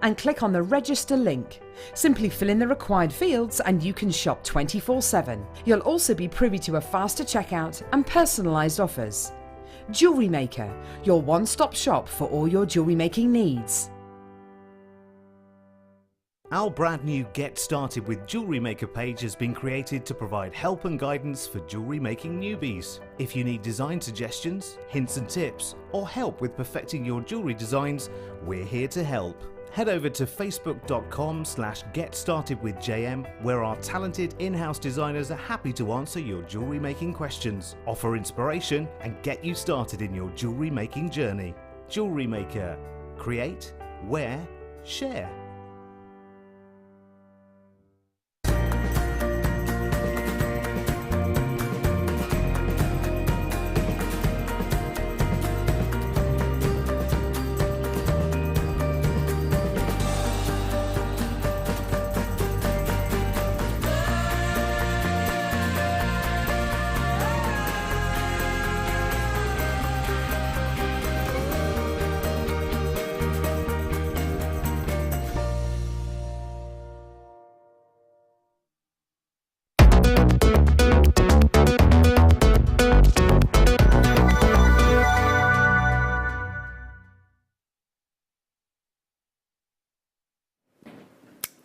and click on the register link. Simply fill in the required fields and you can shop 24/7. You'll also be privy to a faster checkout and personalised offers. Jewellery Maker, your one-stop shop for all your jewellery making needs. Our brand new Get Started with Jewellery Maker page has been created to provide help and guidance for jewellery making newbies. If you need design suggestions, hints and tips, or help with perfecting your jewellery designs, we're here to help. Head over to facebook.com/getstartedwithjm, where our talented in-house designers are happy to answer your jewellery making questions, offer inspiration, and get you started in your jewellery making journey. Jewellery Maker. Create, wear, share.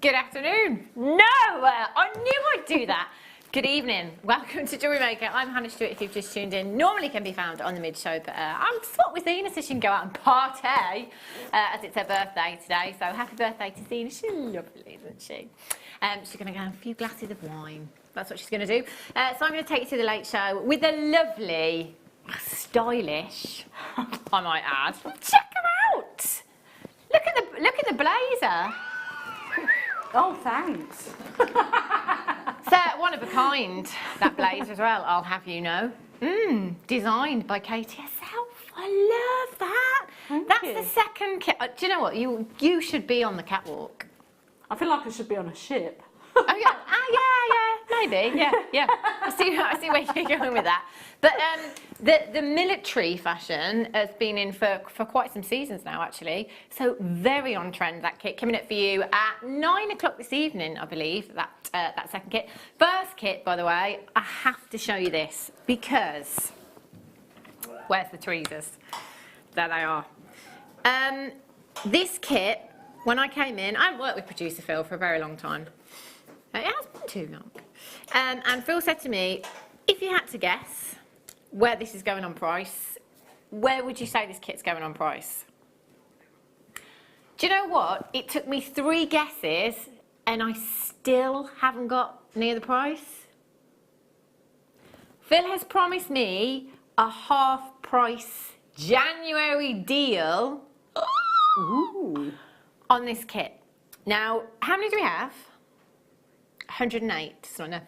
Good afternoon. No, I knew I'd do that. Good evening. Welcome to Jewellery Maker. I'm Hannah Stewart, if you've just tuned in. Normally can be found on the mid-show, but I'm swapped with Zena so she can go out and party, as it's her birthday today. So happy birthday to Zena. She's lovely, isn't she? She's going to go have a few glasses of wine. That's what she's going to do. So I'm going to take you to the late show with a lovely, stylish, I might add. Check her out. Look at the blazer. Oh, thanks. So, one of a kind, that blazer as well, I'll have you know. Designed by Katie herself. I love that. That's the second kit. Do you know what? You should be on the catwalk. I feel like I should be on a ship. Oh, yeah. Maybe. Yeah. I see where you're going with that. But the military fashion has been in for quite some seasons now, actually. So very on trend, that kit. Coming up for you at 9 o'clock this evening, I believe, that second kit. First kit, by the way, I have to show you this because... Where's the tweezers? There they are. This kit, when I came in, I haven't worked with producer Phil for a very long time. It has been too long. And Phil said to me, if you had to guess where this is going on price, where would you say this kit's going on price? Do you know what? It took me 3 guesses and I still haven't got near the price. Phil has promised me a half-price January deal on this kit. Now, how many do we have? 108, it's not enough.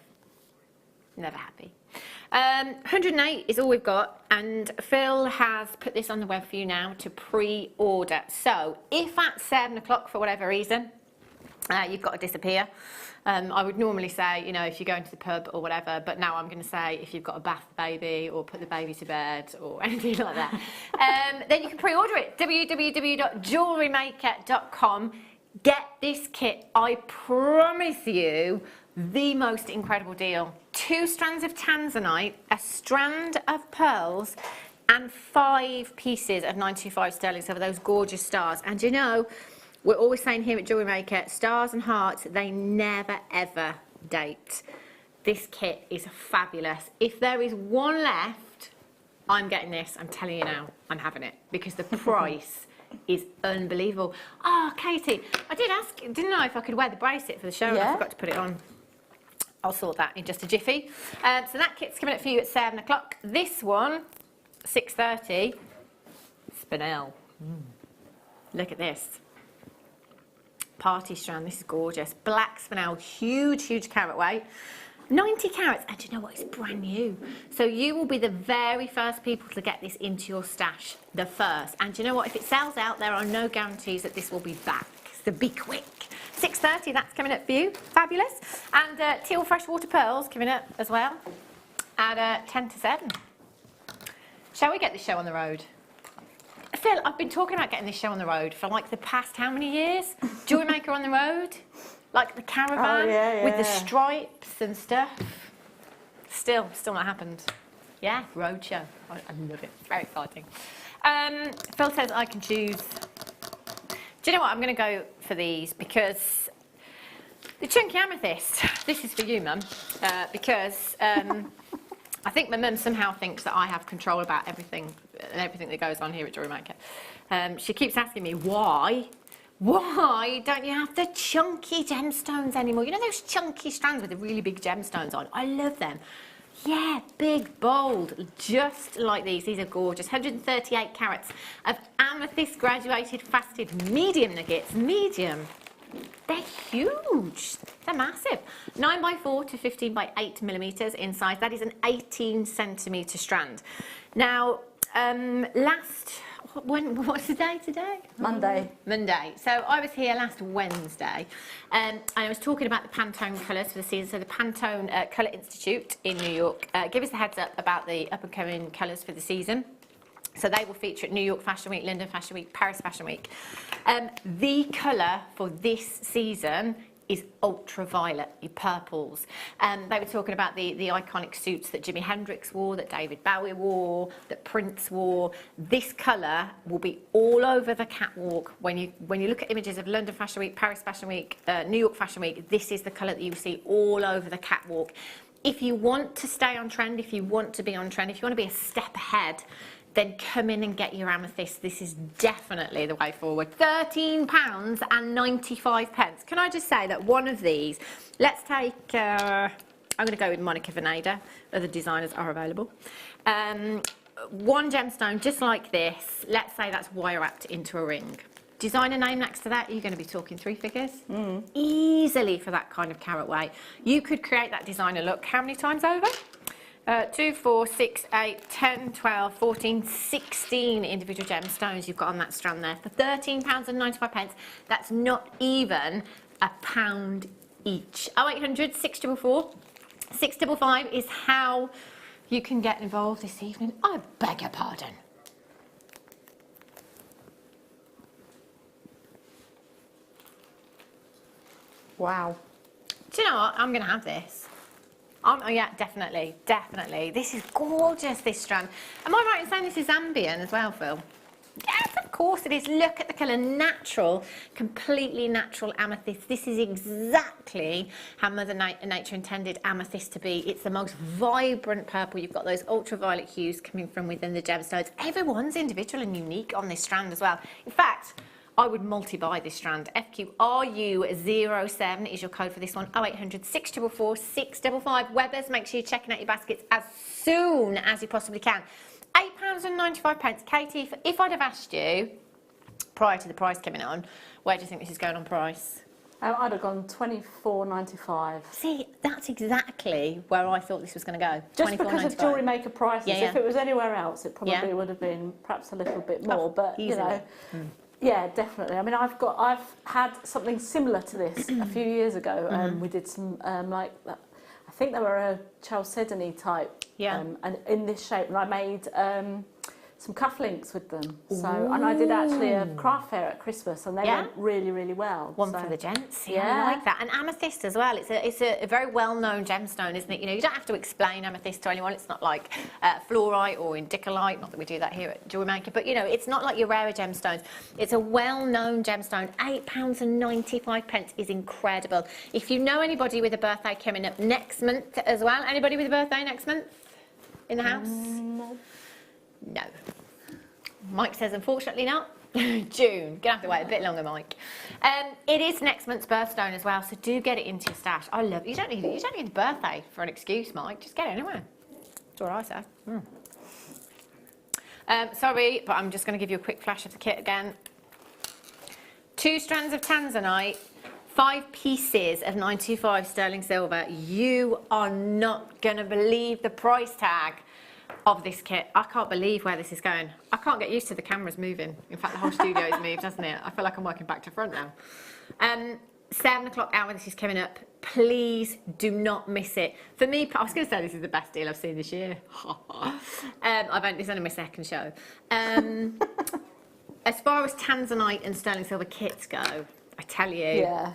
Never happy. 108 is all we've got, and Phil has put this on the web for you now to pre-order. So, if at 7 o'clock for whatever reason, you've got to disappear, I would normally say, you know, if you're going to the pub or whatever, but now I'm going to say if you've got to bath the baby or put the baby to bed or anything like that, then you can pre-order it. www.JewelleryMaker.com. Get this kit, I promise you, the most incredible deal. 2 strands of tanzanite, a strand of pearls, and 5 pieces of 925 sterling silver, those gorgeous stars. And you know, we're always saying here at Jewellery Maker, stars and hearts, they never ever date. This kit is fabulous. If there is one left, I'm getting this. I'm telling you now, I'm having it because the price is unbelievable. Oh, Katie, I did ask, didn't know if I could wear the bracelet for the show, and I forgot to put it on. I'll sort that in just a jiffy. So that kit's coming up for you at 7 o'clock. This one, 6:30, spinel. Look at this. Party strand, this is gorgeous. Black spinel, huge carat weight. 90 carats, and you know what, it's brand new. So you will be the very first people to get this into your stash, the first. And you know what, if it sells out, there are no guarantees that this will be back. So be quick. 6:30, that's coming up for you, fabulous. And Teal freshwater pearls coming up as well at 10 to 7. Shall we get this show on the road? Phil, I've been talking about getting this show on the road for like the past how many years? Jewellery Maker on the road? Like the caravan with the stripes and stuff. Still not happened. Yeah, roadshow. I love it. Very exciting. Phil says I can choose. Do you know what? I'm going to go for these because the chunky amethyst. This is for you, Mum, because I think my mum somehow thinks that I have control about everything that goes on here at Jewellery Maker. She keeps asking me why don't you have the chunky gemstones anymore? You know those chunky strands with the really big gemstones on? I love them. Yeah, big, bold, just like these. These are gorgeous. 138 carats of amethyst graduated faceted medium nuggets. Medium. They're huge. They're massive. 9x4 to 15x8 millimeters in size. That is an 18 centimeter strand. Now, what's the day today? Monday. So I was here last Wednesday and I was talking about the Pantone colours for the season. So the Pantone Colour Institute in New York give us the heads up about the up and coming colours for the season. So they will feature at New York Fashion Week, London Fashion Week, Paris Fashion Week. The colour for this season is ultraviolet, your purples. They were talking about the iconic suits that Jimi Hendrix wore, that David Bowie wore, that Prince wore. This colour will be all over the catwalk. When you look at images of London Fashion Week, Paris Fashion Week, New York Fashion Week, this is the colour that you will see all over the catwalk. If you want to stay on trend, if you want to be on trend, if you want to be a step ahead, then come in and get your amethyst. This is definitely the way forward. £13.95. Can I just say that one of these, let's take, I'm going to go with Monica Veneda. Other designers are available. One gemstone just like this, let's say that's wire wrapped into a ring. Designer name next to that, you're going to be talking 3 figures. Easily for that kind of carat weight. You could create that designer look how many times over? 2, 4, 6, 8, 10, 12, 14, 16 individual gemstones you've got on that strand there for £13.95. That's not even £1 each. 0800 644 655 is how you can get involved this evening. I beg your pardon. Wow. Do you know what? I'm going to have this. Oh yeah, definitely. This is gorgeous, this strand. Am I right in saying this is Zambian as well, Phil? Yes, of course it is. Look at the colour. Natural, completely natural amethyst. This is exactly how Mother Nature intended amethyst to be. It's the most vibrant purple. You've got those ultraviolet hues coming from within the gemstones. Everyone's individual and unique on this strand as well. In fact, I would multi-buy this strand. FQRU07 is your code for this one. 0800 644 655. Webbers, make sure you're checking out your baskets as soon as you possibly can. £8.95. Katie, if I'd have asked you prior to the price coming on, where do you think this is going on price? I'd have gone £24.95. See, that's exactly where I thought this was going to go. Just because of Jewellery Maker prices. Yeah. If it was anywhere else, it probably would have been perhaps a little bit more. But easily. You know. Yeah, definitely. I mean, I've had something similar to this a few years ago. We did some like that. I think they were a chalcedony type, and in this shape. And I made some cufflinks with them. So, and I did actually a craft fair at Christmas, and they went really, really well. One for the gents. I like that. And amethyst as well. It's a very well-known gemstone, isn't it? You know, you don't have to explain amethyst to anyone. It's not like fluorite or indicolite. Not that we do that here at Jewellery Maker, but you know, it's not like your rarer gemstones. It's a well-known gemstone. £8.95 is incredible. If you know anybody with a birthday coming up next month as well, anybody with a birthday next month in the house? No. Mike says, unfortunately not. June. Gonna have to wait a bit longer, Mike. It is next month's birthstone as well, so do get it into your stash. I love it. You don't need a birthday for an excuse, Mike. Just get it anywhere. That's what I say. Sorry, but I'm just going to give you a quick flash of the kit again. 2 strands of tanzanite, 5 pieces of 925 sterling silver. You are not going to believe the price tag of this kit. I can't believe where this is going. I can't get used to the cameras moving. In fact, the whole studio's moved, hasn't it? I feel like I'm working back to front now. 7 o'clock hour, this is coming up. Please do not miss it. For me, I was going to say this is the best deal I've seen this year. It's only my second show. as far as tanzanite and sterling silver kits go, I tell you. Yeah.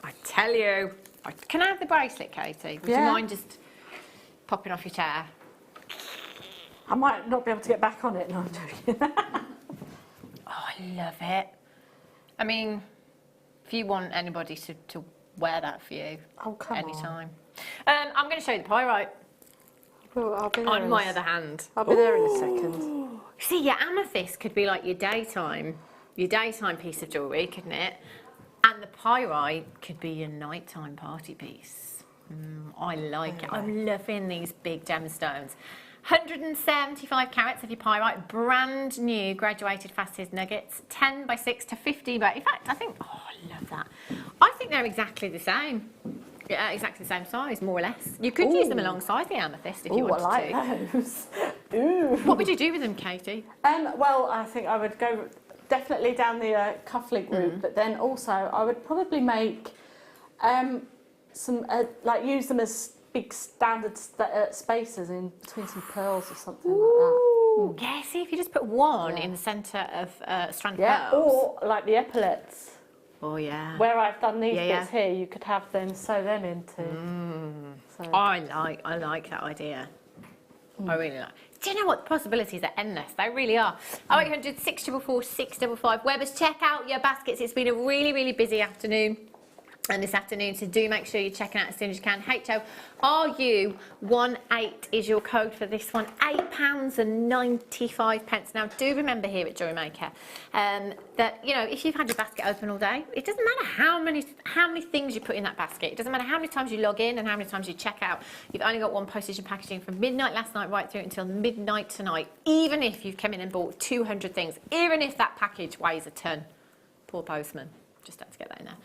I tell you. Can I have the bracelet, Katie? Would you mind just popping off your chair? I might not be able to get back on it. No, I'm joking. Oh, I love it. I mean, if you want anybody to wear that for you, anytime. I'm going to show you the pyrite. Well, I'll be there On my other hand. I'll be there in a second. See, your amethyst could be like your daytime piece of jewellery, couldn't it? And the pyrite could be your nighttime party piece. I like it. I'm loving these big gemstones. 175 carats of your pyrite, brand new graduated faceted nuggets, 10 by 6 to 50 by. In fact, I think. Oh, I love that. I think they're exactly the same. Yeah, exactly the same size, more or less. You could use them alongside the amethyst if you wanted to. I like those. Ooh. What would you do with them, Katie? Well, I think I would go definitely down the cufflink route, but then also I would probably make some use them as big standard spacers in between some pearls or something like that. Yeah, see, if you just put one in the centre of a strand of pearls. Or like the epaulets. Oh, yeah. Where I've done these bits here, you could have them, sew them into. So. I like that idea. I really like. Do you know what? The possibilities are endless. They really are. 0800 644 655. Webbers, check out your baskets. It's been a really, really busy afternoon. And this afternoon, so do make sure you're checking out as soon as you can. HORU18 is your code for this one. £8.95. Now, do remember here at Jewellery Maker that, you know, if you've had your basket open all day, it doesn't matter how many things you put in that basket. It doesn't matter how many times you log in and how many times you check out. You've only got one postage and packaging from midnight last night right through until midnight tonight. Even if you've come in and bought 200 things, even if that package weighs a ton. Poor postman. Just had to get that in there.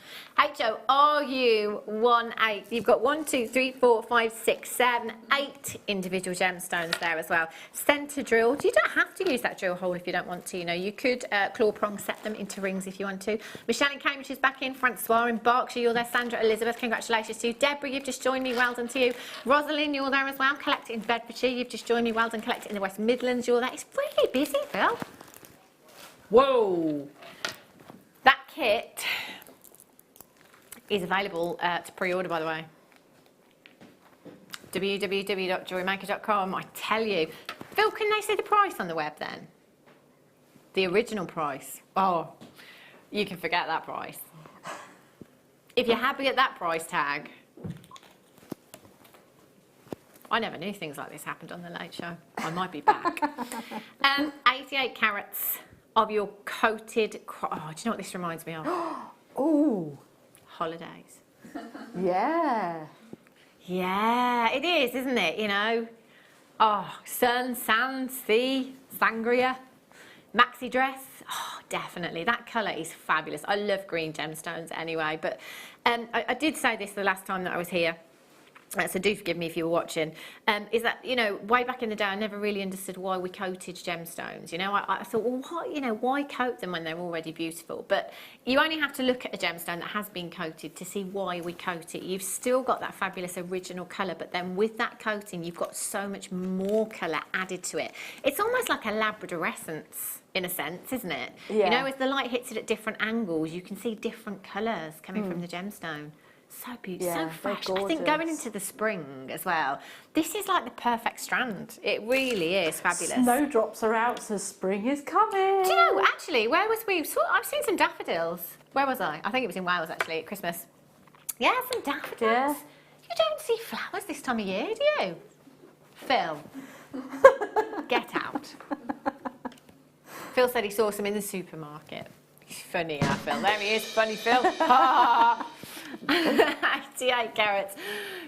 HORU18. You've got 1, 2, 3, 4, 5, 6, 7, 8 individual gemstones there as well. Centre drill. You don't have to use that drill hole if you don't want to. You know, you could claw prong set them into rings if you want to. Michelle in Cambridge is back in. Francois in Berkshire, you're there. Sandra, Elizabeth, congratulations to you. Deborah, you've just joined me. Well done to you. Rosalind, you're there as well. Collect it in Bedfordshire. You've just joined me. Well done. Collect it in the West Midlands. You're there. It's really busy, Phil. Whoa. That kit is available to pre-order, by the way. www.jewellerymaker.com. I tell you. Phil, can they see the price on the web then? The original price. Oh, you can forget that price. If you're happy at that price tag. I never knew things like this happened on The Late Show. I might be back. 88 carats of your coated. Oh, do you know what this reminds me of? Ooh. Holidays. Yeah. Yeah, it is, isn't it? You know. Oh, sun, sand, sea, sangria, maxi dress. Oh, definitely. That colour is fabulous. I love green gemstones anyway. But I did say this the last time that I was here. So do forgive me if you were watching, is that, you know, way back in the day, I never really understood why we coated gemstones. You know, I thought, well, why coat them when they're already beautiful? But you only have to look at a gemstone that has been coated to see why we coat it. You've still got that fabulous original colour, but then with that coating, you've got so much more colour added to it. It's almost like a labradorescence, in a sense, isn't it? Yeah. You know, as the light hits it at different angles, you can see different colours coming from the gemstone. So beautiful, so fresh. I think going into the spring as well, this is like the perfect strand. It really is fabulous. Snowdrops are out, so spring is coming. Do you know, actually, where was we? I've seen some daffodils. Where was I? I think it was in Wales, actually, at Christmas. Yeah, some daffodils. Yeah. You don't see flowers this time of year, do you? Phil, get out. Phil said he saw some in the supermarket. He's funny, Phil. There he is, funny Phil. 88 carats,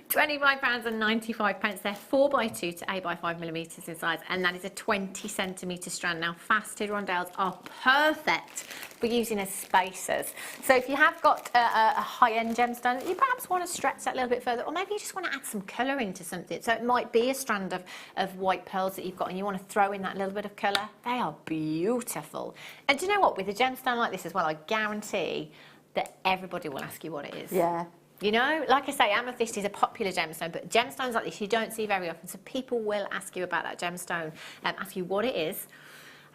£25.95. They're 4x2 to 8x5mm in size, and that is a 20cm strand. Now, faceted rondelles are perfect for using as spacers. So if you have got a high-end gemstone that you perhaps want to stretch that a little bit further, or maybe you just want to add some colour into something. So it might be a strand of white pearls that you've got and you want to throw in that little bit of colour. They are beautiful. And do you know what? With a gemstone like this as well, I guarantee that everybody will ask you what it is. Yeah. You know, like I say, amethyst is a popular gemstone, but gemstones like this you don't see very often. So people will ask you about that gemstone, ask you what it is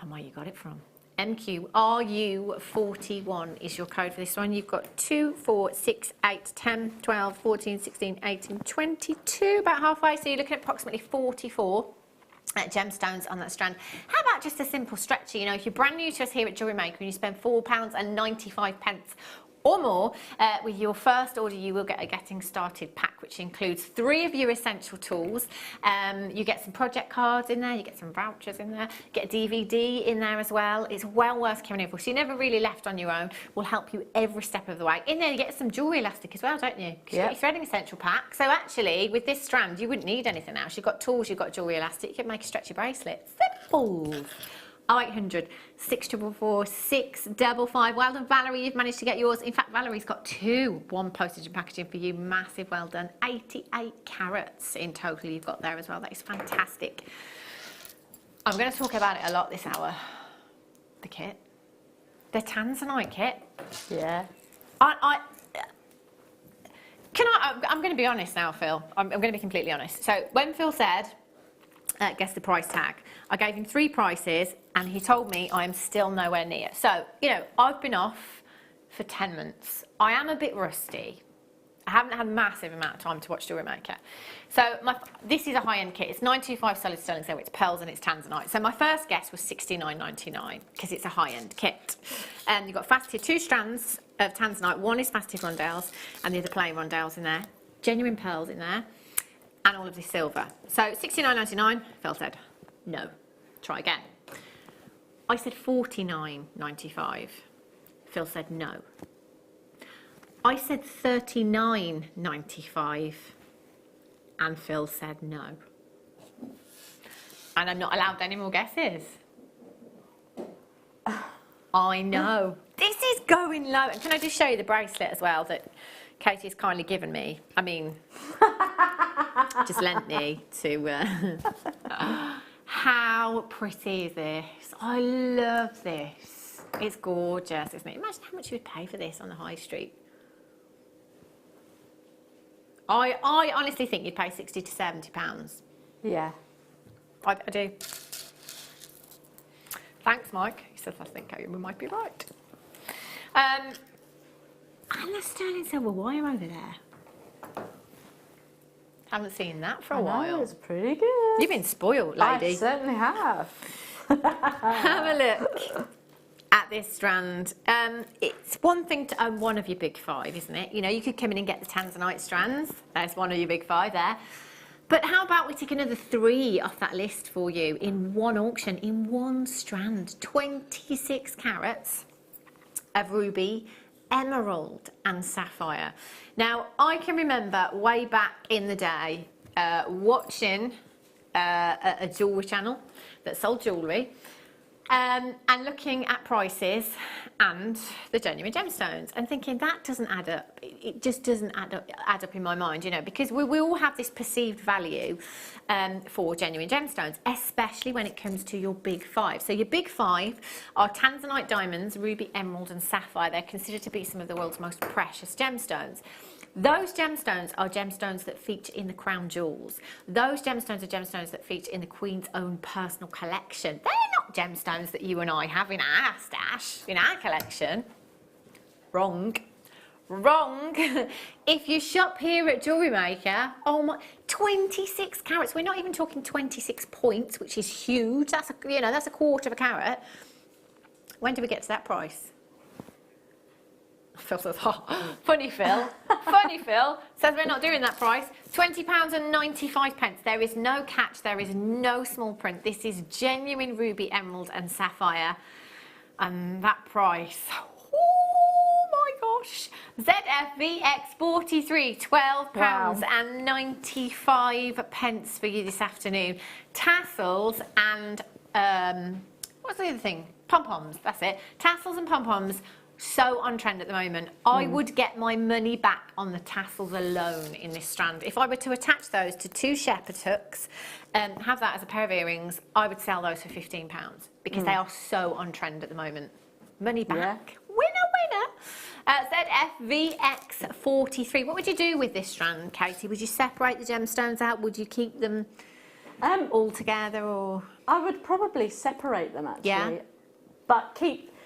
and where you got it from. MQRU41 is your code for this one. You've got 2, 4, 6, 8, 10, 12, 14, 16, 18, 22, about halfway. So you're looking at approximately 44 gemstones on that strand. How about just a simple stretcher? You know, if you're brand new to us here at Jewellery Maker and you spend £4.95 or more, with your first order you will get a getting started pack, which includes 3 of your essential tools. You get some project cards in there, you get some vouchers in there, you get a DVD in there as well. It's well worth coming in for, so you're never really left on your own. We'll help you every step of the way. In there you get some jewellery elastic as well, don't you? Because you get your threading essential pack. So actually with this strand you wouldn't need anything else. You've got tools, you've got jewellery elastic, you can make a stretchy bracelet. Simple. 0800 644 655. Well done, Valerie, you've managed to get yours. In fact, Valerie's got 2, 1 postage and packaging for you. Massive well done. 88 carats in total you've got there as well. That is fantastic. I'm going to talk about it a lot this hour. The kit. The Tanzanite kit. Yeah. I'm going to be honest now, Phil. I'm going to be completely honest. So when Phil said, guess the price tag, I gave him 3 prices and he told me I am still nowhere near. So, you know, I've been off for 10 months. I am a bit rusty. I haven't had a massive amount of time to watch Jewellery Maker. So this is a high-end kit. It's 925 solid sterling silver, it's pearls and it's Tanzanite. So my first guess was $69.99 because it's a high-end kit. And you've got faceted 2 strands of Tanzanite. One is faceted rondelles and the other plain rondelles in there. Genuine pearls in there. And all of this silver. So $69.99, Phil said, no, try again. I said $49.95, Phil said no. I said $39.95, and Phil said no. And I'm not allowed any more guesses. I know. This is going low. And can I just show you the bracelet as well that Katie has kindly given me? I mean, just lent me to... How pretty is this? I love this. It's gorgeous, isn't it? Imagine how much you would pay for this on the high street. I honestly think you'd pay £60 to £70. Yeah. I do. Thanks, Mike. He says, I think we might be right. And the sterling silver wire over there. Haven't seen that for a while. It's pretty good. You've been spoiled, lady. I certainly have. Have a look at this strand. It's one thing to own one of your big 5, isn't it? You know, you could come in and get the Tanzanite strands. There's one of your big 5 there. But how about we take another 3 off that list for you in one auction, in one strand? 26 carats of ruby, emerald and sapphire. Now, I can remember way back in the day watching a jewellery channel that sold jewellery and looking at prices and the genuine gemstones and thinking that doesn't add up. It just doesn't add up in my mind, you know, because we all have this perceived value for genuine gemstones, especially when it comes to your big 5. So your big 5 are Tanzanite diamonds, ruby, emerald and sapphire. They're considered to be some of the world's most precious gemstones. Those gemstones are gemstones that feature in the crown jewels. Those gemstones are gemstones that feature in the Queen's own personal collection. They're not gemstones that you and I have in our stash, in our collection. Wrong. Wrong. If you shop here at Jewellery Maker, oh my, 26 carats. We're not even talking 26 points, which is huge. That's a, you know, that's a quarter of a carat. When do we get to that price? Phil says, oh, funny Phil, funny Phil, says we're not doing that price. £20.95. There is no catch, there is no small print. This is genuine ruby, emerald and sapphire. And that price, oh my gosh. ZFVX43, £12.95 for you this afternoon. Tassels and, what's the other thing? Pom-poms, that's it. Tassels and pom-poms. So on trend at the moment. I would get my money back on the tassels alone in this strand. If I were to attach those to 2 shepherd hooks and have that as a pair of earrings, I would sell those for £15 because they are so on trend at the moment. Money back. Yeah. Winner, winner. ZFVX43. What would you do with this strand, Katie? Would you separate the gemstones out? Would you keep them all together, or? I would probably separate them, actually. Yeah. but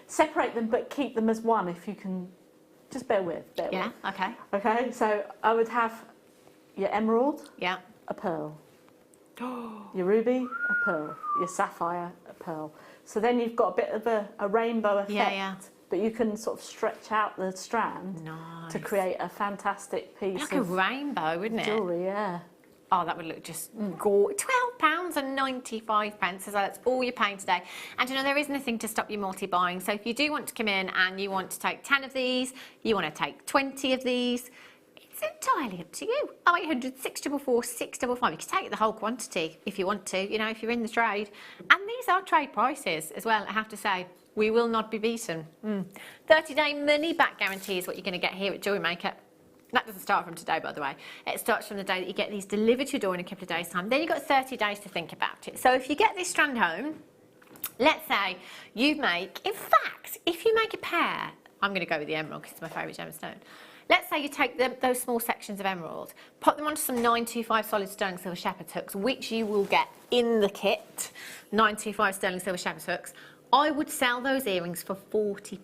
separate them, but keep them as one if you can. Just bear with. Yeah. Okay. Okay. So I would have your emerald. Yeah. A pearl. Your ruby, a pearl. Your sapphire, a pearl. So then you've got a bit of a rainbow effect. Yeah. But you can sort of stretch out the strand to create a fantastic piece like a rainbow, wouldn't it? Jewellery, yeah. Oh, that would look just gorgeous. £12.95, so that's all you're paying today. And you know, there is nothing to stop you multi-buying. So if you do want to come in and you want to take 10 of these, you want to take 20 of these, it's entirely up to you. 0800 644 655. You can take the whole quantity if you want to, you know, if you're in the trade. And these are trade prices as well, I have to say. We will not be beaten. 30-day money-back guarantee is what you're going to get here at Jewellery Maker. That doesn't start from today, by the way. It starts from the day that you get these delivered to your door in a couple of days' time. Then you've got 30 days to think about it. So if you get this strand home, let's say you make, in fact, if you make a pair, I'm going to go with the emerald because it's my favourite gemstone. Let's say you take those small sections of emerald, put them onto some 925 solid sterling silver shepherd's hooks, which you will get in the kit, 925 sterling silver shepherd's hooks. I would sell those earrings for £40.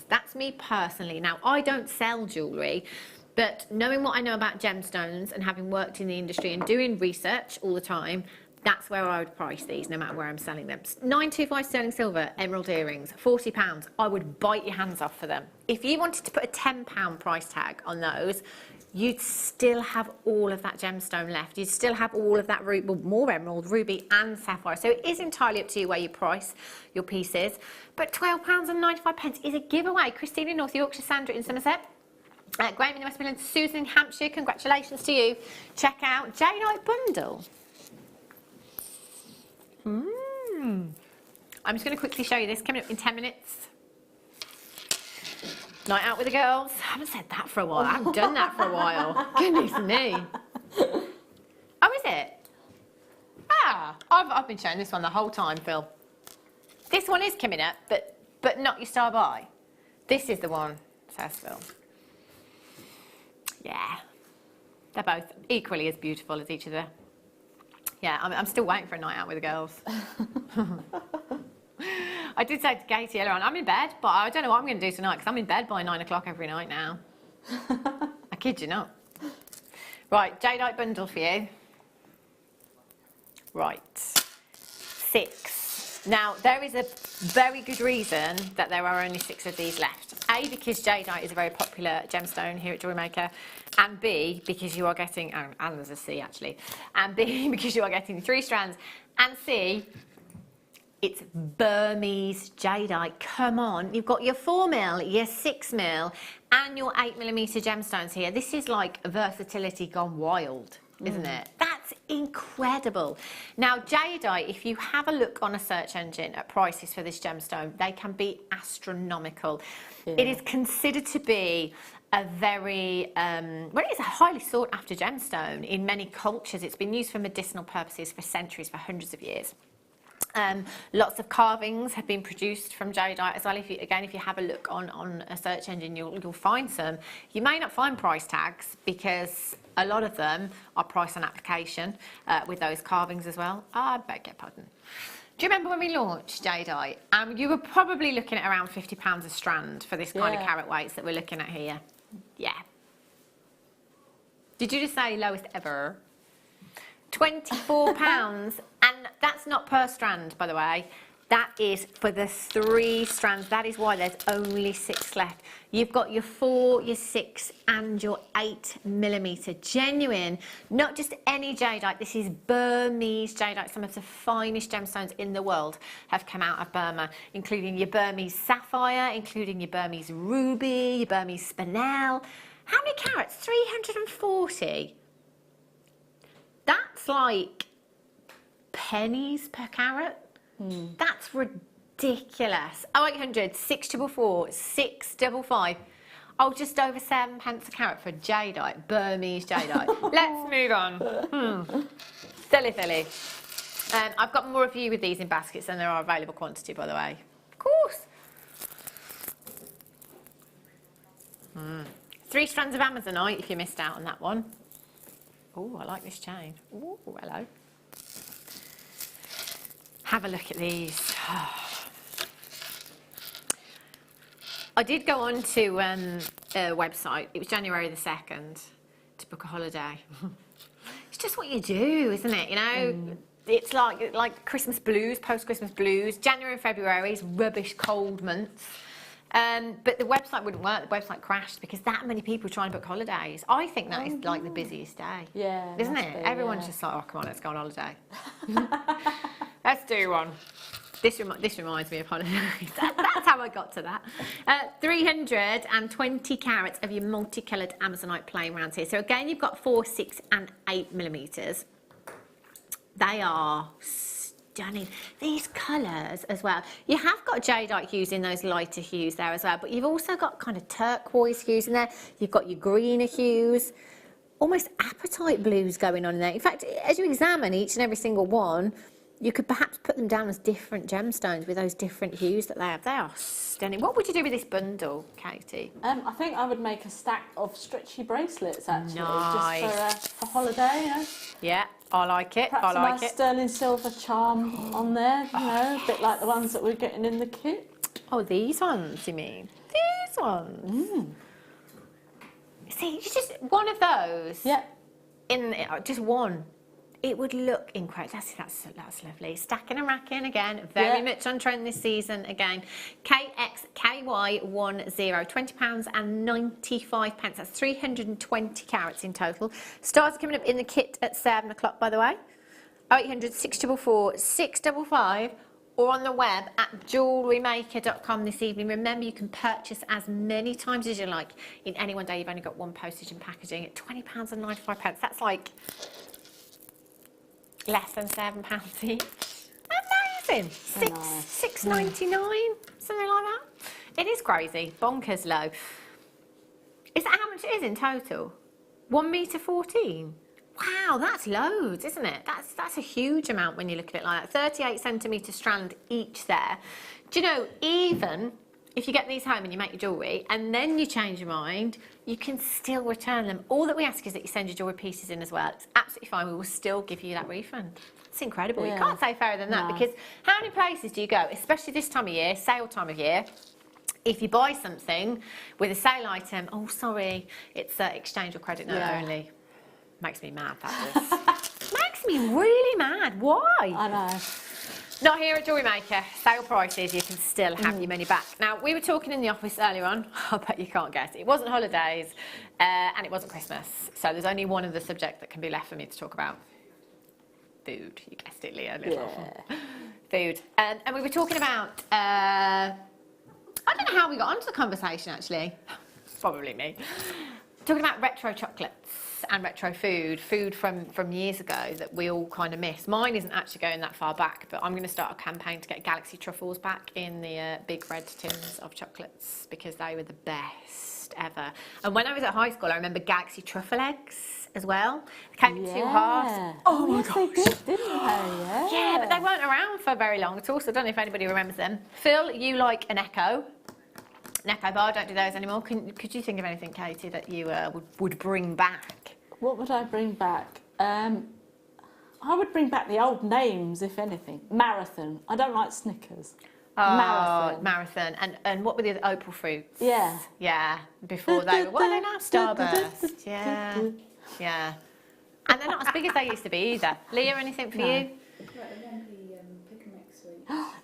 That's me personally. Now, I don't sell jewellery, but knowing what I know about gemstones and having worked in the industry and doing research all the time, that's where I would price these, no matter where I'm selling them. 925 sterling silver emerald earrings, £40. I would bite your hands off for them. If you wanted to put a £10 price tag on those, you'd still have all of that gemstone left. You'd still have all of that more emerald, ruby and sapphire. So it is entirely up to you where you price your pieces. But £12.95 is a giveaway. Christine in North Yorkshire, Sandra in Somerset, Graham in the West Midlands, Susan in Hampshire, congratulations to you. Check out Jadeite Bundle. I'm just going to quickly show you this, coming up in 10 minutes. Night out with the girls. I haven't said that for a while. I haven't done that for a while. Goodness me. Oh, is it? Ah, I've been showing this one the whole time, Phil. This one is coming up, but not your star by. This is the one, says Phil. Yeah. They're both equally as beautiful as each other. Yeah, I'm still waiting for a night out with the girls. I did say to Katie earlier on, I'm in bed, but I don't know what I'm going to do tonight because I'm in bed by 9 o'clock every night now. I kid you not. Right, Jadeite bundle for you. Right, 6. Now, there is a very good reason that there are only 6 of these left. A, because Jadeite is a very popular gemstone here at Jewellery Maker, and B, because you are getting, and there's a C actually, and B, because you are getting 3 strands, and C, it's Burmese Jadeite. Come on, you've got your 4mm, your 6mm, and your 8mm gemstones here. This is like versatility gone wild, isn't it? That's incredible. Now, Jadeite, if you have a look on a search engine at prices for this gemstone, they can be astronomical. Yeah. It is considered to be a very, well, it is a highly sought after gemstone in many cultures. It's been used for medicinal purposes for centuries, for hundreds of years. Lots of carvings have been produced from jadeite as well. If you have a look on a search engine, you'll find some. You may not find price tags because a lot of them are priced on application with those carvings as well. I beg your pardon. Do you remember when we launched jadeite? You were probably looking at around £50 a strand for this kind of carat weights that we're looking at here. Yeah. Did you just say lowest ever? £24, and that's not per strand, by the way. That is for the 3 strands. That is why there's only 6 left. You've got your 4, your 6, and your 8mm. Genuine, not just any jadeite. This is Burmese jadeite. Some of the finest gemstones in the world have come out of Burma, including your Burmese sapphire, including your Burmese ruby, your Burmese spinel. How many carats? 340. That's like pennies per carat. That's ridiculous. 0800 644 655. Oh, just over 7 pence a carat for jadeite, Burmese jadeite. Let's move on. Silly. I've got more of you with these in baskets than there are available quantity, by the way. Of course. 3 strands of Amazonite if you missed out on that one. Oh, I like this chain. Oh, hello. Have a look at these. I did go on to a website. It was January the 2nd to book a holiday. It's just what you do, isn't it? You know, it's like Christmas blues, post-Christmas blues. January and February is rubbish, cold months. But the website wouldn't work. The website crashed because that many people trying to book holidays. I think that is like the busiest day. Yeah. Isn't it? Everyone's just like, oh, come on, let's go on holiday. Let's do one. This reminds me of holidays. That's how I got to that. 320 carats of your multicoloured Amazonite plain rounds here. So again, you've got 4, 6 and 8 millimetres. They are stunning. These colours as well. You have got jadeite hues in those lighter hues there as well, but you've also got kind of turquoise hues in there. You've got your greener hues, almost apatite blues going on in there. In fact, as you examine each and every single one, you could perhaps put them down as different gemstones with those different hues that they have. They are stunning. What would you do with this bundle, Katie? I think I would make a stack of stretchy bracelets, actually. Nice. Just for holiday, you know? Yeah, I like it. Perhaps I like a nice it. sterling silver charm on there, you know, a bit like the ones that we're getting in the kit. Oh, these ones, you mean? These ones? See, it's just one of those. Yeah. Just one. It would look incredible. That's lovely. Stacking and racking again. Very much on trend this season again. KXKY10, £20 and 95 pence. That's 320 carats in total. Stars are coming up in the kit at 7 o'clock, by the way. 0800 644 655 or on the web at JewelleryMaker.com this evening. Remember, you can purchase as many times as you like. In any one day, you've only got one postage and packaging at £20 and 95 pence. That's like less than £7 each. Amazing. $6.99, something like that. It is crazy, bonkers low. Is that how much it is in total? 1 metre 14. Wow, that's loads, isn't it? That's a huge amount when you look at it like that. 38 centimetre strand each there. Do you know, even if you get these home and you make your jewellery and then you change your mind, you can still return them. All that we ask is that you send your jewellery pieces in as well. It's absolutely fine. We will still give you that refund. It's incredible. Yeah. You can't say fairer than that because how many places do you go, especially this time of year, sale time of year, if you buy something with a sale item, oh, sorry, it's exchange or credit note only. Makes me mad, that does. Makes me really mad. Why? I know. Not here at Jewellery Maker. Sale prices, you can still have your money back. Now, we were talking in the office earlier on. I bet you can't guess. It wasn't holidays and it wasn't Christmas. So there's only one of the subjects that can be left for me to talk about. Food. You guessed it, Leah. Food. And we were talking about... I don't know how we got onto the conversation, actually. Probably me. Talking about retro chocolates and retro food from years ago that we all kind of miss. Mine isn't actually going that far back, but I'm going to start a campaign to get Galaxy truffles back in the big red tins of chocolates because they were the best ever. And when I was at high school, I remember Galaxy truffle eggs as well. They came in 2 halves. Oh my gosh. They did, didn't they? Yeah, but they weren't around for very long at all, so I don't know if anybody remembers them. Phil, you like an Echo. Necco bar, don't do those anymore. Could you think of anything, Katie, that you would bring back? What would I bring back? I would bring back the old names, if anything. Marathon. I don't like Snickers. Oh, Marathon. And what were the other opal fruits? Yeah. Yeah, before they were, what are they now? Starburst. Yeah. Yeah. And they're not as big as they used to be either. Leah, anything for you?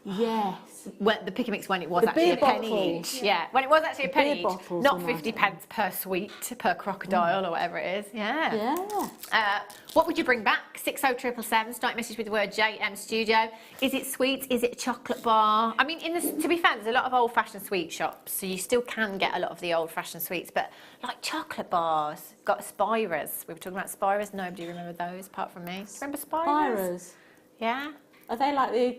Yes. When the pick and mix when it was actually a penny each. Yeah, when it was actually a penny each, not 50 pence per sweet, per crocodile or whatever it is. Yeah. Yeah. What would you bring back? 60777, start your message with the word JM Studio. Is it sweets? Is it a chocolate bar? I mean, to be fair, there's a lot of old-fashioned sweet shops, so you still can get a lot of the old-fashioned sweets, but like chocolate bars, got Spiras. We were talking about Spiras. Nobody remember those apart from me. Remember Spiras? Yeah. Are they like the...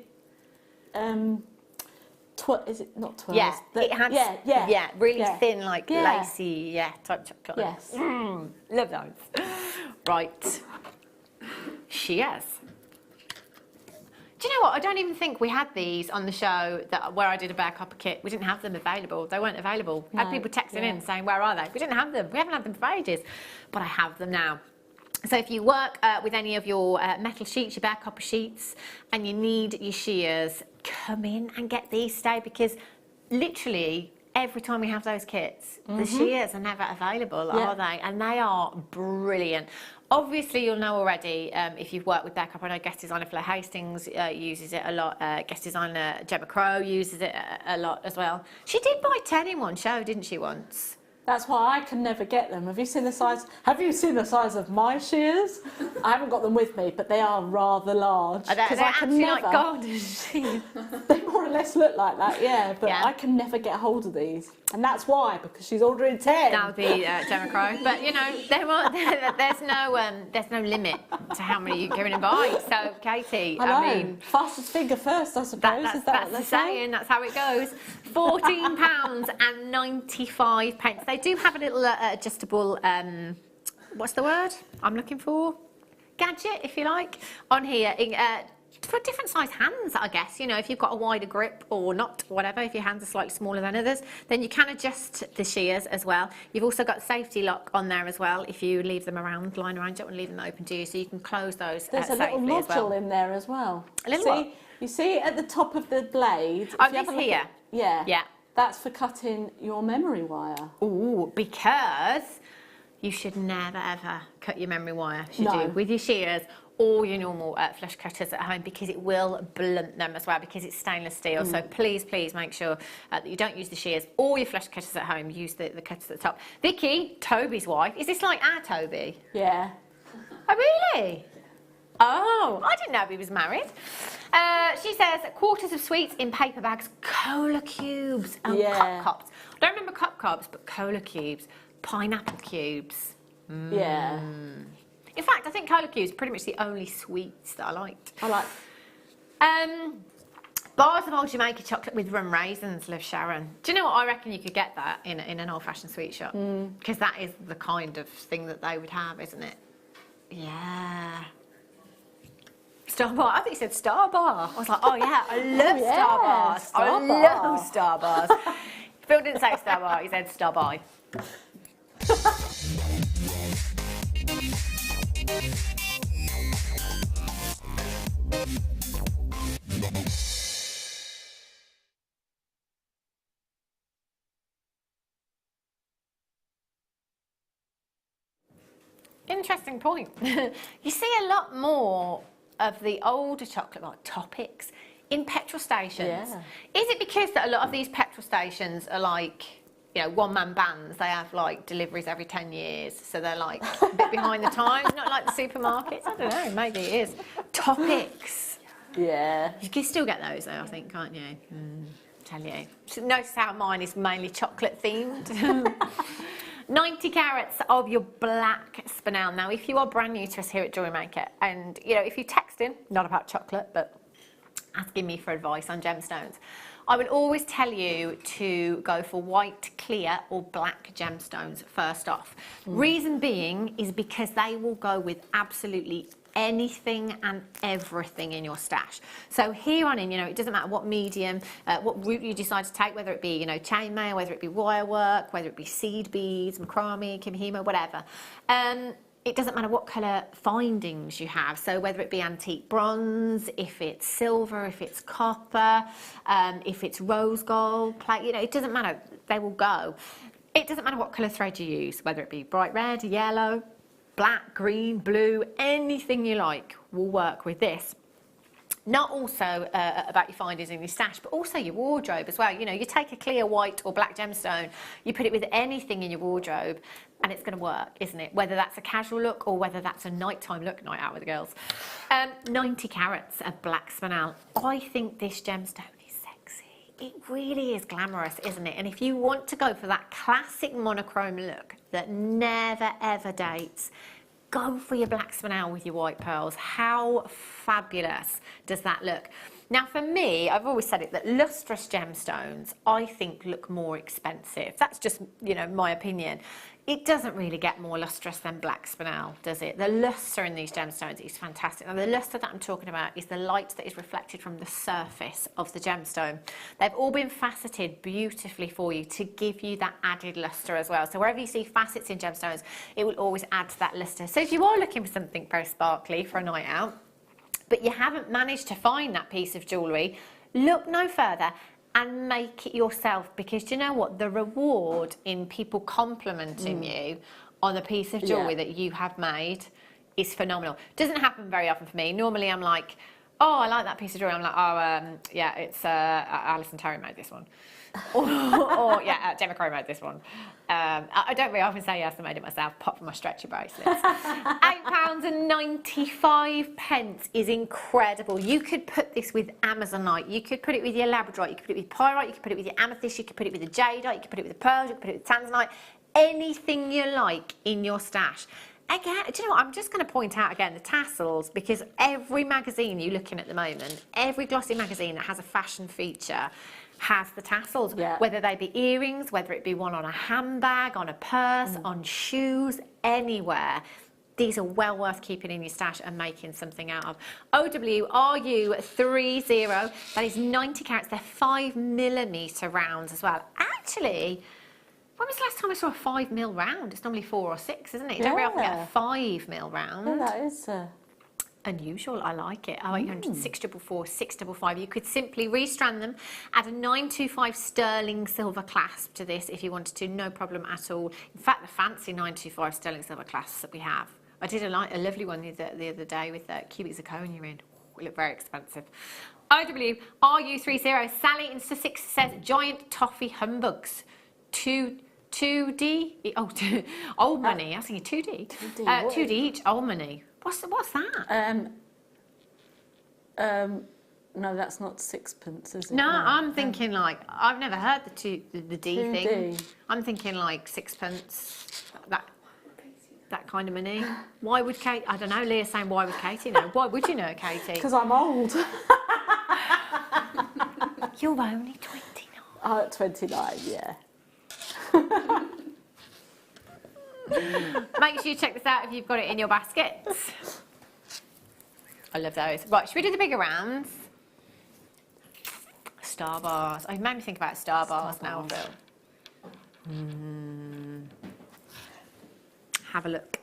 is it not twirls? Yeah, it has really thin, like lacy, type chocolate. Yes. Love those. Right. Cheers. Do you know what? I don't even think we had these on the show where I did a bare copper kit. We didn't have them available. They weren't available. I had people texting in saying, where are they? We didn't have them. We haven't had them for ages. But I have them now. So if you work with any of your metal sheets, your bare copper sheets, and you need your shears, come in and get these today because literally every time we have those kits, the shears are never available, are they? And they are brilliant. Obviously, you'll know already if you've worked with Becca. I know guest designer Flo Hastings uses it a lot. Guest designer Gemma Crow uses it a lot as well. She did buy 10 in one show, didn't she, once? That's why I can never get them. Have you seen the size? Have you seen the size of my shears? I haven't got them with me, but they are rather large. They're actually like golden shears. They more or less look like that, yeah. But I can never get hold of these, and that's why, because she's ordering 10. That would be Gemma Crow. But you know, there's no limit to how many you can go in and buy. So Katie, I mean, fastest finger first, I suppose. Is that that's what they're the saying. That's how it goes. £14.95. They do have a little adjustable, what's the word I'm looking for? Gadget, if you like, on here for different size hands, I guess. You know, if you've got a wider grip or not, whatever, if your hands are slightly smaller than others, then you can adjust the shears as well. You've also got safety lock on there as well. If you leave them lying around, you don't want to leave them open to you, so you can close those There's a little module in there as well. A little what? You see at the top of the blade? Oh, this here? Yeah. That's for cutting your memory wire. Ooh, because you should never ever cut your memory wire, should you? With your shears or your normal flush cutters at home, because it will blunt them as well, because it's stainless steel. So please make sure that you don't use the shears or your flush cutters at home. Use the cutters at the top. Vicky, Toby's wife, is this like our Toby? Yeah. Oh, really? Oh, I didn't know he was married. She says quarters of sweets in paper bags, cola cubes and cup cups. I don't remember cup cups, but cola cubes, pineapple cubes. Yeah. In fact, I think cola cubes are pretty much the only sweets that I liked. I like. Bars of old Jamaica chocolate with rum raisins, love Sharon. Do you know what? I reckon you could get that in an old-fashioned sweet shop, because that is the kind of thing that they would have, isn't it? Yeah. Star Bar. I think you said Star Bar. I was like, oh yeah, I love Star Bars. I love Star Bars. Phil didn't say Star Bar, he said Star Bar. Interesting point. You see a lot more of the older chocolate, like Topics, in petrol stations. Yeah. Is it because that a lot of these petrol stations are like, you know, one-man bands? They have like deliveries every 10 years, so they're like a bit behind the times, not like the supermarkets. I don't know, maybe it is. Topics. Yeah. You can still get those though, I think, can't you? Tell you. Notice how mine is mainly chocolate themed. 90 carats of your black spinel. Now, if you are brand new to us here at Jewellery Maker, and you know, if you text in, not about chocolate, but asking me for advice on gemstones, I would always tell you to go for white, clear or black gemstones first off. Reason being is because they will go with absolutely anything and everything in your stash. So here on in, you know, it doesn't matter what medium, what route you decide to take, whether it be, you know, chainmail, whether it be wire work, whether it be seed beads, macrame, kimihimo, whatever. It doesn't matter what colour findings you have, so whether it be antique bronze, if it's silver, if it's copper, if it's rose gold, plate, you know, it doesn't matter, they will go. It doesn't matter what colour thread you use, whether it be bright red, yellow, black, green, blue, anything you like will work with this. Not also about your findings in your stash, but also your wardrobe as well. You know, you take a clear white or black gemstone, you put it with anything in your wardrobe, and it's going to work, isn't it? Whether that's a casual look or whether that's a nighttime look, night out with the girls. 90 carats of black spinel. I think this gemstone is sexy. It really is glamorous, isn't it? And if you want to go for that classic monochrome look that never ever dates, go for your black spinel with your white pearls. How fabulous does that look? Now for me, I've always said it, that lustrous gemstones, I think, look more expensive. That's just, you know, my opinion. It doesn't really get more lustrous than black spinel, does it? The lustre in these gemstones is fantastic. Now the lustre that I'm talking about is the light that is reflected from the surface of the gemstone. They've all been faceted beautifully for you to give you that added lustre as well. So wherever you see facets in gemstones, it will always add to that lustre. So if you are looking for something very sparkly for a night out, but you haven't managed to find that piece of jewellery, look no further. and make it yourself, because do you know what? The reward in people complimenting you on a piece of jewellery that you have made is phenomenal. Doesn't happen very often for me. Normally I'm like, oh, I like that piece of jewellery. I'm like, oh, yeah, it's Alison Terry made this one. or yeah, Gemma Crow made this one. I don't very often say yes, I made it myself, apart from my stretchy bracelets. £8.95 is incredible. You could put this with Amazonite, you could put it with your labradorite, you could put it with pyrite, you could put it with your amethyst, you could put it with the jadeite, you could put it with the pearls, you could put it with tanzanite, anything you like in your stash. Again, do you know what? I'm just going to point out again the tassels, because every magazine you're looking at the moment, every glossy magazine that has a fashion feature has the tassels, whether they be earrings, whether it be one on a handbag, on a purse, on shoes, anywhere. These are well worth keeping in your stash and making something out of. OWRU30, that is 90 carats. They're 5mm rounds as well. Actually, when was the last time I saw a 5mm round? It's normally 4 or 6, isn't it? You don't very often get a 5mm round. Yeah, that is unusual. I like it. 0800 644 655. You could simply restrand them, add a 925 sterling silver clasp to this if you wanted to, no problem at all. In fact, the fancy 925 sterling silver clasps that we have. I did a lovely one the other day with cubic zirconia in. It looked very expensive. OWRU30, Sally in Sussex says giant toffee humbugs. 2D? Oh, old money. I was thinking 2D. 2D each, old money. What's that? No, that's not sixpence, is it? No, I'm thinking like, I've never heard the D 2D. thing. I'm thinking like sixpence, that kind of money. Why would Kate, I don't know, Leah's saying why would Katie know? Why would you know, Katie? Because I'm old. You're only 29. 29, yeah. Make sure you check this out if you've got it in your baskets. I love those. Right, should we do the bigger rounds? Star bars. Oh, you made me think about star bars now, Phil. Have a look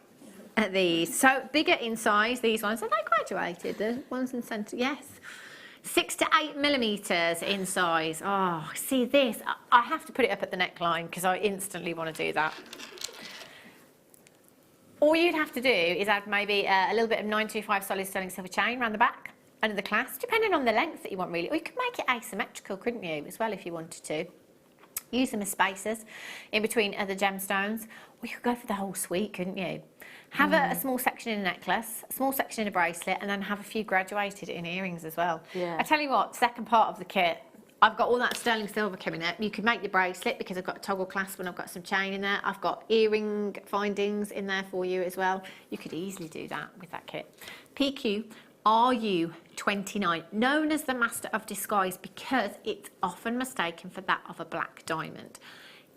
at these. So bigger in size, these ones. Are they graduated? The ones in centre, yes. 6 to 8mm in size. Oh, see this? I have to put it up at the neckline because I instantly want to do that. All you'd have to do is add maybe a little bit of 925 solid sterling silver chain around the back, under the clasp, depending on the length that you want really. Or you could make it asymmetrical, couldn't you, as well, if you wanted to. Use them as spacers in between other gemstones. Or you could go for the whole suite, couldn't you? Have a small section in a necklace, a small section in a bracelet, and then have a few graduated in earrings as well. Yeah. I tell you what, second part of the kit, I've got all that sterling silver coming up. You could make your bracelet because I've got a toggle clasp and I've got some chain in there. I've got earring findings in there for you as well. You could easily do that with that kit. PQ RU29, known as the Master of Disguise because it's often mistaken for that of a black diamond.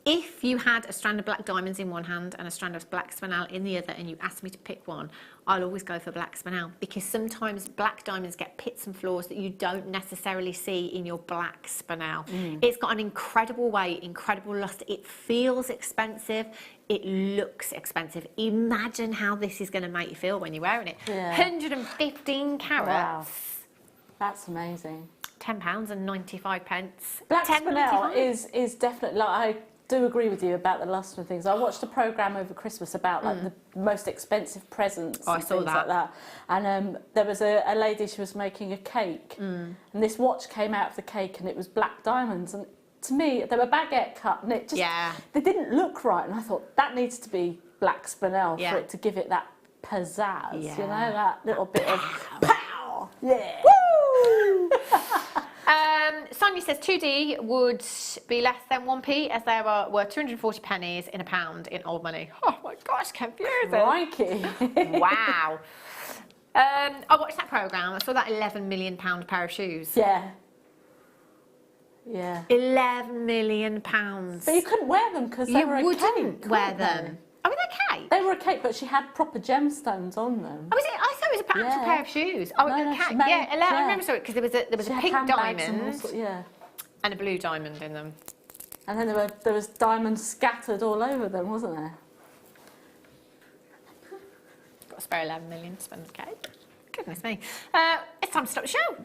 If you had a strand of black diamonds in one hand and a strand of black spinel in the other and you asked me to pick one, I'll always go for black spinel because sometimes black diamonds get pits and flaws that you don't necessarily see in your black spinel. It's got an incredible weight, incredible luster. It feels expensive. It looks expensive. Imagine how this is going to make you feel when you're wearing it. Yeah. 115 carats. Wow. That's amazing. £10.95. Black spinel is definitely, like, I do agree with you about the luster and things. I watched a programme over Christmas about like the most expensive presents and things like that. And there was a lady, she was making a cake and this watch came out of the cake and it was black diamonds. And to me, they were baguette cut and it just, they didn't look right. And I thought that needs to be black spinel for it to give it that pizzazz, you know, that little bit of pow. Yeah. Woo! Sonia says 2D would be less than 1p as there were 240 pennies in a pound in old money. Oh my gosh, confusing. Crikey. Wow. I watched that programme. I saw that £11 million pair of shoes. Yeah. Yeah. £11 million. But you couldn't wear them because they were a cake. You wouldn't wear them. Oh, were they cake? They were a cake, but she had proper gemstones on them. Oh, was it? I thought it was an actual pair of shoes. Oh, no, a cake. I remember because there was a pink diamond and a blue diamond in them. And then there was diamonds scattered all over them, wasn't there? Got to spare 11 million to spend on cake. Goodness me. It's time to stop the show.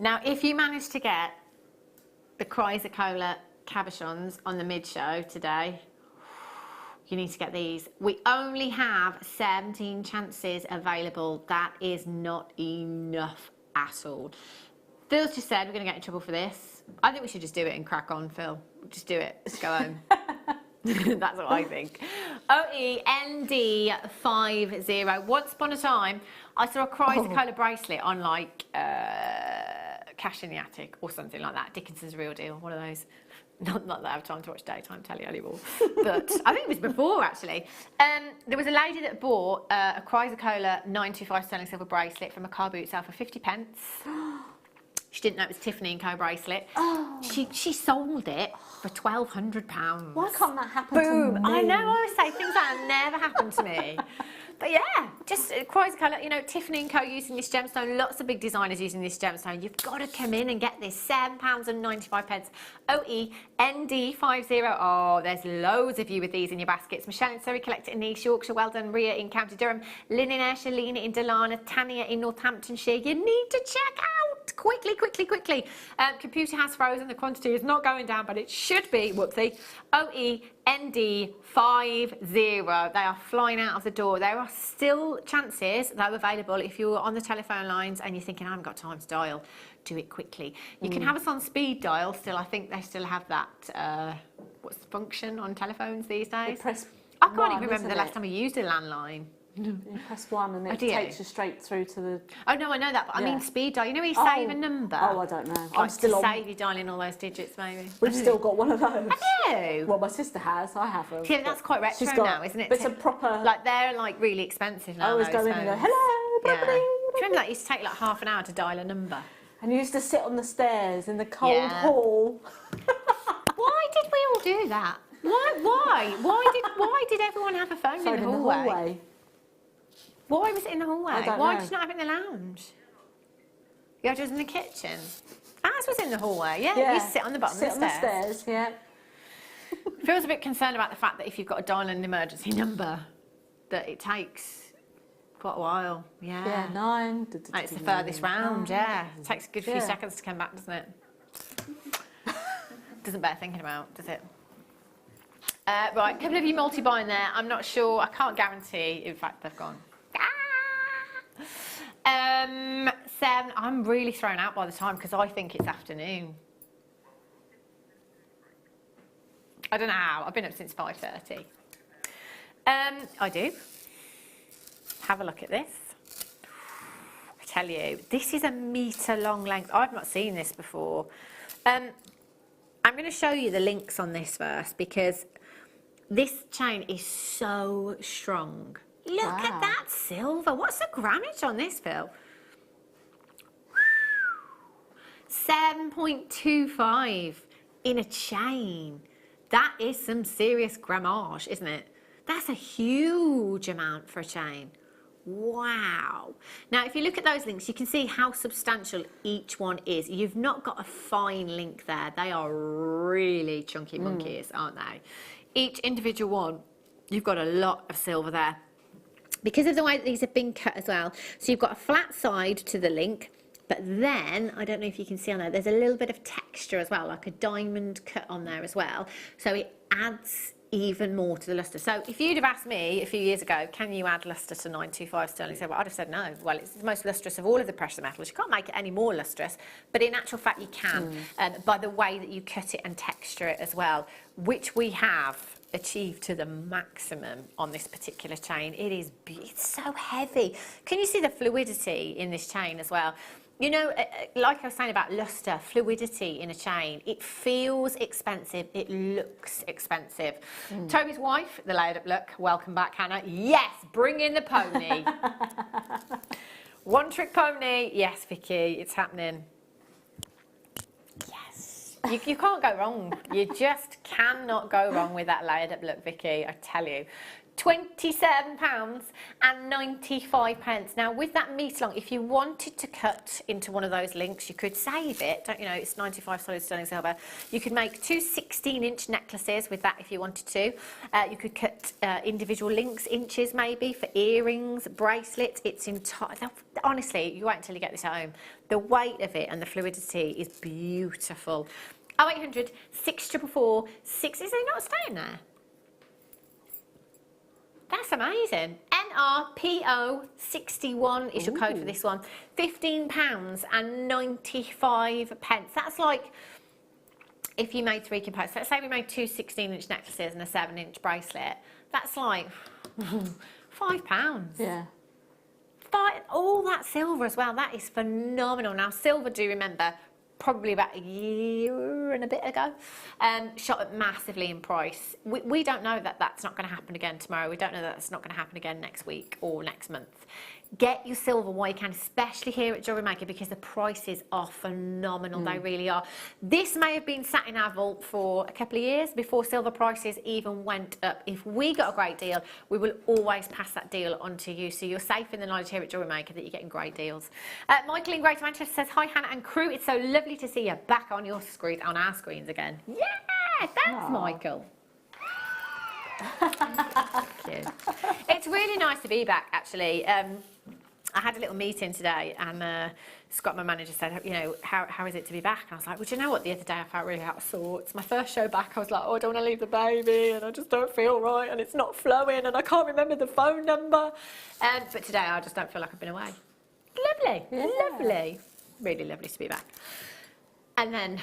Now, if you manage to get the Chrysocolla cabochons on the mid-show today, you need to get these. We only have 17 chances available. That is not enough at all. Phil's just said we're going to get in trouble for this. I think we should just do it and crack on, Phil. Just do it. Just go home. That's what I think. OEND50. Once upon a time, I saw a Chrysocolla bracelet on like Cash in the Attic or something like that. Dickinson's Real Deal, one of those. Not that I have time to watch daytime telly anymore, but I think it was before actually. There was a lady that bought a Chrysocolla 925 sterling silver bracelet from a car boot sale for 50p. She didn't know it was Tiffany & Co bracelet. Oh. She sold it for £1,200. Why can't that happen Boom. to me? I know, I always say things that have never happened to me. But yeah, just Chrysocolla, you know, Tiffany & Co using this gemstone, lots of big designers using this gemstone. You've got to come in and get this, £7.95. OEND50. Oh, there's loads of you with these in your baskets. Michelle in Surrey, Collector in East Yorkshire, well done. Ria in County Durham, Lynn in Ayrshire, Lena in Delana, Tania in Northamptonshire. You need to check out. Quickly. Computer has frozen. The quantity is not going down, but it should be. Whoopsie. OEND50. They are flying out of the door. There are still chances, though, available if you're on the telephone lines and you're thinking, I haven't got time to dial. Do it quickly. You can have us on speed dial still. I think they still have that, what's the function on telephones these days? I can't even remember the last time I used a landline. You press 1 and it takes you straight through to the... Oh, no, I know that, but I mean speed dial. You know where you save a number? Oh, I don't know. Like I'm still save you dialing all those digits, maybe. We've still got one of those. Have you? Well, my sister has. I haven't. Yeah, that's quite retro now, isn't it? It's a proper... Like, they're, like, really expensive now, I always go in and go, hello, yeah. Do you remember that? It used to take, like, half an hour to dial a number. And you used to sit on the stairs in the cold hall. Why did we all do that? Why did everyone have a phone in the hallway? Why was it in the hallway? Why did you not have it in the lounge? You had it in the kitchen. Ours was in the hallway, yeah. You sit on the bottom of the stairs. Sit on the stairs, yeah. Feels a bit concerned about the fact that if you've got to dial an emergency number, that it takes quite a while. Yeah. Yeah, 9. It's the furthest round, yeah. It takes a good few seconds to come back, doesn't it? Doesn't bear thinking about, does it? Right, a couple of you multi-buying there. I'm not sure. I can't guarantee. In fact, they've gone. 7. I'm really thrown out by the time because I think it's afternoon. I don't know how. I've been up since 5:30. I do. Have a look at this. I tell you, this is a metre long length. I've not seen this before. I'm going to show you the links on this first because this chain is so strong. Look at that silver. What's the grammage on this, Phil? 7.25 in a chain. That is some serious grammage, isn't it? That's a huge amount for a chain. Wow. Now, if you look at those links, you can see how substantial each one is. You've not got a fine link there. They are really chunky monkeys, aren't they? Each individual one, you've got a lot of silver there. Because of the way that these have been cut as well. So you've got a flat side to the link, but then, I don't know if you can see on there, there's a little bit of texture as well, like a diamond cut on there as well. So it adds even more to the lustre. So if you'd have asked me a few years ago, can you add lustre to 925 sterling silver? I'd have said no. Well, it's the most lustrous of all of the precious metals. You can't make it any more lustrous, but in actual fact you can, by the way that you cut it and texture it as well, which we have achieved to the maximum on this particular chain. It's so heavy. Can you see the fluidity in this chain as well? You know, like I was saying about lustre, fluidity in a chain, it feels expensive, it looks expensive. Toby's wife, the layered up look, welcome back, Hannah. Yes, bring in the pony. One trick pony, yes, Vicky, it's happening. Yes, you can't go wrong. You just cannot go wrong with that layered up look, Vicky, I tell you. £27.95. Now with that metre long, if you wanted to cut into one of those links, you could save it, don't you know, it's 95 solid sterling silver. You could make 2 16-inch necklaces with that if you wanted to. You could cut individual links, inches maybe, for earrings, bracelets. It's entire, honestly, you wait until you get this at home. The weight of it and the fluidity is beautiful. 0800 644 6, is it not staying there? That's amazing. NRPO61 is your code for this one. £15.95. That's like if you made 3 components. Let's say we made 2 16-inch necklaces and a 7-inch bracelet. That's like £5. Yeah. All that silver as well. That is phenomenal. Now, silver, do remember, probably about a year and a bit ago, shot up massively in price. We don't know that that's not going to happen again tomorrow. We don't know that that's not going to happen again next week or next month. Get your silver while you can, especially here at Jewellery Maker, because the prices are phenomenal. They really are. This may have been sat in our vault for a couple of years before silver prices even went up. If we got a great deal, we will always pass that deal on to you. So you're safe in the knowledge here at Jewellery Maker that you're getting great deals. Michael in Greater Manchester says, hi Hannah and crew. It's so lovely to see you back on your screen, on our screens again. Yeah, thanks Michael. Cute. It's really nice to be back, actually. I had a little meeting today, and Scott, my manager, said, you know, how is it to be back? And I was like, well, do you know what? The other day I felt really out of sorts. My first show back, I was like, oh, I don't want to leave the baby, and I just don't feel right, and it's not flowing, and I can't remember the phone number. But today I just don't feel like I've been away. Lovely, lovely. Really lovely to be back. And then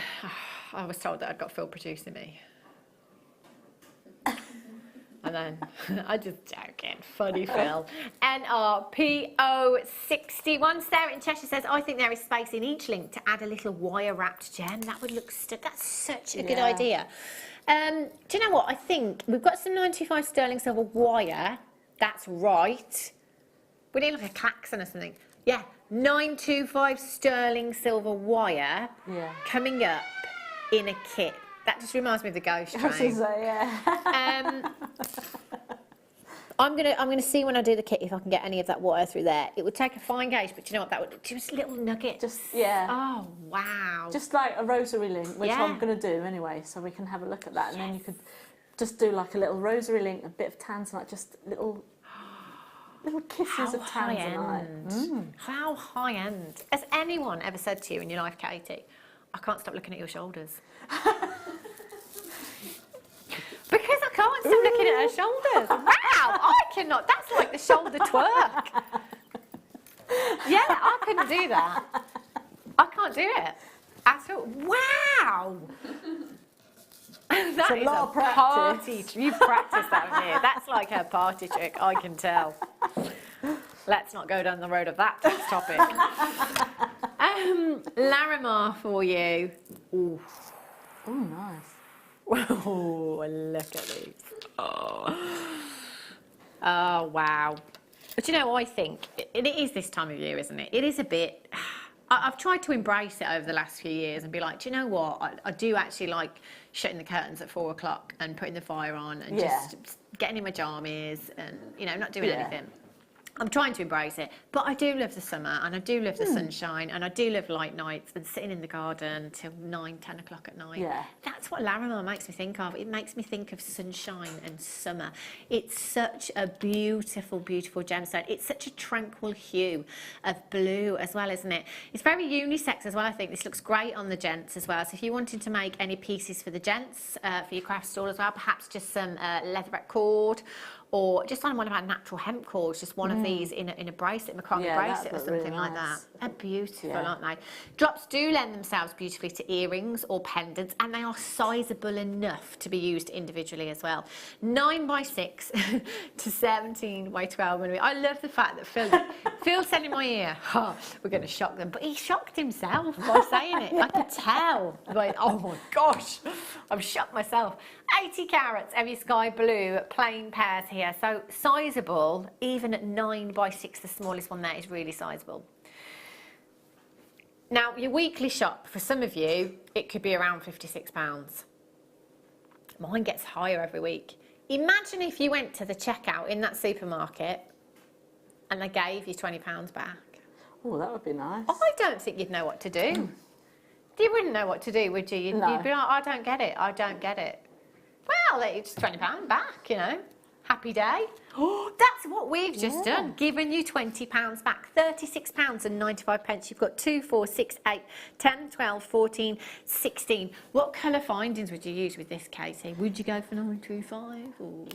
I was told that I'd got Phil producing me. And then, I'm just joking, funny Phil. NRPO61, Sarah in Cheshire says, I think there is space in each link to add a little wire-wrapped gem. That would look, that's such a good idea. Do you know what, I think we've got some 95 sterling silver wire. That's right. We need like a klaxon or something. Yeah, 925 sterling silver wire coming up in a kit. That just reminds me of the ghost train. I'm gonna see when I do the kit if I can get any of that wire through there. It would take a fine gauge, but you know what? That would just a little nugget. Oh wow. Just like a rosary link, which I'm gonna do anyway, so we can have a look at that, and then you could just do like a little rosary link, a bit of tanzanite, just little kisses of tanzanite. How high end? Has anyone ever said to you in your life, Katie, I can't stop looking at your shoulders? Because I can't stop looking at her shoulders. Wow, I cannot. That's like the shoulder twerk. Yeah, I couldn't do that. I can't do it at all. Wow. That is a lot of practice. You've practiced that, haven't you? That's like her party trick, I can tell. Let's not go down the road of that topic. Larimar for you. Ooh. Oh, nice. Oh, look at these. Oh, wow. But you know, I think it is this time of year, isn't it? It is a bit... I've tried to embrace it over the last few years and be like, do you know what? I do actually like shutting the curtains at 4 o'clock and putting the fire on and just getting in my jammies and, you know, not doing anything. I'm trying to embrace it, but I do love the summer and I do love the sunshine and I do love light nights and sitting in the garden till 9, 10 o'clock at night. Yeah. That's what Larimar makes me think of. It makes me think of sunshine and summer. It's such a beautiful, beautiful gemstone. It's such a tranquil hue of blue as well, isn't it? It's very unisex as well, I think. This looks great on the gents as well. So if you wanted to make any pieces for the gents, for your craft stall as well, perhaps just some leatherette cord, or just on one of our natural hemp cords, just one of these in a bracelet, macrame bracelet or something really like that. They're beautiful, aren't they? Drops do lend themselves beautifully to earrings or pendants, and they are sizable enough to be used individually as well. 9x6 to 17x12 millimeter. I love the fact that Phil said in my ear, oh, we're going to shock them, but he shocked himself by saying it. I could tell. Like, oh my gosh, I've shocked myself. 80 carats, heavy sky blue, plain pairs here. So sizable, even at 9x6, the smallest one there is really sizable. Now, your weekly shop, for some of you, it could be around £56. Mine gets higher every week. Imagine if you went to the checkout in that supermarket and they gave you £20 back. Oh, that would be nice. I don't think you'd know what to do. You wouldn't know what to do, would you? You'd be like, I don't get it, I don't get it. Well, it's £20 back, you know. Happy day. Oh, that's what we've just done. Given you £20 back. £36.95. You've got 2, 4, 6, 8, 10, 12, 14, 16. What colour findings would you use with this, Katie? Would you go for 925? Or?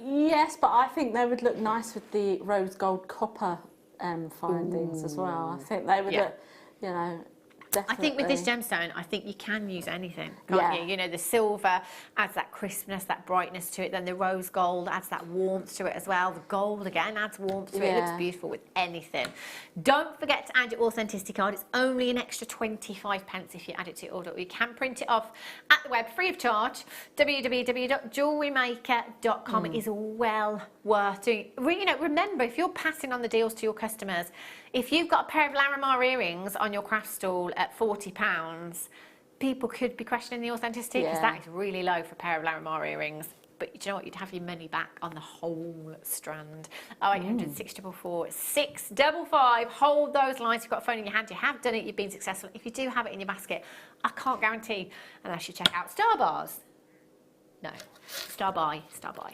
Yes, but I think they would look nice with the rose gold copper findings as well. I think they would look, you know, definitely. I think with this gemstone, I think you can use anything, can't you? You know, the silver adds that crispness, that brightness to it. Then the rose gold adds that warmth to it as well. The gold, again, adds warmth to it. It looks beautiful with anything. Don't forget to add your authenticity card. It's only an extra 25 pence if you add it to your order. You can print it off at the web free of charge. www.jewellerymaker.com. It is well worth doing. You know, remember, if you're passing on the deals to your customers, if you've got a pair of Larimar earrings on your craft stall at £40, people could be questioning the authenticity because that is really low for a pair of Larimar earrings. But you know what? You'd have your money back on the whole strand. 0800 644 655. Hold those lines. You've got a phone in your hand. You have done it. You've been successful. If you do have it in your basket, I can't guarantee unless you check out Star Bars. No. Star Buy. Star Buy.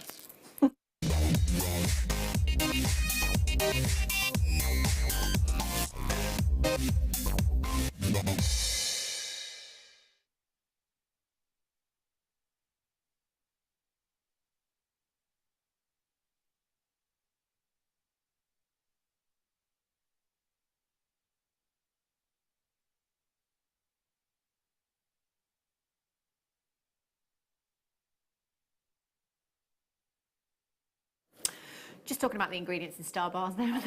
Just talking about the ingredients in Star Bars there. I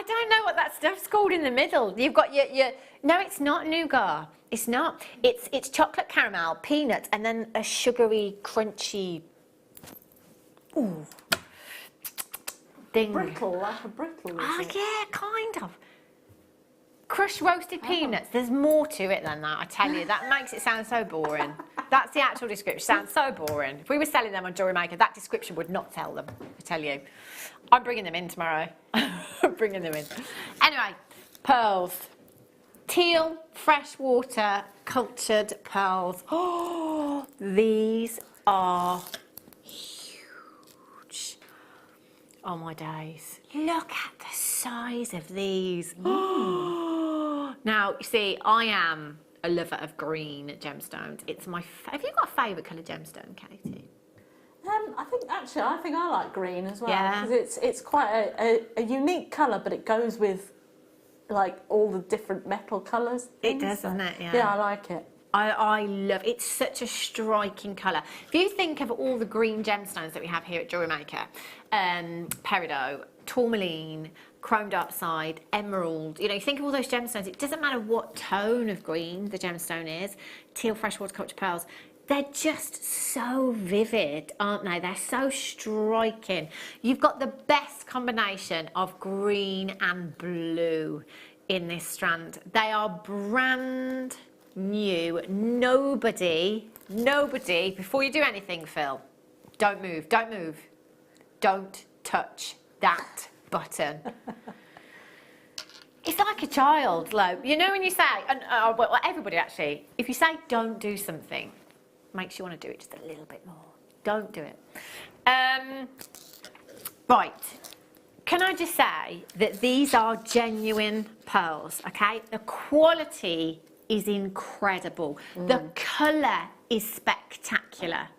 don't know what that stuff's called in the middle. You've got your no, it's not nougat. It's not. It's chocolate caramel, peanuts, and then a sugary, crunchy thing. Brittle, like a brittle. Yeah, kind of. Crushed roasted peanuts. There's more to it than that, I tell you. That makes it sound so boring. That's the actual description. Sounds so boring. If we were selling them on Jewellery Maker, that description would not tell them, I tell you. I'm bringing them in tomorrow. I'm bringing them in. Anyway, pearls. Teal, freshwater, cultured pearls. Oh, these are huge. Oh, my days. Look at the size of these. Now, you see, I am a lover of green gemstones. It's my have you got a favourite colour gemstone, Katie? I think I like green as well. Yeah. Because it's quite a unique colour, but it goes with like all the different metal colours. It does, doesn't it? Yeah. Yeah, I like it. I love it. It's such a striking colour. If you think of all the green gemstones that we have here at Jewellery Maker, peridot, tourmaline, chrome diopside, emerald, you know, you think of all those gemstones, it doesn't matter what tone of green the gemstone is, teal, freshwater, cultured pearls, they're just so vivid, aren't they? They're so striking. You've got the best combination of green and blue in this strand. They are brand new. Nobody, before you do anything, Phil, don't move, don't touch that button. It's like a child, like, you know when you say, well, everybody actually, if you say don't do something, makes you want to do it just a little bit more. Don't do it. Right, can I just say that these are genuine pearls, okay? The quality is incredible. The colour is spectacular.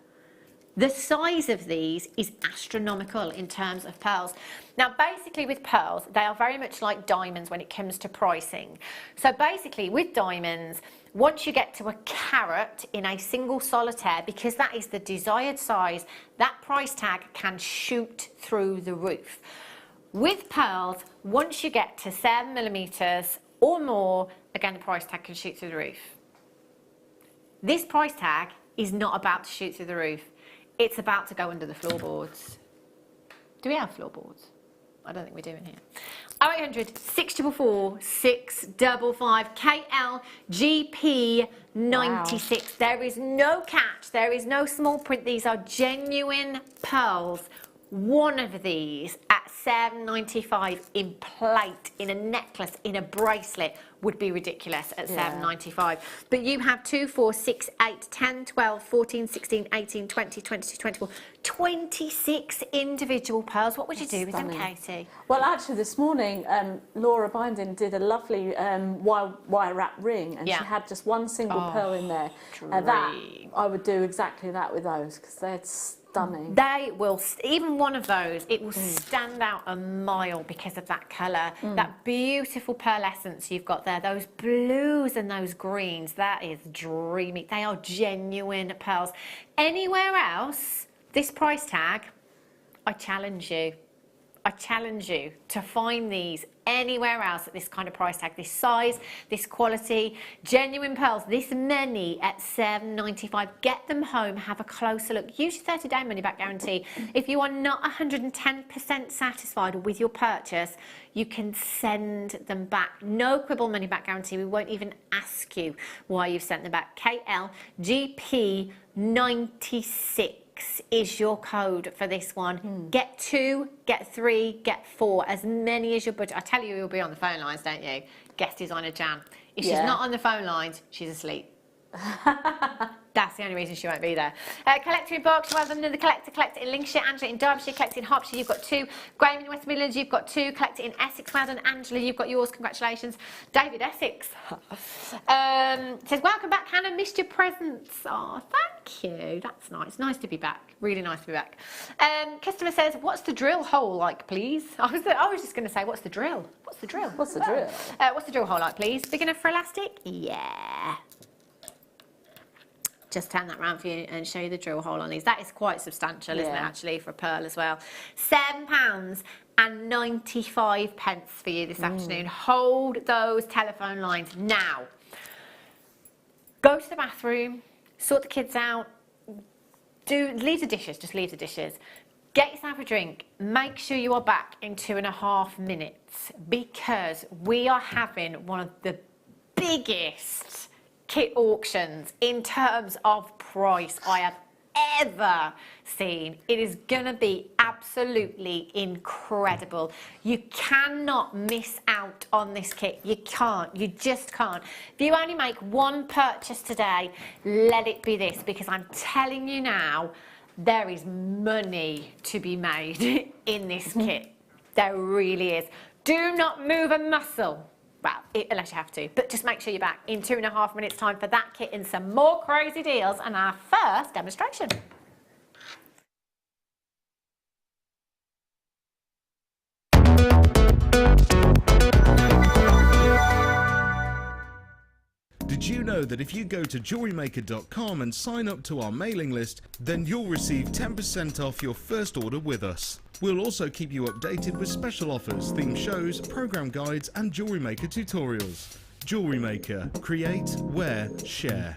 The size of these is astronomical in terms of pearls. Now, basically with pearls, they are very much like diamonds when it comes to pricing. So basically with diamonds, once you get to a carat in a single solitaire, because that is the desired size, that price tag can shoot through the roof. With pearls, once you get to 7mm or more, again, the price tag can shoot through the roof. This price tag is not about to shoot through the roof. It's about to go under the floorboards. Do we have floorboards? I don't think we're doing here. 0800 644 655 KLGP $7.96. Wow. There is no catch, there is no small print. These are genuine pearls. One of these at $7.95 in plate, in a necklace, in a bracelet would be ridiculous at $7.95. But you have 2, 4, 6, 8, 10, 12, 14, 16, 18, 20, 22, 24, 26 individual pearls. What would you do with them, Katie? Well, actually, this morning, Laura Binding did a lovely wire wrap ring, and she had just one single pearl in there. That I would do exactly that with those, because they're stunning. They will, even one of those, it will stand out a mile because of that colour. That beautiful pearlescence you've got there, those blues and those greens, that is dreamy. They are genuine pearls. Anywhere else, this price tag, I challenge you. I challenge you to find these anywhere else at this kind of price tag, this size, this quality, genuine pearls, this many at $7.95. Get them home, have a closer look. Use your 30-day money-back guarantee. If you are not 110% satisfied with your purchase, you can send them back. No quibble money-back guarantee. We won't even ask you why you've sent them back. KLGP96 is your code for this one. Get 2, get 3, get 4, as many as your budget. I tell you, you'll be on the phone lines, don't you? Guest designer Jan. If she's not on the phone lines, she's asleep. That's the only reason she won't be there. Collector in Berkshire, well done. The collector in Lincolnshire, Angela in Derbyshire, collector in Hertfordshire, you've got 2. Graham in the West Midlands, you've got 2. Collector in Essex, well done. Angela, you've got yours, congratulations. David Essex says, welcome back, Hannah, missed your presents. Oh, thank you, that's nice. Nice to be back, really nice to be back. Customer says, what's the drill hole like, please? I was just going to say, what's the drill? What's the drill? What's the drill? What's the drill hole like, please? Big enough for elastic? Yeah. Just turn that round for you and show you the drill hole on these. That is quite substantial, isn't it, actually, for a pearl as well. £7.95 for you this afternoon. Hold those telephone lines now. Go to the bathroom, sort the kids out, leave the dishes, just leave the dishes. Get yourself a drink. Make sure you are back in 2.5 minutes, because we are having one of the biggest kit auctions in terms of price I have ever seen. It is gonna be absolutely incredible. You cannot miss out on this kit. You can't, you just can't. If you only make one purchase today, let it be this, because I'm telling you now, there is money to be made in this kit. There really is. Do not move a muscle. Well, unless you have to, but just make sure you're back in 2.5 minutes time for that kit and some more crazy deals and our first demonstration. Did you know that if you go to JewelleryMaker.com and sign up to our mailing list, then you'll receive 10% off your first order with us. We'll also keep you updated with special offers, theme shows, program guides and Jewellery Maker tutorials. Jewellery Maker. Create, wear, share.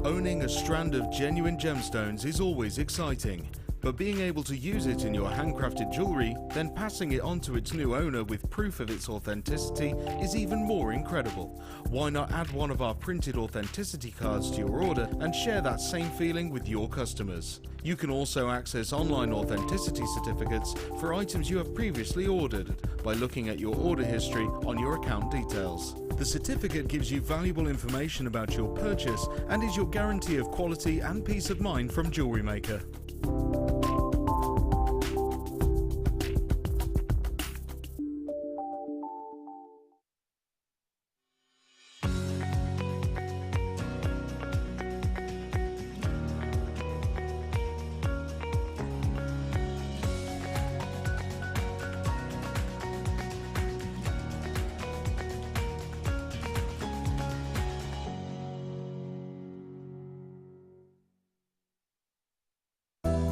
Owning a strand of genuine gemstones is always exciting. But being able to use it in your handcrafted jewellery, then passing it on to its new owner with proof of its authenticity is even more incredible. Why not add one of our printed authenticity cards to your order and share that same feeling with your customers? You can also access online authenticity certificates for items you have previously ordered by looking at your order history on your account details. The certificate gives you valuable information about your purchase and is your guarantee of quality and peace of mind from Jewellery Maker.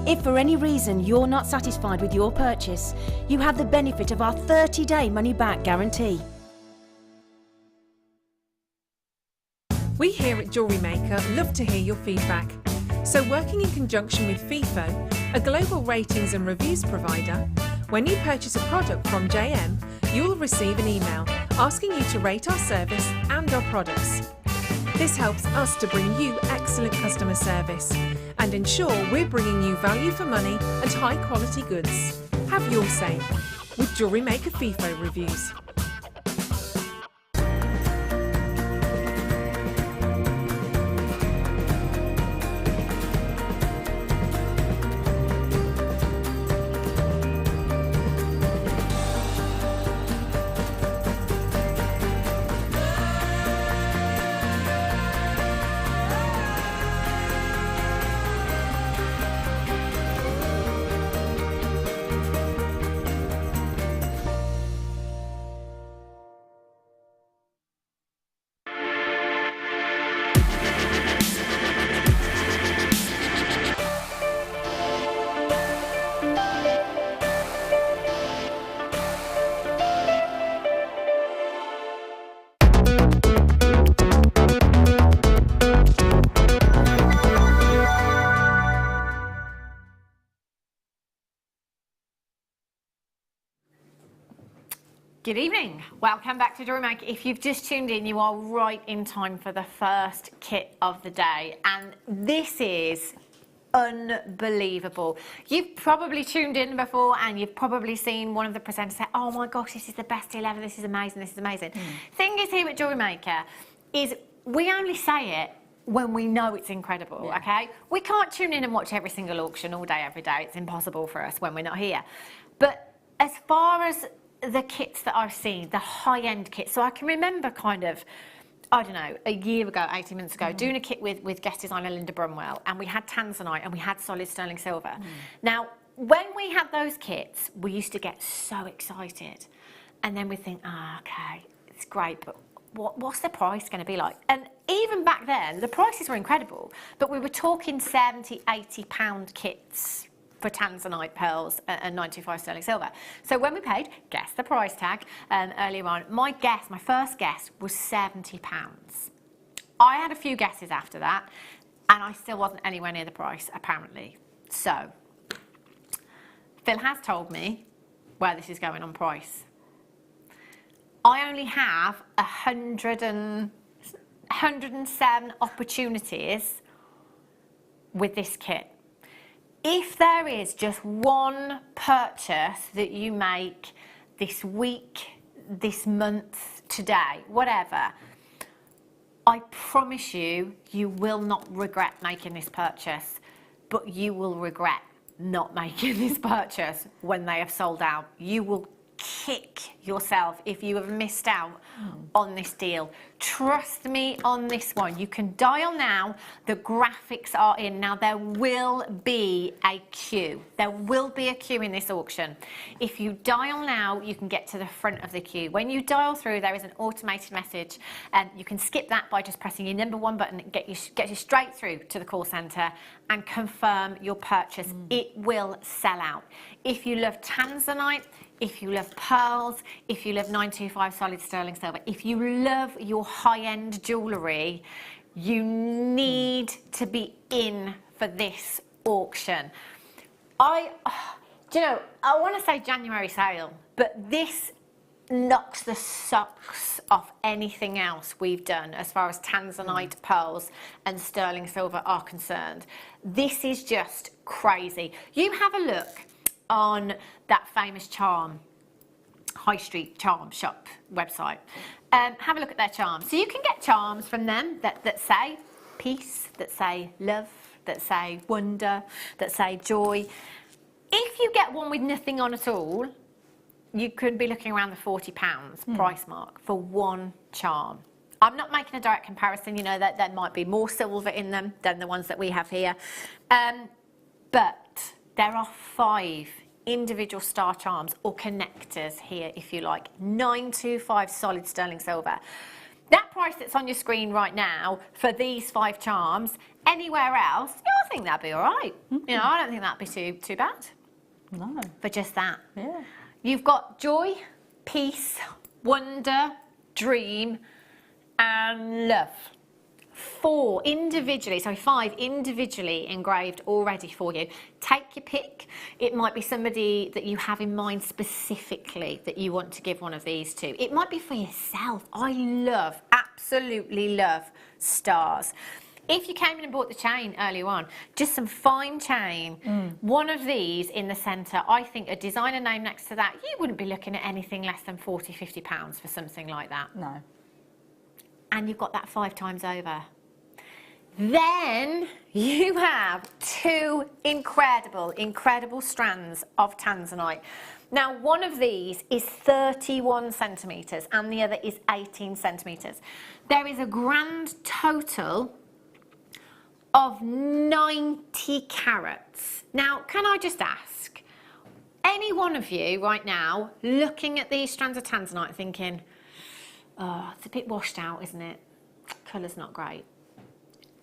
If for any reason you're not satisfied with your purchase, you have the benefit of our 30-day money-back guarantee. We here at Jewellery Maker love to hear your feedback. So working in conjunction with FIFO, a global ratings and reviews provider, when you purchase a product from JM, you'll receive an email asking you to rate our service and our products. This helps us to bring you excellent customer service and ensure we're bringing you value for money and high quality goods. Have your say with Jewellery Maker FIFO reviews. Good evening, welcome back to Jewellery Maker. If you've just tuned in, you are right in time for the first kit of the day, and this is unbelievable. You've probably tuned in before and you've probably seen one of the presenters say, oh my gosh, this is the best deal ever, this is amazing, this is amazing. Thing is here at Jewellery Maker is we only say it when we know it's incredible, okay? We can't tune in and watch every single auction all day, every day. It's impossible for us when we're not here. But as far as the kits that I've seen, the high-end kits, so I can remember kind of, I don't know, a year ago, 18 months ago, doing a kit with guest designer Linda Brumwell, and we had tanzanite and we had solid sterling silver. Now, when we had those kits, we used to get so excited, and then we think, okay, it's great, but what's the price going to be like? And even back then, the prices were incredible, but we were talking £70, £80 kits for tanzanite pearls and 925 sterling silver. So when we paid, guess the price tag earlier on, my first guess was £70. I had a few guesses after that, and I still wasn't anywhere near the price, apparently. So, Phil has told me where this is going on price. I only have 107 opportunities with this kit. If there is just one purchase that you make this week, this month, today, whatever, I promise you, you will not regret making this purchase, but you will regret not making this purchase when they have sold out. You will kick yourself if you have missed out on this deal. Trust me on this one. You can dial now. The graphics are in. Now there will be a queue. There will be a queue in this auction. If you dial now, you can get to the front of the queue. When you dial through, there is an automated message, and you can skip that by just pressing your number 1 button. It gets you straight through to the call centre and confirm your purchase. It will sell out. If you love tanzanite, if you love pearls, if you love 925 solid sterling silver, if you love your high-end jewellery, you need to be in for this auction. I want to say January sale, but this knocks the socks off anything else we've done as far as tanzanite, pearls and sterling silver are concerned. This is just crazy. You have a look on that famous charm, high street charm shop website. Have a look at their charms. So you can get charms from them that say peace, that say love, that say wonder, that say joy. If you get one with nothing on at all, you could be looking around the £40 price mark for one charm. I'm not making a direct comparison, you know, that there might be more silver in them than the ones that we have here. But there are 5 individual star charms or connectors here, if you like. 925 solid sterling silver. That price that's on your screen right now for these 5 charms, anywhere else, I think that'd be all right. You know, I don't think that'd be too bad. No. For just that. Yeah. You've got joy, peace, wonder, dream, and love. 5 individually engraved already for you. Take your pick. It might be somebody that you have in mind specifically that you want to give one of these to. It might be for yourself. I absolutely love stars. If you came in and bought the chain earlier on, just some fine chain, one of these in the centre, I think a designer name next to that, you wouldn't be looking at anything less than £40, £50 for something like that. No. And you've got that 5 times over. Then you have 2 incredible strands of tanzanite. Now, one of these is 31 centimetres and the other is 18 centimetres. There is a grand total of 90 carats. Now, can I just ask, any one of you right now looking at these strands of tanzanite thinking, oh, it's a bit washed out, isn't it? Colour's not great.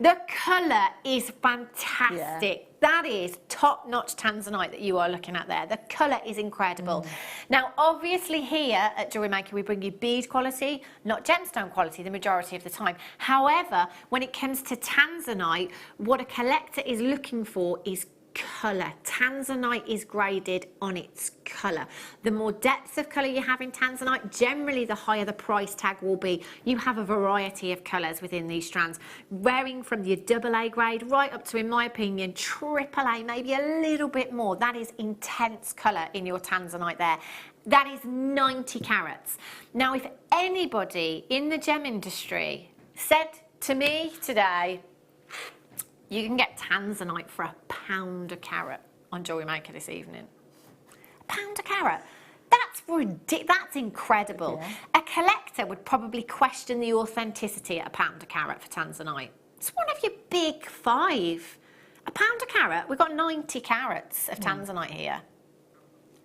The colour is fantastic. Yeah. That is top-notch tanzanite that you are looking at there. The colour is incredible. Now, obviously here at Jewellery Maker, we bring you bead quality, not gemstone quality the majority of the time. However, when it comes to tanzanite, what a collector is looking for is colour. Tanzanite is graded on its colour. The more depth of colour you have in tanzanite, generally the higher the price tag will be. You have a variety of colours within these strands, varying from your AA grade right up to, in my opinion, AAA, maybe a little bit more. That is intense colour in your tanzanite there. That is 90 carats. Now, if anybody in the gem industry said to me today, you can get tanzanite for £1 a carat on Jewellery Maker this evening. £1 a carat. That's ridiculous. That's incredible. Yeah. A collector would probably question the authenticity at £1 a carat for tanzanite. It's one of your big 5. £1 a carat. We've got 90 carats of tanzanite here.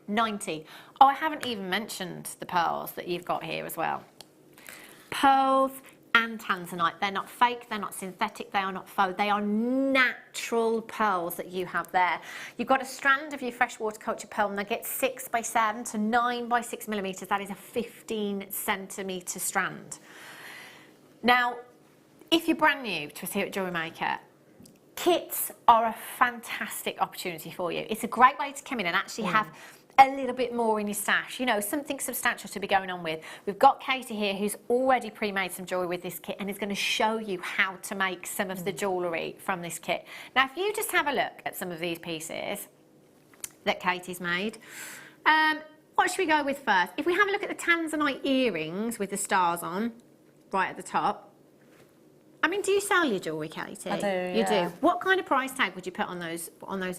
90. Oh, I haven't even mentioned the pearls that you've got here as well. Pearls and tanzanite. They're not fake, they're not synthetic, they are not faux, they are natural pearls that you have there. You've got a strand of your freshwater culture pearl and they get 6 by 7 to 9 by 6 millimetres. That is a 15 centimetre strand. Now, if you're brand new to us here at Jewellery Maker, kits are a fantastic opportunity for you. It's a great way to come in and actually have a little bit more in your stash, you know, something substantial to be going on with. We've got Katie here who's already pre-made some jewellery with this kit and is going to show you how to make some of the jewellery from this kit. Now, if you just have a look at some of these pieces that Katie's made, what should we go with first? If we have a look at the tanzanite earrings with the stars on, right at the top. I mean, do you sell your jewellery, Katie? I do, yeah. You do? What kind of price tag would you put on those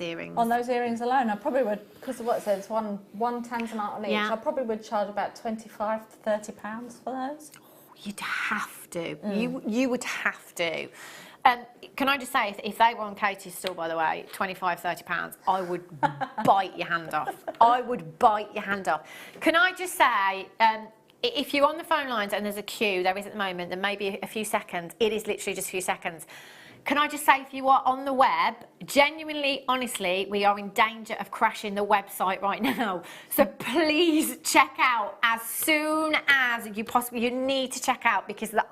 earrings? On those earrings alone, I probably would, because of what it says, one tanzanite on each, Yeah. I probably would charge about £25 to £30 for those. You'd have to. You would have to. Can I just say, if they were on Katie's store, by the way, £25, £30, I would bite your hand off. I would bite your hand off. Can I just say, if you're on the phone lines and there's a queue, there is at the moment, there may be a few seconds. It is literally just a few seconds. Can I just say, if you are on the web, genuinely, honestly, we are in danger of crashing the website right now. So please check out as soon as you possibly, you need to check out because they're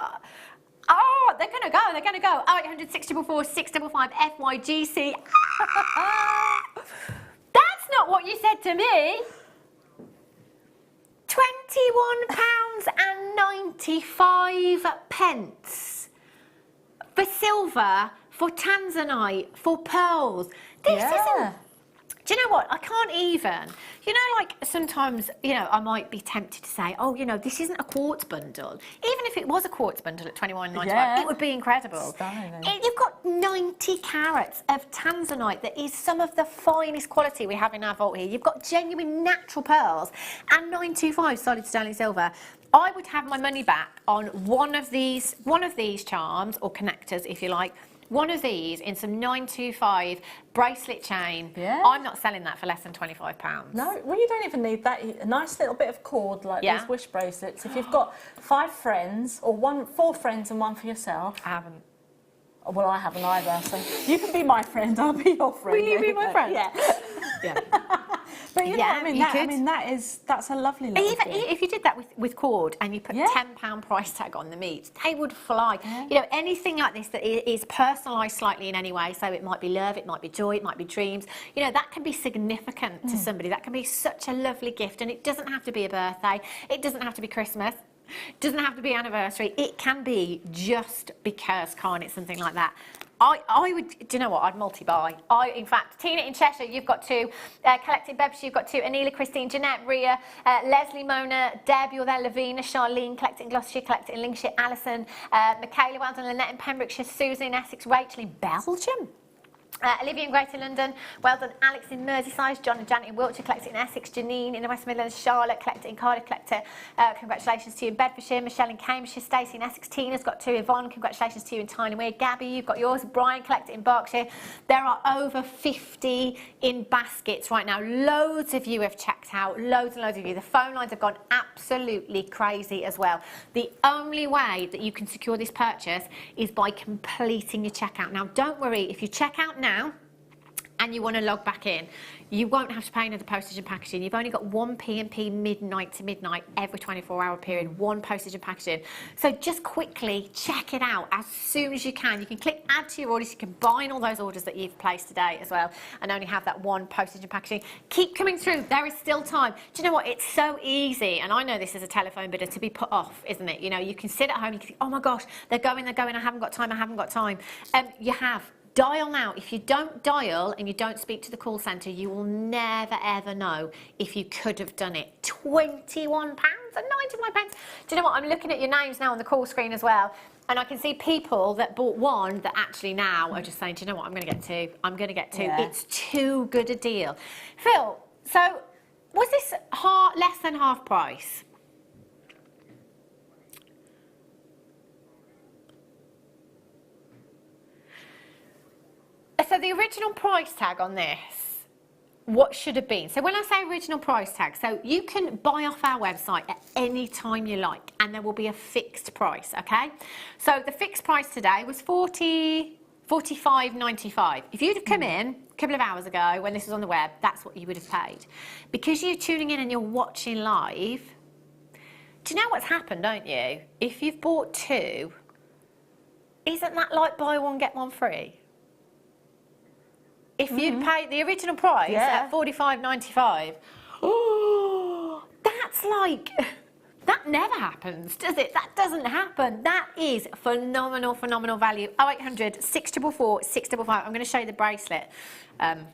going to go. 0800 644 655 FYGC. That's not what you said to me. £21.95 for silver, for tanzanite, for pearls. This isn't. Do you know what? I can't even. You know, like sometimes, you know, I might be tempted to say, oh, you know, this isn't a quartz bundle. Even if it was a quartz bundle at £21.95, it would be incredible. Stunning. You've got 90 carats of tanzanite that is some of the finest quality we have in our vault here. You've got genuine natural pearls and 925 solid sterling silver. I would have my money back on one of these charms or connectors, if you like. One of these in some 925 bracelet chain. Yeah. I'm not selling that for less than £25. No, well, you don't even need that. A nice little bit of cord like these wish bracelets. If you've got 5 friends or 4 friends and 1 for yourself. I haven't. Well, I haven't either. So you can be my friend. I'll be your friend. Will you be my friend? Yeah. Yeah. But you know what I mean? That's a lovely little Even if you did that with cord and you put £10 price tag on the meat, they would fly. Yeah. You know, anything like this that is personalised slightly in any way, so it might be love, it might be joy, it might be dreams, you know, that can be significant to somebody. That can be such a lovely gift, and it doesn't have to be a birthday, it doesn't have to be Christmas, it doesn't have to be anniversary, it can be just because, can't it, something like that. I would, do you know what, I'd multi-buy. In fact, Tina in Cheshire, you've got 2. Collecting Bebs, you've got 2. Anila, Christine, Jeanette, Ria, Leslie, Mona, Deb, you're there, Lavina, Charlene, Collecting Gloucestershire, Collecting Lincolnshire, Alison, Michaela, well done, Lynette in Pembrokeshire, Susan in Essex, Rachel in Belgium. Olivia in Greater London, well done. Alex in Merseyside, John and Janet in Wiltshire, Collected in Essex, Janine in the West Midlands, Charlotte, Collected in Cardiff, Collector, congratulations to you in Bedfordshire, Michelle in Cambridgeshire, Stacey in Essex, Tina's got 2, Yvonne, congratulations to you in Tyne-and-Wear, Gabby, you've got yours, Brian, Collected in Berkshire. There are over 50 in baskets right now. Loads of you have checked out, loads and loads of you. The phone lines have gone absolutely crazy as well. The only way that you can secure this purchase is by completing your checkout. Now, don't worry, if you check out now, and you want to log back in, you won't have to pay another postage and packaging. You've only got 1 P&P midnight to midnight every 24-hour period, 1 postage and packaging. So just quickly check it out as soon as you can. You can click add to your orders. You can bind all those orders that you've placed today as well, and only have that 1 postage and packaging. Keep coming through. There is still time. Do you know what? It's so easy, and I know this is a telephone bidder, to be put off, isn't it? You know, you can sit at home. You can think, oh my gosh, they're going. I haven't got time. I haven't got time. You have. Dial now. If you don't dial and you don't speak to the call centre, you will never ever know if you could have done it. £21.99. Do you know what? I'm looking at your names now on the call screen as well, and I can see people that bought 1 that actually now are just saying, do you know what? I'm going to get 2. I'm going to get 2. Yeah. It's too good a deal. Phil, so was this less than half price? So the original price tag on this, what should have been? So when I say original price tag, so you can buy off our website at any time you like, and there will be a fixed price, okay? So the fixed price today was $45.95. If you'd have come in a couple of hours ago when this was on the web, that's what you would have paid. Because you're tuning in and you're watching live, do you know what's happened, don't you? If you've bought 2, isn't that like buy 1, get 1 free? If you'd paid the original price at $45.95, oh, that's like, that never happens, does it? That doesn't happen. That is phenomenal, phenomenal value. 0800 644 655. I'm going to show you the bracelet.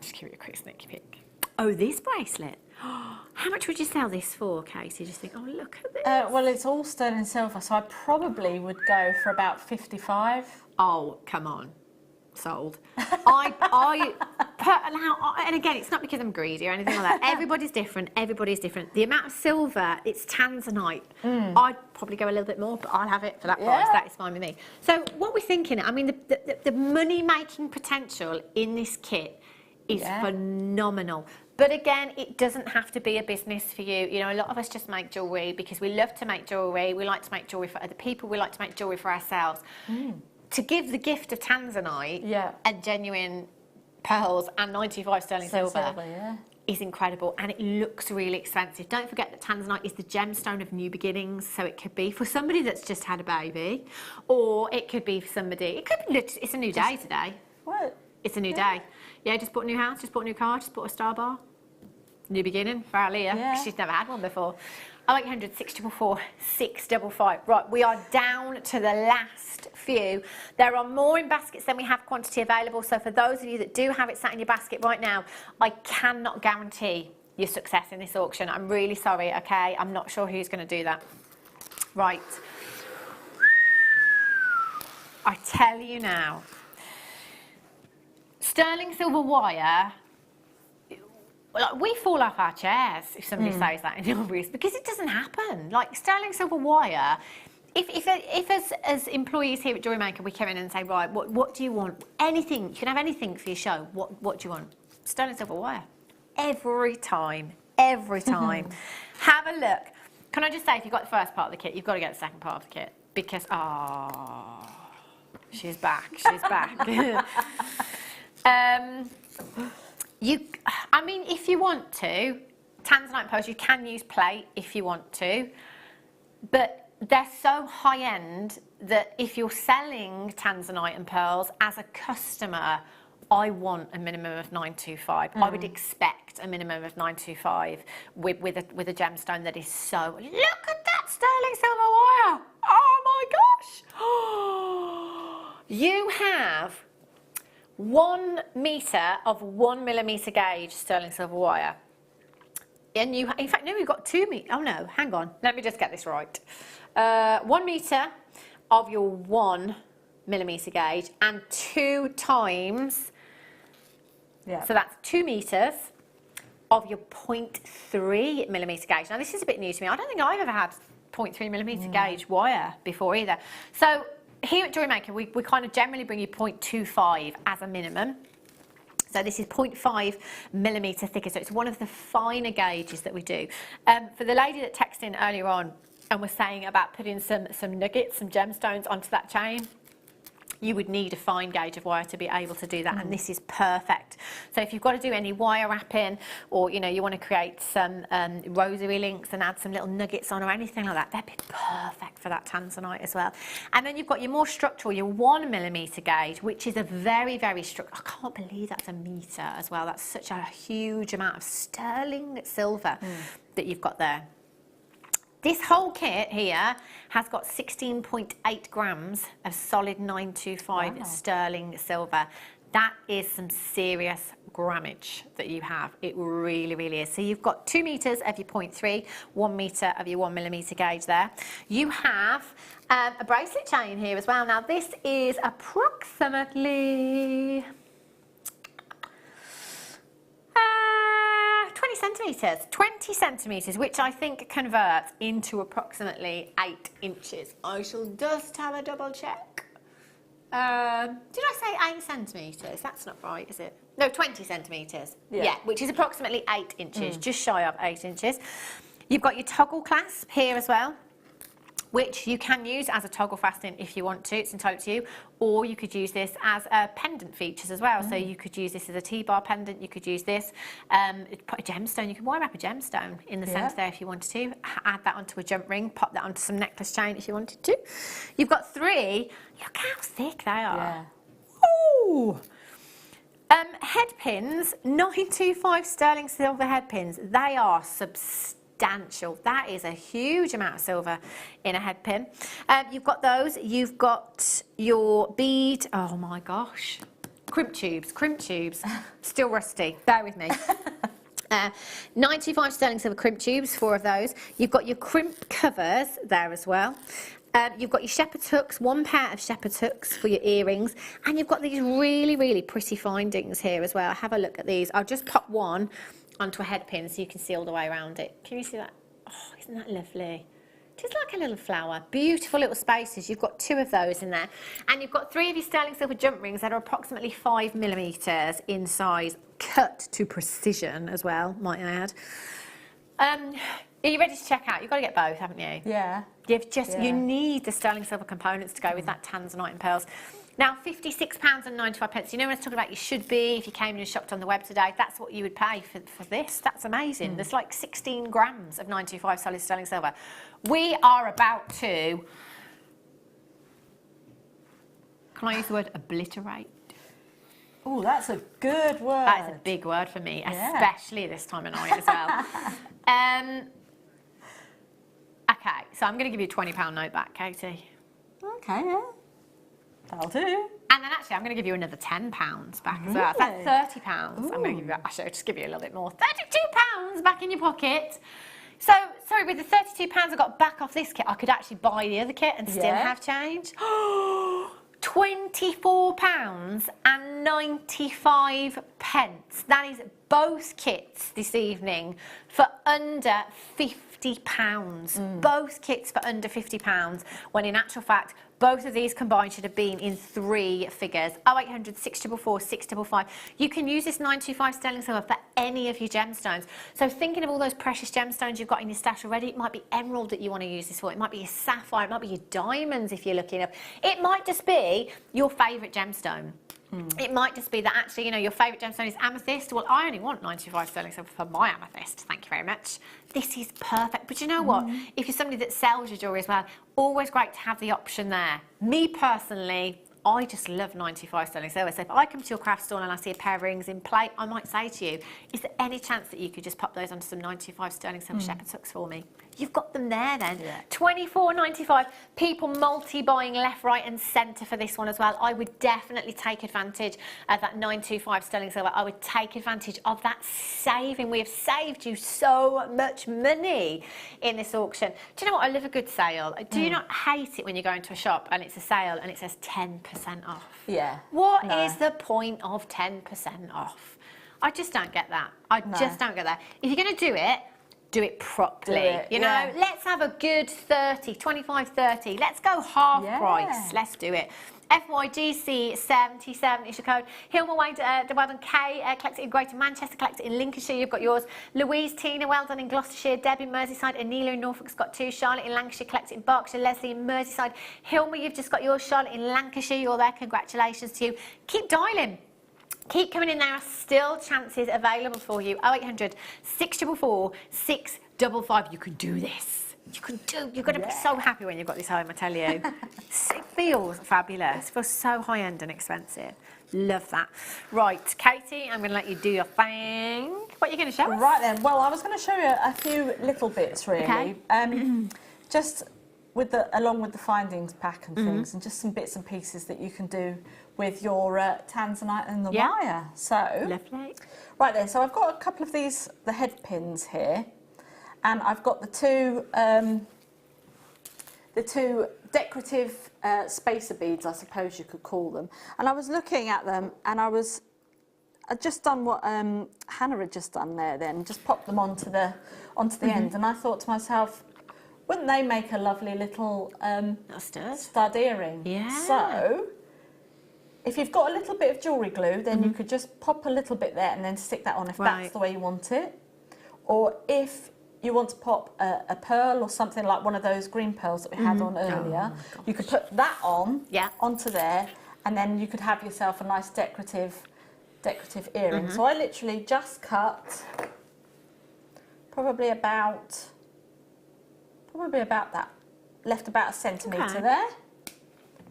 Just give you a quick sneak peek. Oh, this bracelet. How much would you sell this for, Katie? Just think, oh, look at this. Well, it's all sterling silver, so I probably would go for about 55. Oh, come on. Sold. And again, it's not because I'm greedy or anything like that. Everybody's different. Everybody's different. The amount of silver, it's tanzanite. I'd probably go a little bit more, but I'll have it for that price. That is fine with me. So what we're thinking, I mean, the money-making potential in this kit is phenomenal. But again, it doesn't have to be a business for you. You know, a lot of us just make jewellery because we love to make jewellery. We like to make jewellery for other people. We like to make jewellery for ourselves. To give the gift of tanzanite and genuine pearls and 95 sterling silver is incredible, and it looks really expensive. Don't forget that tanzanite is the gemstone of new beginnings, so it could be for somebody that's just had a baby, or it could be for somebody, it could be, it's a new day today. What? It's a new day. Yeah, just bought a new house, just bought a new car, just bought a star bar. New beginning for Aliyah. She's never had one before. 0800 644 655. Right, we are down to the last few. There are more in baskets than we have quantity available. So for those of you that do have it sat in your basket right now, I cannot guarantee your success in this auction. I'm really sorry, okay? I'm not sure who's going to do that. Right. I tell you now. Sterling silver wire. Like, we fall off our chairs if somebody says that in your briefs, because it doesn't happen. Like, sterling silver wire, if as employees here at Jewellery Maker, we come in and say, right, what do you want? Anything, you can have anything for your show. What do you want? Sterling silver wire. Every time. Every time. Have a look. Can I just say, if you've got the first part of the kit, you've got to get the second part of the kit, because, she's back. She's back. I mean, if you want to, tanzanite pearls, you can use plate if you want to, but they're so high end that if you're selling tanzanite and pearls as a customer, I want a minimum of 925. I would expect a minimum of 925 with a gemstone that is so. Look at that sterling silver wire! Oh my gosh! You have 1 meter of 1 millimeter gauge sterling silver wire. And you, in fact, no, you've got 2 meters. Oh no, hang on. Let me just get this right. 1 meter of your 1 millimeter gauge and 2 times. Yeah. So that's 2 meters of your 0.3 millimeter gauge. Now this is a bit new to me. I don't think I've ever had 0.3 millimeter gauge wire before either. So here at Jewellery Maker, we kind of generally bring you 0.25 as a minimum. So this is 0.5 millimeter thicker. So it's one of the finer gauges that we do. For the lady that texted in earlier on and was saying about putting some nuggets, some gemstones onto that chain, you would need a fine gauge of wire to be able to do that, and this is perfect. So if you've got to do any wire wrapping, or you know you want to create some rosary links and add some little nuggets on or anything like that, they'd be perfect for that tanzanite as well. And then you've got your more structural, your 1 millimeter gauge, which is a very, very structural. I can't believe that's a meter as well. That's such a huge amount of sterling silver that you've got there. This whole kit here has got 16.8 grams of solid 925 sterling silver. That is some serious grammage that you have. It really, really is. So you've got 2 meters of your 0.3, 1 meter of your 1 millimeter gauge there. You have a bracelet chain here as well. Now this is approximately 20 centimetres, which I think converts into approximately 8 inches. I shall just have a double check. Did I say 8 centimetres? That's not right, is it? No, 20 centimetres. Yeah, which is approximately 8 inches, just shy of 8 inches. You've got your toggle clasp here as well, which you can use as a toggle fastening if you want to. It's entirely to you. Or you could use this as a pendant features as well. So you could use this as a T-bar pendant. You could use this, put a gemstone. You can wire wrap a gemstone in the centre there if you wanted to. Add that onto a jump ring. Pop that onto some necklace chain if you wanted to. You've got 3. Look how thick they are. Yeah. Ooh. Head pins, 925 sterling silver head pins. They are substantial. That is a huge amount of silver in a head pin. You've got those. You've got your bead. Oh my gosh. Crimp tubes. Still rusty. Bear with me. 95 sterling silver crimp tubes, 4 of those. You've got your crimp covers there as well. You've got your shepherd's hooks, 1 pair of shepherd's hooks for your earrings, and you've got these really, really pretty findings here as well. Have a look at these. I'll just pop one onto a head pin so you can see all the way around it. Can you see that? Oh, isn't that lovely? Just like a little flower. Beautiful little spaces. You've got 2 of those in there. And you've got 3 of your sterling silver jump rings that are approximately 5 millimetres in size, cut to precision as well, might I add. Are you ready to check out? You've got to get both, haven't you? Yeah. You need the sterling silver components to go with that tanzanite and pearls. Now, £56.95. You know when I was talking about you should be, if you came in and shopped on the web today, that's what you would pay for this. That's amazing. There's like 16 grams of 925 solid sterling silver. We are about to, can I use the word obliterate? Oh, that's a good word. That is a big word for me, especially this time of night as well. Okay, so I'm going to give you a £20 note back, Katie. Okay, yeah. That'll do. And then actually, I'm going to give you another £10 back as well. So that's £30. I'm going to give you, actually, I'll just give you a little bit more. £32 back in your pocket. So, sorry, with the £32 I got back off this kit, I could actually buy the other kit and still have change. £24.95. That is both kits this evening for under £50. Both kits for under £50, when in actual fact, Both of these combined should have been in 3 figures. 0800 644 655. You can use this 925 sterling silver for any of your gemstones. So thinking of all those precious gemstones you've got in your stash already, it might be emerald that you want to use this for. It might be your sapphire. It might be your diamonds if you're looking up. It might just be your favourite gemstone. It might just be that actually, you know, your favourite gemstone is amethyst. Well, I only want 95 sterling silver for my amethyst. Thank you very much. This is perfect. But you know what? If you're somebody that sells your jewellery as well, always great to have the option there. Me personally, I just love 95 sterling silver. So if I come to your craft store and I see a pair of rings in plate, I might say to you, is there any chance that you could just pop those onto some 95 sterling silver shepherd's hooks for me? You've got them there then. Yeah. $24.95. People multi-buying left, right and centre for this one as well. I would definitely take advantage of that 925 sterling silver. I would take advantage of that saving. We have saved you so much money in this auction. Do you know what? I love a good sale. Do you not hate it when you go into a shop and it's a sale and it says 10% off? Yeah. What is the point of 10% off? I just don't get that. I just don't get that. If you're going to do it properly. You know, let's have a good 30, 25, 30. Let's go half price. Let's do it. FYGC 77 is your code. Hilma Wade, well done. Kay, collected in Greater Manchester, collected in Lincolnshire, you've got yours. Louise, Tina, well done in Gloucestershire. Debbie, Merseyside. Anelia in Norfolk's got 2. Charlotte in Lancashire, collected in Berkshire. Leslie in Merseyside. Hilma, you've just got yours. Charlotte in Lancashire, you're there. Congratulations to you. Keep dialing. Keep coming in, there are still chances available for you. 0800 644 655. You can do this. You're going to be so happy when you've got this home, I tell you. It feels fabulous. It feels so high-end and expensive. Love that. Right, Katie, I'm going to let you do your thing. What are you going to show us? Right then, well, I was going to show you a few little bits, really. Okay. Just along with the findings pack and things, and just some bits and pieces that you can do with your tanzanite and the wire. So, lovely. Right then, so I've got a couple of these, the head pins here, and I've got the two decorative spacer beads, I suppose you could call them. And I was looking at them, and I'd just done what Hannah had just done there. Then just popped them onto the end, and I thought to myself, wouldn't they make a lovely little stud earring? Yeah. So, if you've got a little bit of jewellery glue, then you could just pop a little bit there and then stick that on if that's the way you want it. Or if you want to pop a pearl or something like one of those green pearls that we had on earlier, you could put that on onto there, and then you could have yourself a nice decorative earring. So I literally just cut probably about that, left about a centimetre there,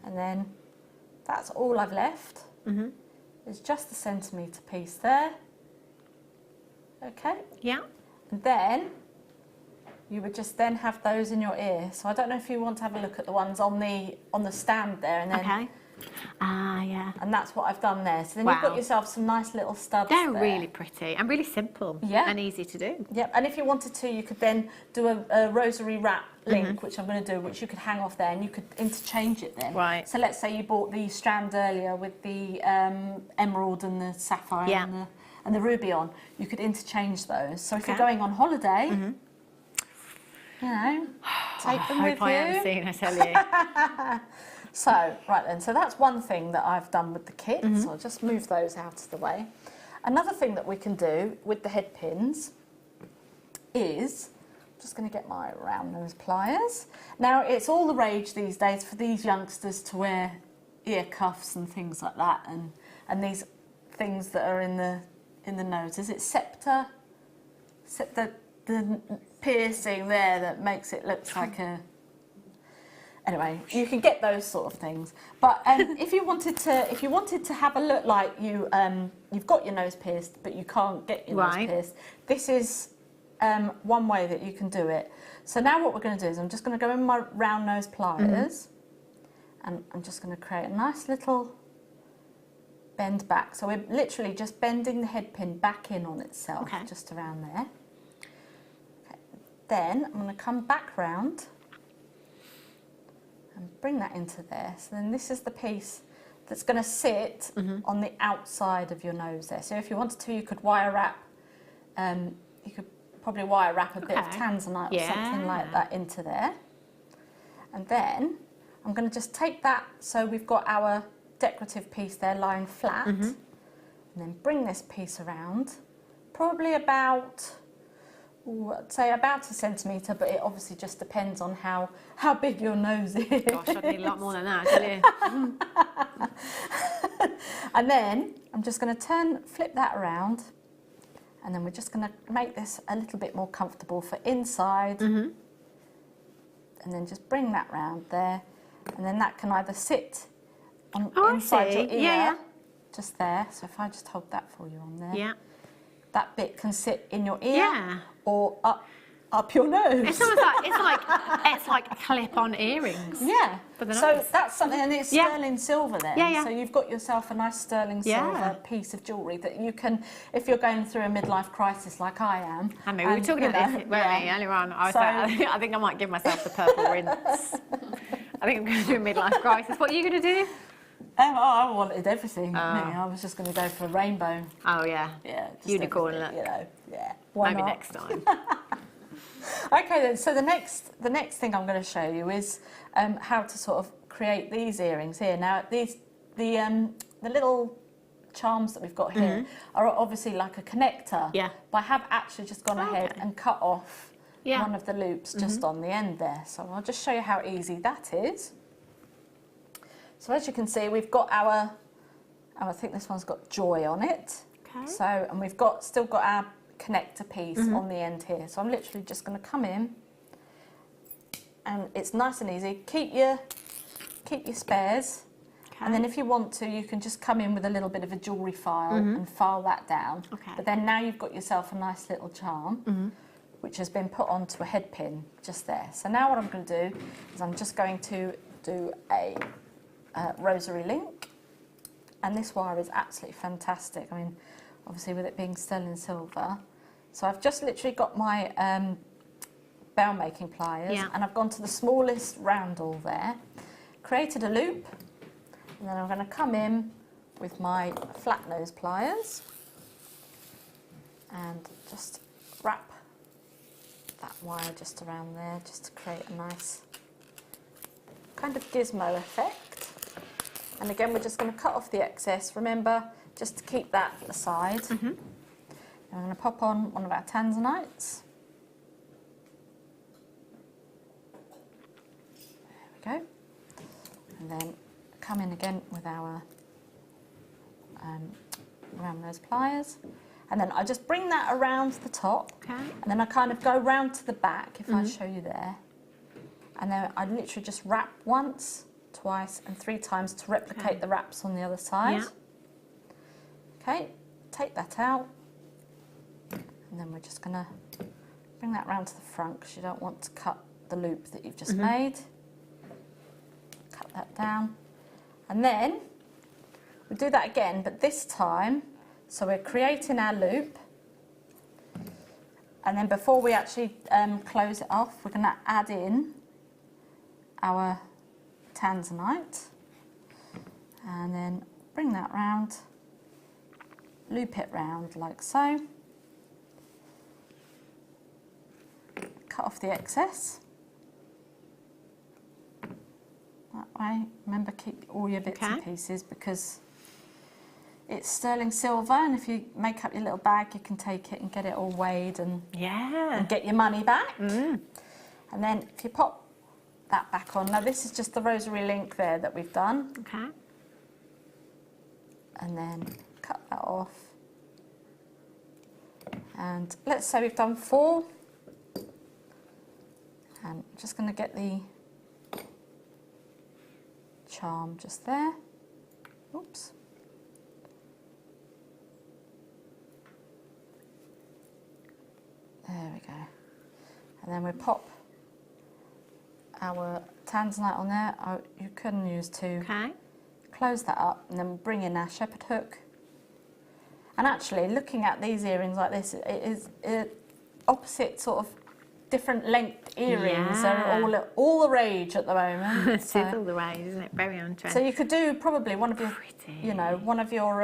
and then that's all I've left. There's just a centimetre piece there. Okay. Yeah. And then you would just then have those in your ear. So I don't know if you want to have a look at the ones on the stand there, and then yeah. And that's what I've done there. So then you've got yourself some nice little studs. They're really pretty and really simple. And easy to do. Yep. And if you wanted to, you could then do a rosary wrap link, which I'm going to do, which you could hang off there, and you could interchange it then. Right. So let's say you bought the strand earlier with the emerald and the sapphire and the ruby on. You could interchange those. So if you're going on holiday, you know, take them with you. I am soon, I tell you. So, right then, so that's one thing that I've done with the kit. So I'll just move those out of the way. Another thing that we can do with the head pins is, I'm just going to get my round nose pliers. Now, it's all the rage these days for these youngsters to wear ear cuffs and things like that, and these things that are in the noses. It's the piercing there that makes it look like a... Anyway, you can get those sort of things. But if you wanted to have a look like you've got your nose pierced, but you can't get your nose pierced, this is one way that you can do it. So now what we're going to do is I'm just going to go in my round nose pliers, and I'm just going to create a nice little bend back. So we're literally just bending the head pin back in on itself, just around there. Okay. Then I'm going to come back round and bring that into there. So then this is the piece that's going to sit on the outside of your nose there. So if you wanted to, you could wire wrap, you could probably wire wrap a bit of tanzanite or something like that into there. And then I'm going to just take that, so we've got our decorative piece there lying flat, and then bring this piece around, probably about, I'd say about a centimetre, but it obviously just depends on how big your nose is. Gosh, I'd need a lot more than that, tell you. And then I'm just going to flip that around, and then we're just going to make this a little bit more comfortable for inside, and then just bring that round there, and then that can either sit on inside your ear, just there. So if I just hold that for you on there, that bit can sit in your ear or up your nose. It's almost like it's like clip-on earrings. Yeah. For the so nose. that's something, and it's sterling silver then. Yeah, yeah. So you've got yourself a nice sterling silver piece of jewellery that you can, if you're going through a midlife crisis like I am. I know, we were talking about this earlier on. I think I might give myself the purple rinse. I think I'm going to do a midlife crisis. What are you going to do? I wanted everything. I was just going to go for a rainbow. Oh yeah. Yeah. Unicorn look. You know. Yeah. Why Maybe not? next time. Okay then. So the next thing I'm going to show you is how to sort of create these earrings here. Now the little charms that we've got here are obviously like a connector. Yeah. But I have actually just gone ahead and cut off one of the loops just on the end there. So I'll just show you how easy that is. So as you can see, we've got our, I think this one's got joy on it. Okay. So, and we've still got our connector piece on the end here. So I'm literally just going to come in, and it's nice and easy. Keep your spares, and then if you want to, you can just come in with a little bit of a jewellery file and file that down. Okay. But then now you've got yourself a nice little charm, which has been put onto a head pin just there. So now what I'm going to do is I'm just going to do a rosary link, and this wire is absolutely fantastic. I mean, obviously with it being sterling silver. So I've just literally got my bell making pliers, and I've gone to the smallest roundel there, created a loop, and then I'm going to come in with my flat nose pliers and just wrap that wire just around there, just to create a nice kind of gizmo effect. And again, we're just going to cut off the excess, remember, just to keep that aside. And I'm going to pop on one of our tanzanites. There we go. And then come in again with our round nose pliers. And then I just bring that around the top. And then I kind of go round to the back, if I show you there. And then I literally just wrap once, twice and 3 times to replicate the wraps on the other side. Okay, take that out, and then we're just going to bring that round to the front because you don't want to cut the loop that you've just made. Cut that down, and then we do that again, but this time, so we're creating our loop, and then before we actually close it off, we're going to add in our tanzanite, and then bring that round, loop it round like so, cut off the excess that way. Remember, keep all your bits and pieces because it's sterling silver, and if you make up your little bag, you can take it and get it all weighed and get your money back. And then if you pop that back on. Now this is just the rosary link there that we've done. And then cut that off. And let's say we've done 4. And I'm just going to get the charm just there. Oops. There we go. And then we pop our tanzanite on there. You can use 2. Close that up, and then bring in our shepherd hook. And actually, looking at these earrings like this, it is opposite sort of different length earrings are all the rage at the moment. It's all the rage, isn't it? Very on trend. So you could do probably one of your, you know, one of your.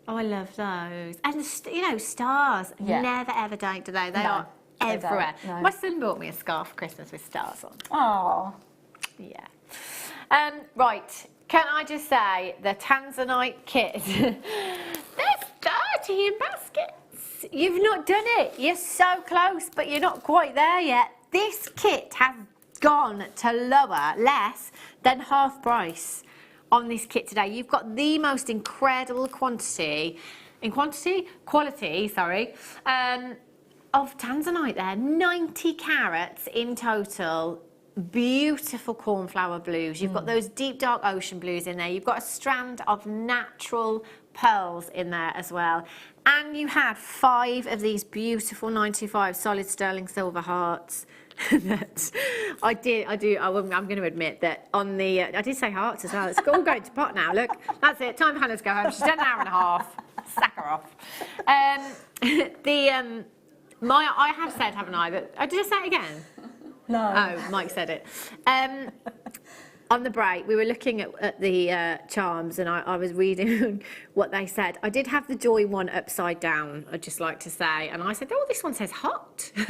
Oh, I love those. And you know, stars never ever die, do they? They are everywhere. No. My son bought me a scarf for Christmas with stars on. Oh. Yeah. Right, can I just say, the Tanzanite kit, there's 30 in baskets. You've not done it. You're so close, but you're not quite there yet. This kit has gone to less than half price on this kit today. You've got the most incredible quality, of Tanzanite there. 90 carats in total. Beautiful cornflower blues. You've got those deep dark ocean blues in there. You've got a strand of natural pearls in there as well. And you had 5 of these beautiful 925 solid sterling silver hearts. That I'm going to admit that on the, I did say hearts as well. It's all going to pot now. Look, that's it. Time for Hannah to go home. She's done an hour and a half. Sack her off. I have said, haven't I, that, did I say it again? No. Oh, Mike said it. On the break, we were looking at the charms, and I was reading what they said. I did have the Joy one upside down, I'd just like to say, and I said, oh, this one says hot. You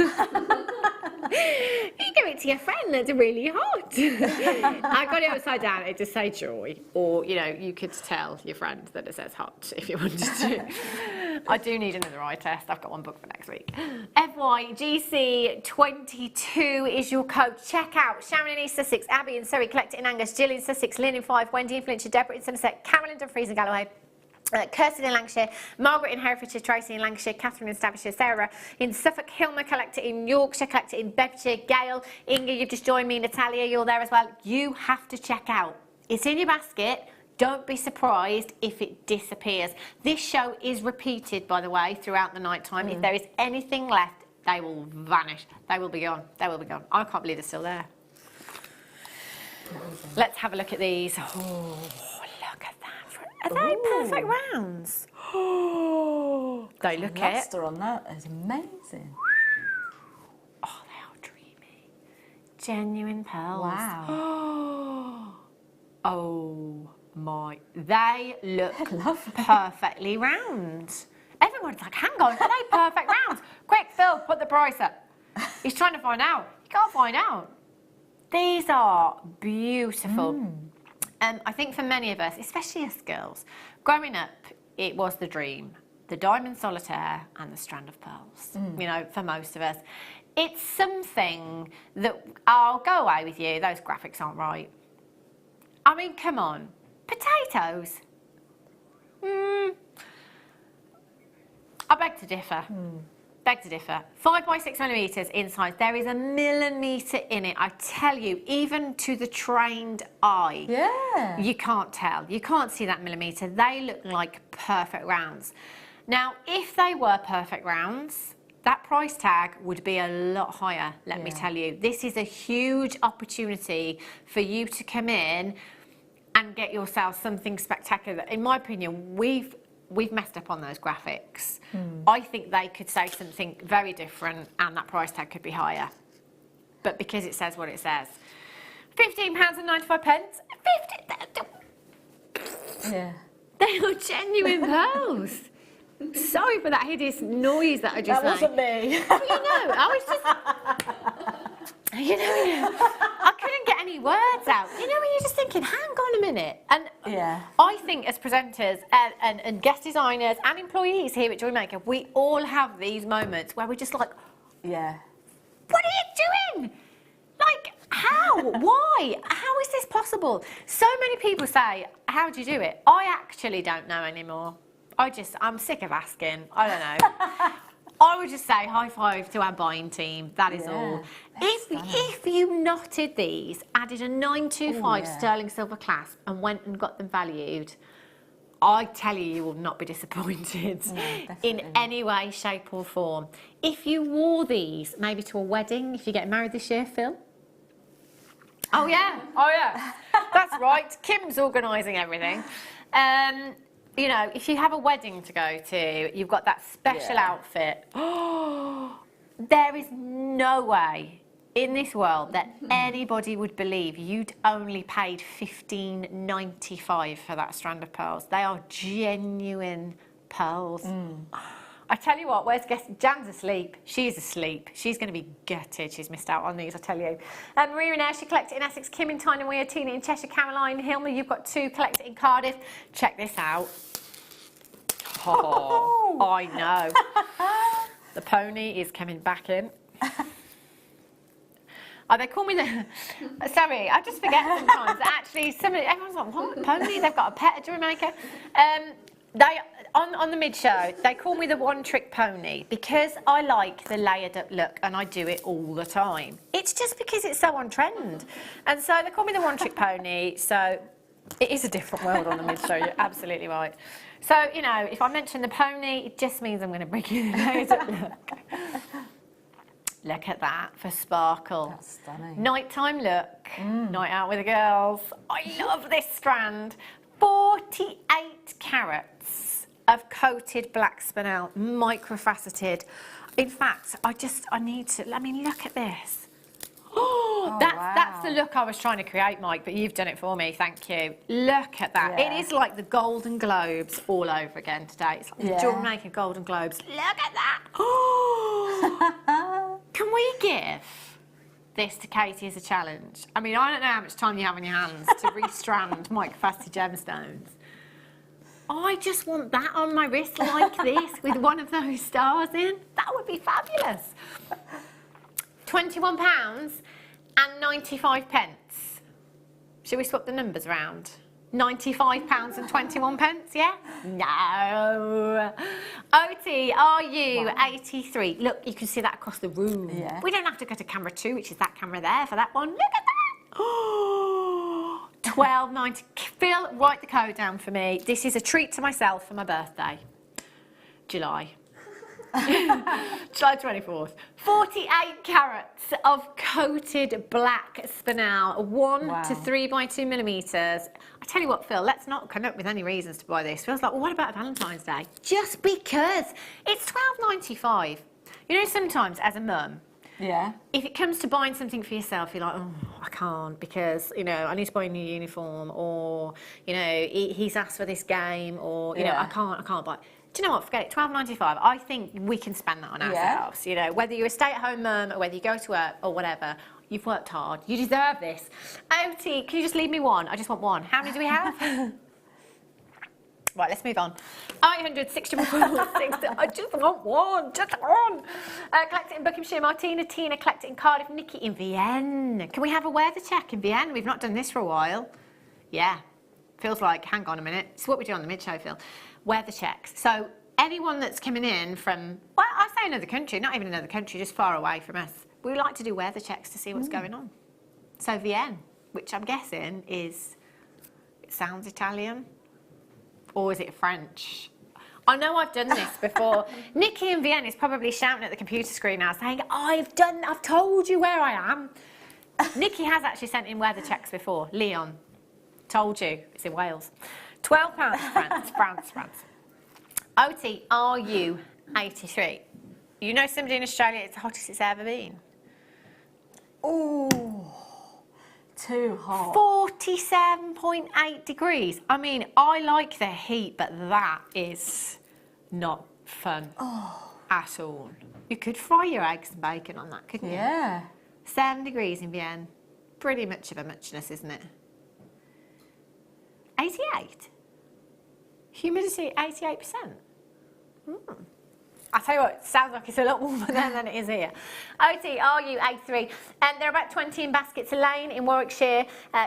give it to your friend that's really hot. I got it upside down, it just say Joy. Or, you know, you could tell your friend that it says hot if you wanted to. I do need another eye test. I've got one booked for next week. FYGC22 is your code. Check out Sharon in East Sussex, Abby in Surrey, Collector in Angus, Jill in Sussex, Lynn in Fife, Wendy in Flintshire, Deborah in Somerset, Carol in Dumfries and Galloway, Kirsten in Lancashire, Margaret in Herefordshire, Tracy in Lancashire, Catherine in Staffordshire, Sarah in Suffolk, Hilma, Collector in Yorkshire, Collector in Bedfordshire, Gail, Inga, you've just joined me, Natalia, you're there as well. You have to check out. It's in your basket. Don't be surprised if it disappears. This show is repeated, by the way, throughout the night time. If there is anything left, they will vanish. They will be gone. They will be gone. I can't believe they're still there. Let's have a look at these. Oh, look at that. Are they perfect rounds? Oh, they look it. The luster on that is amazing. Oh, they are dreamy. Genuine pearls. Wow. Oh my, they look perfectly round. Everyone's like, hang on, are they perfect rounds? Quick, Phil, put the price up. He's trying to find out. You can't find out. These are beautiful. I think for many of us, especially us girls, growing up, it was the dream. The diamond solitaire and the strand of pearls, you know, for most of us. It's something that, I'll go away with you, those graphics aren't right. I mean, come on. Potatoes? I beg to differ. Beg to differ. 5 by 6 millimetres in size. There is a millimetre in it. I tell you, even to the trained eye, you can't tell. You can't see that millimetre. They look like perfect rounds. Now, if they were perfect rounds, that price tag would be a lot higher, let me tell you. This is a huge opportunity for you to come in and get yourself something spectacular. In my opinion, we've messed up on those graphics. I think they could say something very different and that price tag could be higher. But because it says what it says. £15.95. Yeah. They are genuine pearls. Sorry for that hideous noise that I just made. That wasn't me. Well, you know, I was just... You know, I couldn't get any words out. You know, when you're just thinking, hang on a minute. And I think as presenters and guest designers and employees here at Jewellery Maker, we all have these moments where we're just like, what are you doing? Like, how? Why? How is this possible? So many people say, how do you do it? I actually don't know anymore. I'm sick of asking. I don't know. I would just say high five to our buying team. That is all. If you knotted these, added a 925 sterling silver clasp and went and got them valued, I tell you, you will not be disappointed in any way, shape or form. If you wore these maybe to a wedding, if you're getting married this year, Phil. Oh yeah, that's right. Kim's organising everything. You know, if you have a wedding to go to, you've got that special outfit. There is no way in this world that anybody would believe you'd only paid £15.95 for that strand of pearls. They are genuine pearls. I tell you what, where's Jan's asleep. She's asleep. She's going to be gutted. She's missed out on these, I tell you. Maria in she collected in Essex. Kim in Tyne and Weir. Tina in Cheshire. Caroline Hilmer, you've got 2 collected in Cardiff. Check this out. Oh, I know. The pony is coming back in. Oh, they call me the... Sorry, I just forget sometimes. Actually, everyone's like, what, pony? They've got a pet at Jewellery Maker. On the mid-show, they call me the one-trick pony because I like the layered up look and I do it all the time. It's just because it's so on trend. And so they call me the one-trick pony, so it is a different world on the mid-show, you're absolutely right. So, you know, if I mention the pony, it just means I'm going to bring you the layered up look. Look at that for sparkle. That's stunning. Nighttime look, night out with the girls. I love this strand. 48 carats of coated black spinel, microfaceted. In fact, I need to, I mean, look at this. Oh, that's the look I was trying to create, Mike, but you've done it for me, thank you. Look at that. Yeah. It is like the Golden Globes all over again today. It's like the Jewellery Maker Golden Globes. Look at that. Oh. Can we give this to Katie as a challenge? I mean, I don't know how much time you have on your hands to restrand microfaceted gemstones. I just want that on my wrist like this with one of those stars in. That would be fabulous. £21 and 95 pence. Should we swap the numbers around? £95 and 21 pence, yeah? No. OTRU 83. Look, you can see that across the room. Yeah. We don't have to go to camera 2, which is that camera there for that one. Look at that. Oh, £12.90. Phil, write the code down for me. This is a treat to myself for my birthday. July. July 24th. 48 carats of coated black spinel, 1 to 3 by 2 millimeters. I tell you what, Phil, let's not come up with any reasons to buy this. Phil's like, well, what about Valentine's Day? Just because it's £12.95. You know, sometimes as a mum, if it comes to buying something for yourself, you're like, oh, I can't because, you know, I need to buy a new uniform, or, you know, he's asked for this game, or, you know, I can't buy. Do you know what? Forget it. £12.95. I think we can spend that on ourselves. You know, whether you're a stay-at-home mum or whether you go to work or whatever, you've worked hard. You deserve this. OT, can you just leave me one? I just want one. How many do we have? Right, let's move on. 800 644 I just want one. Just one. Collect it in Buckinghamshire. Martina, Tina, collect it in Cardiff. Nikki in Vienne. Can we have a weather check in Vienne? We've not done this for a while. Yeah. Feels like, hang on a minute. It's what we do on the mid-show, Phil. Weather checks. So anyone that's coming in from, well, I say another country, not even another country, just far away from us, we like to do weather checks to see what's going on. So Vienne, which I'm guessing is, it sounds Italian, or is it French? I know I've done this before. Nikki in Vienne is probably shouting at the computer screen now saying, I've told you where I am. Nikki has actually sent in weather checks before. Leon, told you, it's in Wales. £12, France. OTRU 83. You know somebody in Australia, it's the hottest it's ever been. Ooh, too hot. 47.8 degrees. I mean, I like the heat, but that is not fun at all. You could fry your eggs and bacon on that, couldn't you? Yeah. 7 degrees in Vienne. Pretty much of a muchness, isn't it? 88. Humidity 88%. I tell you what, it sounds like it's a lot warmer there than it is here. OTRU 83. And there are about 20 in baskets. Elaine in Warwickshire,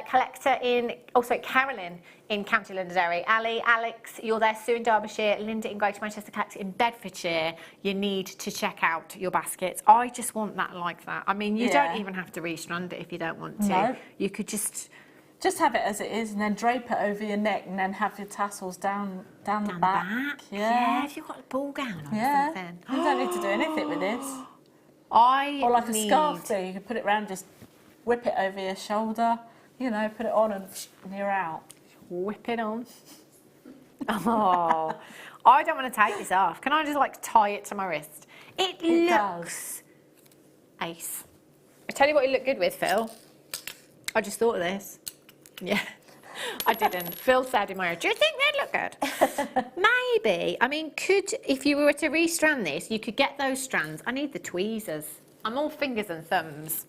collector in, also Carolyn in County Londonderry. Ali, Alex, you're there, Sue in Derbyshire, Linda in Greater Manchester, collector in Bedfordshire. You need to check out your baskets. I just want that like that. I mean, you don't even have to restrand it if you don't want to. No. You could just have it as it is and then drape it over your neck and then have your tassels down the back. Yeah, if you've got a ball gown or something. You don't need to do anything with this. Or like a scarf too. You can put it around, just whip it over your shoulder, you know, put it on and you're out. Whip it on. Oh, I don't want to take this off. Can I just like tie it to my wrist? It looks ace. I tell you what it looked good with, Phil. I just thought of this. Yeah. I didn't. Phil said in my ear, do you think they'd look good? Maybe. I mean, if you were to restrand this, you could get those strands. I need the tweezers. I'm all fingers and thumbs.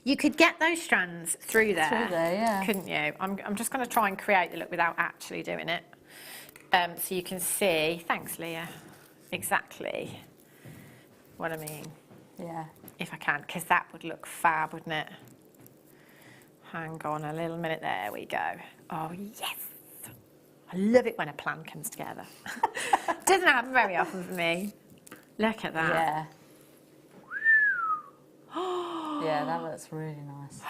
You could get those strands through there. Through there, yeah. Couldn't you? I'm just going to try and create the look without actually doing it. So you can see, thanks Leah, exactly what I mean. Yeah. If I can, because that would look fab, wouldn't it? Hang on a little minute, there we go. Oh yes! I love it when a plan comes together. Doesn't happen very often for me. Look at that. Yeah. Yeah, that looks really nice.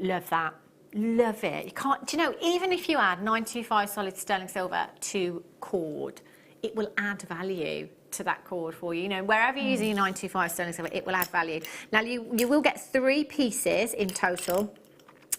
Love that. Love it. You can't, do you know, even if you add 925 solid sterling silver to cord, it will add value to that cord for you. You know, wherever you're using your 925 sterling silver, it will add value. Now, you will get 3 pieces in total.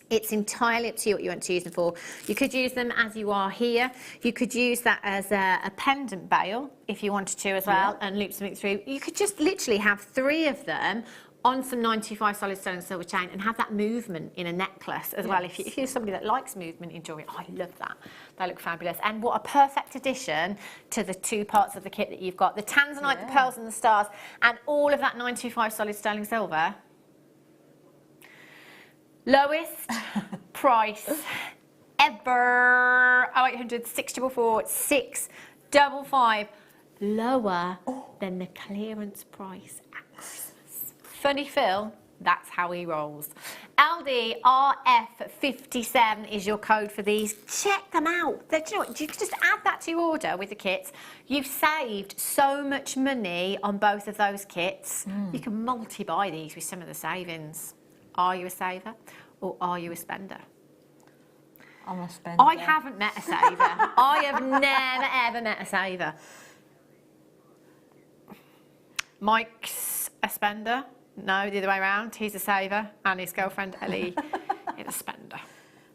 It's entirely up to you what you want to use them for. You could use them as you are here. You could use that as a pendant bail if you wanted to as well, and loop something through. You could just literally have 3 of them on some 925 solid sterling silver chain and have that movement in a necklace as well. If you're somebody that likes movement in jewellery, I love that. They look fabulous. And what a perfect addition to the 2 parts of the kit that you've got. The tanzanite, the pearls and the stars, and all of that 925 solid sterling silver. Lowest price ever. 0800 644 655. Lower than the clearance price at Christmas. Funny Phil, that's how he rolls. LDRF57 is your code for these. Check them out. Do you know what? You can just add that to your order with the kits. You've saved so much money on both of those kits. You can multi-buy these with some of the savings. Are you a saver or are you a spender? I'm a spender. I haven't met a saver. I have never ever met a saver. Mike's a spender. No, the other way around. He's a saver, and his girlfriend Ellie is a spender.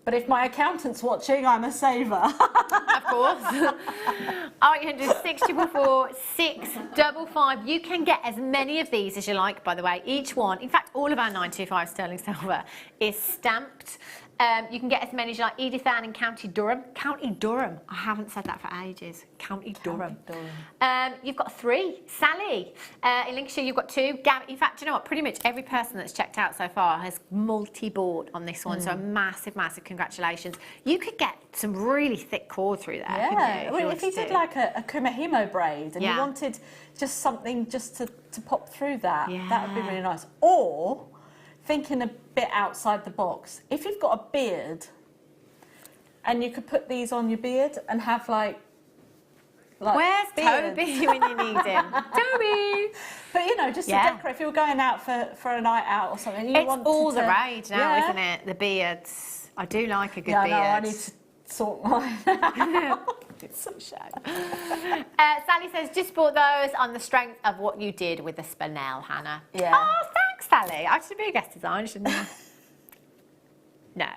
But if my accountant's watching, I'm a saver. Of course. 800 644 655. You can get as many of these as you like, by the way. Each one, in fact, all of our 925 sterling silver is stamped. You can get as many as you like. Edith Ann in County Durham. County Durham. I haven't said that for ages. County Durham. You've got 3. Sally in Lincolnshire, you've got 2. In fact, do you know what? Pretty much every person that's checked out so far has multi-bought on this one. So a massive, massive congratulations. You could get some really thick cord through there. Yeah. Well, if you did like a kumahimo braid and you wanted just something just to pop through that, that would be really nice. Or thinking a bit outside the box, if you've got a beard and you could put these on your beard and have like where's beards. Toby when you need him? Toby! But you know, just to decorate, if you were going out for a night out or something, it's all the rage now, isn't it? The beards. I do like a good beard. No, I need to sort mine out. It's so shame. Sally says, just bought those on the strength of what you did with the spinel, Hannah. Yeah. Oh, thanks, Sally. I should be a guest designer, shouldn't I? No,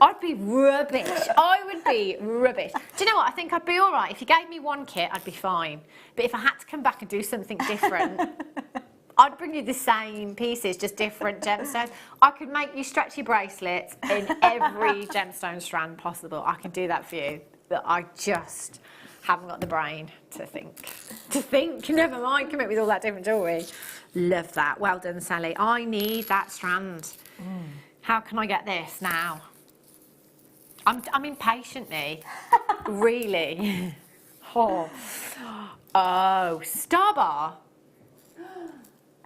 I'd be rubbish. I would be rubbish. Do you know what? I think I'd be all right. If you gave me one kit, I'd be fine. But if I had to come back and do something different, I'd bring you the same pieces, just different gemstones. I could make you stretchy bracelets in every gemstone strand possible. I can do that for you. But I just haven't got the brain to think. Never mind, come up with all that different jewellery. Love that. Well done, Sally. I need that strand. How can I get this now? I'm impatient, me. Really. Oh, Star Bar.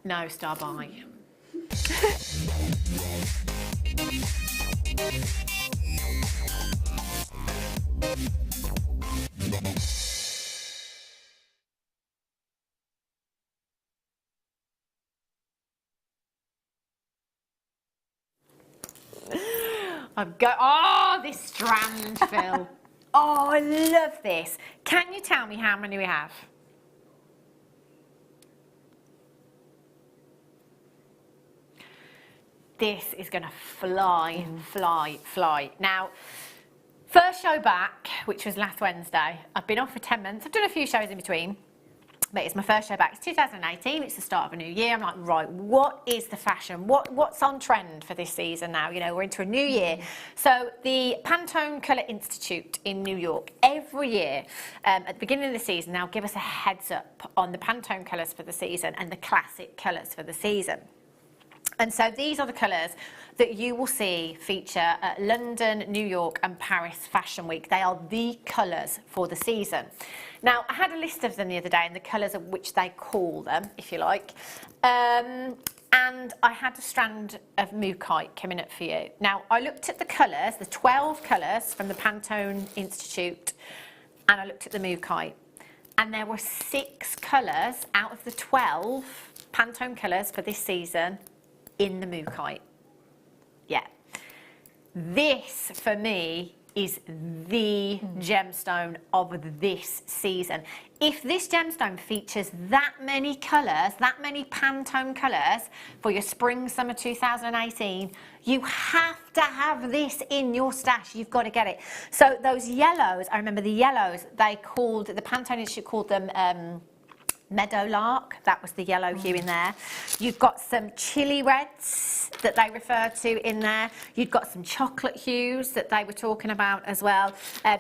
No, Star Buy. This strand, Phil. Oh, I love this. Can you tell me how many we have? This is going to fly, fly, fly. Now, first show back, which was last Wednesday. I've been off for 10 months. I've done a few shows in between. but it's my first show back. It's 2018, it's the start of a new year. I'm like, right, what is the fashion? What's on trend for this season now? You know, we're into a new year. So the Pantone Colour Institute in New York, every year at the beginning of the season, they'll give us a heads up on the Pantone colours for the season and the classic colours for the season. And so these are the colours that you will see feature at London, New York and Paris Fashion Week. They are the colours for the season. Now, I had a list of them the other day and the colours of which they call them, if you like. And I had a strand of Mookaite coming up for you. Now, I looked at the colours, the 12 colours from the Pantone Institute, and I looked at the Mookaite. And there were 6 colours out of the 12 Pantone colours for this season in the Mookaite. Yeah. This, for me, is the gemstone of this season. If this gemstone features that many colours, that many Pantone colours for your spring, summer 2018, you have to have this in your stash. You've got to get it. So those yellows, I remember the yellows, the Pantone Institute called them Meadowlark, that was the yellow hue in there. You've got some chili reds that they refer to in there. You've got some chocolate hues that they were talking about as well.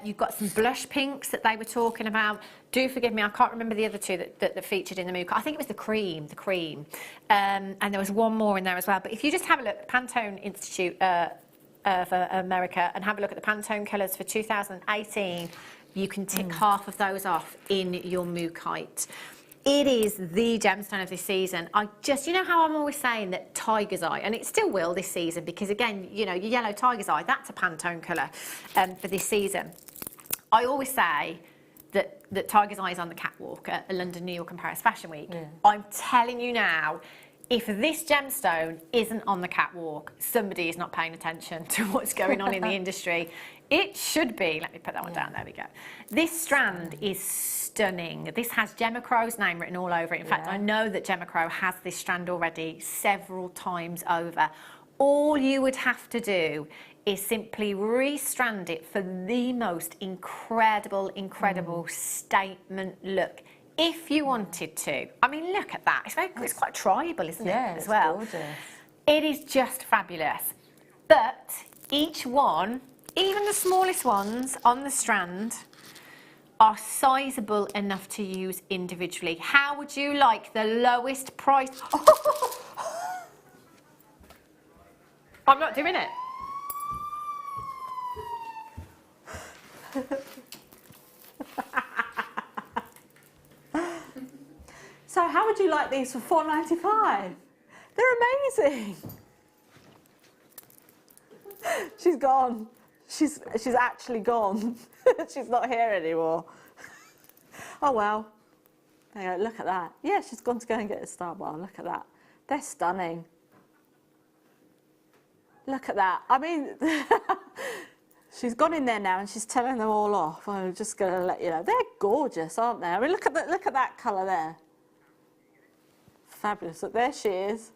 You've got some blush pinks that they were talking about. Do forgive me, I can't remember the other two that featured in the Mookaite. I think it was the cream. And there was one more in there as well. But if you just have a look at Pantone Institute of America and have a look at the Pantone colours for 2018, you can tick half of those off in your Mookaite. It is the gemstone of this season. You know how I'm always saying that tiger's eye, and it still will this season, because again, you know, your yellow tiger's eye, that's a Pantone colour for this season. I always say that tiger's eye is on the catwalk at London, New York and Paris Fashion Week. Yeah. I'm telling you now, if this gemstone isn't on the catwalk, somebody is not paying attention to what's going on in the industry. It should be. Let me put that one down. There we go. This strand is stunning. This has Gemma Crow's name written all over it. In fact, I know that Gemma Crow has this strand already several times over. All you would have to do is simply restrand it for the most incredible statement look. If you wanted to. I mean, look at that. It's quite tribal, isn't it, as well? Gorgeous. It is just fabulous. But each one, even the smallest ones on the strand, are sizable enough to use individually. How would you like the lowest price? I'm not doing it. So how would you like these for $4.95? They're amazing. She's gone. She's actually gone. She's not here anymore. Oh well. There you go, look at that. Yeah, she's gone to go and get a Star Bar. Look at that. They're stunning. Look at that. I mean, she's gone in there now and she's telling them all off. I'm just going to let you know. They're gorgeous, aren't they? I mean, look at that colour there. Fabulous. Look, there she is.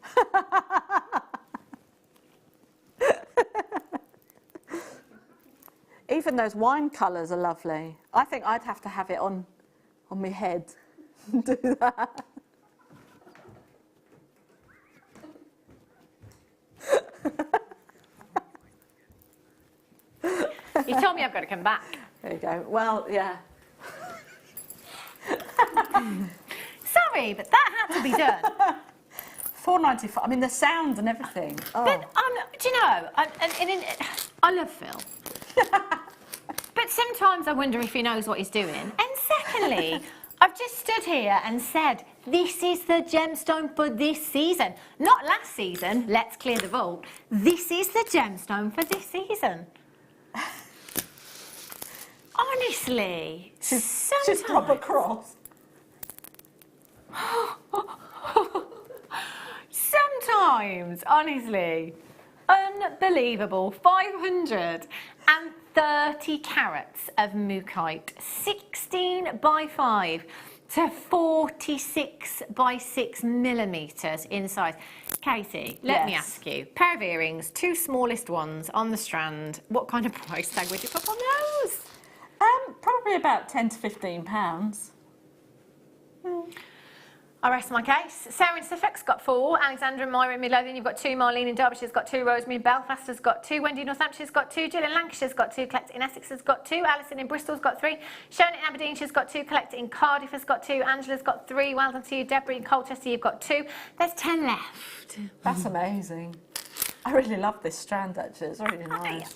Even those wine colours are lovely. I think I'd have to have it on my head. Do that. You told me I've got to come back. There you go. Well, yeah. Sorry, but that had to be done. $4.95. I mean, the sound and everything. Oh. But do you know? I love Phil. But sometimes I wonder if he knows what he's doing. And secondly, I've just stood here and said, this is the gemstone for this season. Not last season, let's clear the vault. This is the gemstone for this season. Honestly, she's proper cross. Sometimes, honestly, unbelievable. 530 carats of Mookaite, 16 by 5 to 46 by 6 millimetres in size. Katie, let me ask you, pair of earrings, 2 smallest ones on the strand, what kind of price tag would you put on those? Probably about £10 to £15. I rest my case. Sarah in Suffolk's got 4. Alexandra and Myra in Midlothian, you've got 2. Marlene in Derbyshire's got 2. Rosemary in Belfast has got 2. Wendy in Northampton's got 2. Jill in Lancashire's got 2. Collector in Essex has got 2. Alison in Bristol's got 3. Sharon in Aberdeenshire's got 2. Collector in Cardiff has got 2. Angela's got 3. Well done to you. Deborah in Colchester, you've got 2. There's 10 left. That's amazing. I really love this strand, actually. It's really nice.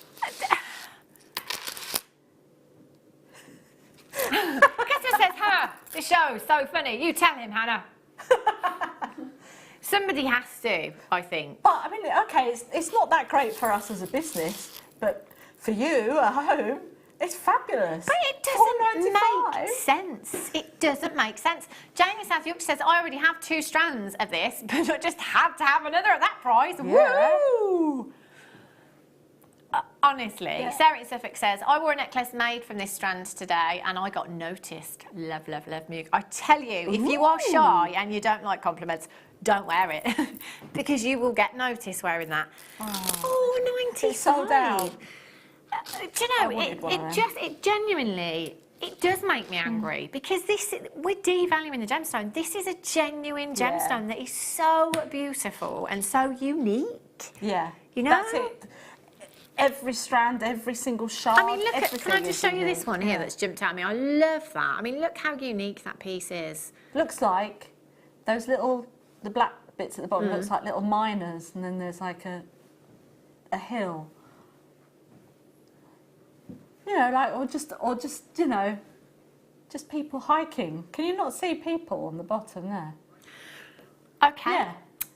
Christmas says, Hannah, this show is so funny. You tell him, Hannah. Somebody has to, I think. But, I mean, okay, it's not that great for us as a business, but for you at home, it's fabulous. But it doesn't make sense. It doesn't make sense. Jane in South Yorkshire says, I already have 2 strands of this, but I just had to have another at that price. Yeah. Woo! Honestly, yeah. Sarah in Suffolk says, I wore a necklace made from this strand today and I got noticed. Love, love, love, Mook. I tell you, if you are shy and you don't like compliments, don't wear it because you will get noticed wearing that. Oh, 95. It's sold out. Do you know, it genuinely, it does make me angry because we're devaluing the gemstone. This is a genuine gemstone that is so beautiful and so unique. Yeah. You know? That's it. Every strand, every single shard. I mean, look at, can I just show you this one here that's jumped at me? I love that. I mean, look how unique that piece is. Looks like those little, the black bits at the bottom, looks like little miners, and then there's like a hill. You know, like, or just, you know, just people hiking. Can you not see people on the bottom there? Okay.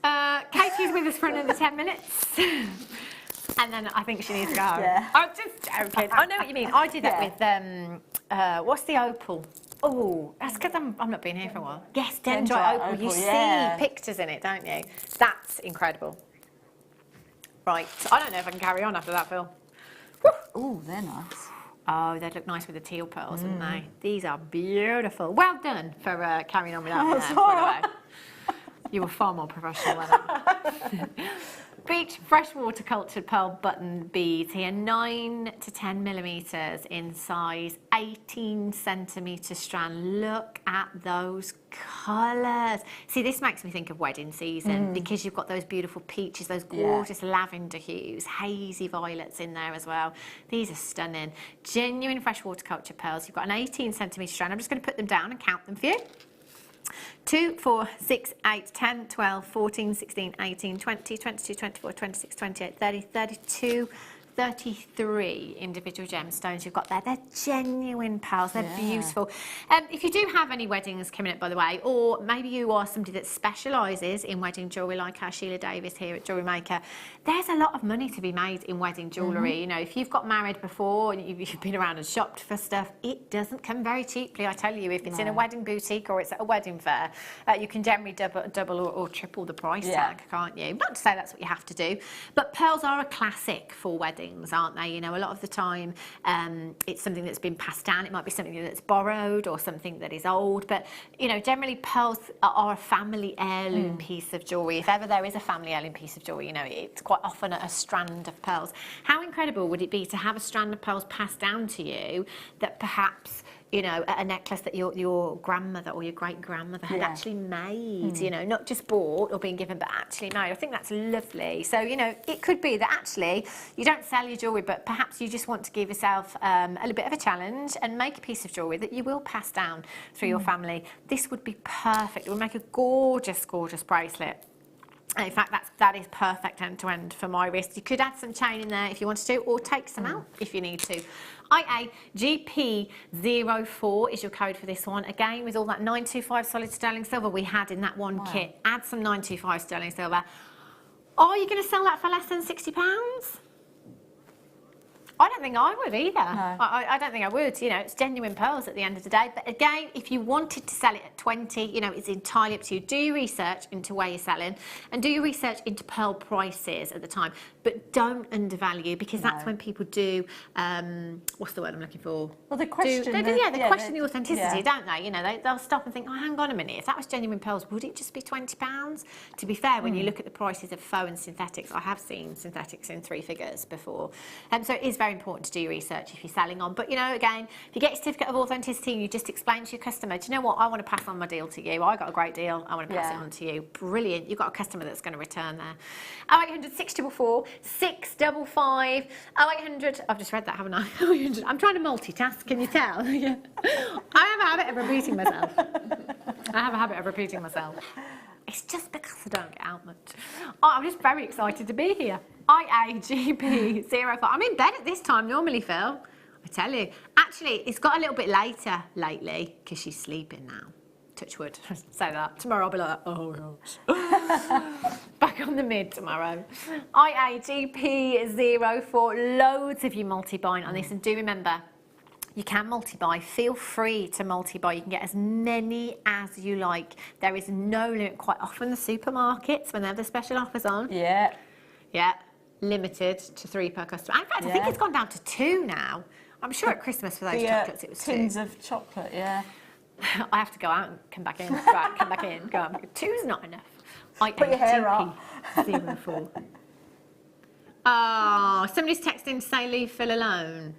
Yeah. Katie's with us for another 10 minutes. And then I think she needs to go home. Yeah. I'm just joking. I know what you mean. I did that with, what's the opal? Oh, that's because I'm not being here for a while. Yes, dendrite opal. You see pictures in it, don't you? That's incredible. Right. I don't know if I can carry on after that, Phil. Oh, they're nice. Oh, they'd look nice with the teal pearls, wouldn't they? These are beautiful. Well done for carrying on without me there, by the way. You were far more professional than Beach freshwater cultured pearl button beads here, 9 to 10 millimeters in size, 18 centimeter strand. Look at those colours. See, this makes me think of wedding season because you've got those beautiful peaches, those gorgeous lavender hues, hazy violets in there as well. These are stunning. Genuine freshwater cultured pearls. You've got an 18 centimetre strand. I'm just going to put them down and count them for you. 2, 4, 6, 8, 10, 12, 14, 16, 18, 20, 22, 24, 26, 28, 30, 32, 33 individual gemstones you've got there. They're genuine pearls. They're beautiful. If you do have any weddings coming up, by the way, or maybe you are somebody that specialises in wedding jewellery like our Sheila Davis here at Jewellery Maker, there's a lot of money to be made in wedding jewellery. You know, if you've got married before and you've been around and shopped for stuff, it doesn't come very cheaply, I tell you. If it's in a wedding boutique or it's at a wedding fair, you can generally double or triple the price tag, can't you? Not to say that's what you have to do, but pearls are a classic for weddings, aren't they? You know, a lot of the time it's something that's been passed down. It might be something that's borrowed or something that is old, but you know, generally pearls are a family heirloom piece of jewellery. If ever there is a family heirloom piece of jewellery, you know, it's quite often a strand of pearls. How incredible would it be to have a strand of pearls passed down to you that perhaps, you know, a necklace that your grandmother or your great-grandmother had actually made, you know, not just bought or been given, but actually made. I think that's lovely. So, you know, it could be that actually you don't sell your jewellery, but perhaps you just want to give yourself a little bit of a challenge and make a piece of jewellery that you will pass down through your family. This would be perfect. It would make a gorgeous, gorgeous bracelet. In fact, that is perfect end-to-end for my wrist. You could add some chain in there if you wanted to, or take some out if you need to. IAGP04 is your code for this one. Again, with all that 925 solid sterling silver we had in that one kit, add some 925 sterling silver. Are you going to sell that for less than £60? I don't think I would either. No. I don't think I would. You know, it's genuine pearls at the end of the day. But again, if you wanted to sell it at 20, you know, it's entirely up to you. Do your research into where you're selling and do your research into pearl prices at the time. But don't undervalue, because that's when people do, what's the word I'm looking for? Well, they question they question the authenticity, don't they? You know, they'll stop and think, oh, hang on a minute, if that was genuine pearls, would it just be £20? To be fair, when you look at the prices of faux and synthetics, I have seen synthetics in 3 figures before. So it is very very important to do your research if you're selling on. But, you know, again, if you get your certificate of authenticity and you just explain to your customer, do you know what, I want to pass on my deal to you. I got a great deal. I want to pass it on to you. Brilliant. You've got a customer that's going to return there. 0800 644 655 0800. I've just read that, haven't I? 0800. I'm trying to multitask. Can you tell? Yeah. I have a habit of repeating myself. It's just because I don't get out much. Oh, I'm just very excited to be here. IAGP05. I'm in bed at this time normally, Phil. I tell you. Actually, it's got a little bit later lately because she's sleeping now. Touch wood. Say that. Tomorrow I'll be like, oh gosh. Back on the mid tomorrow. IAGP04. Loads of you multi-buying on this, and do remember, you can multi-buy. Feel free to multi-buy. You can get as many as you like. There is no limit. Quite often the supermarkets, when they have the special offers on. Yeah. Yeah. Limited to 3 per customer. In fact, I think it's gone down to 2 now. I'm sure at Christmas for those chocolates it was 2. Tins of chocolate, yeah. I have to go out and come back in. Right, come back in. Go on. 2's not enough. Put your hair up. 04. Oh, somebody's texting to say leave Phil alone.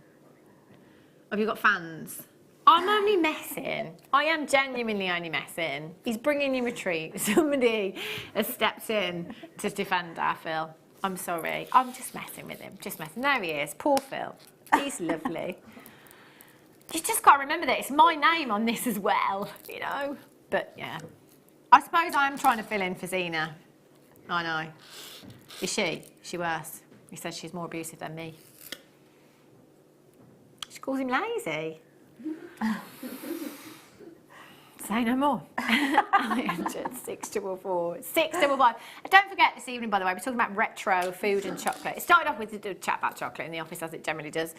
Have you got fans? I'm only messing. I am genuinely only messing. He's bringing you a treat. Somebody has stepped in to defend our Phil. I'm sorry. I'm just messing with him. Just messing. There he is. Poor Phil. He's lovely. You just got to remember that it's my name on this as well, you know? But, yeah. I suppose I am trying to fill in for Zena. I know. Is she? Is she worse? He says she's more abusive than me. She calls him lazy. Say no more. 644 655. And don't forget this evening, by the way, we're talking about retro food and chocolate. It started off with a chat about chocolate in the office, as it generally does.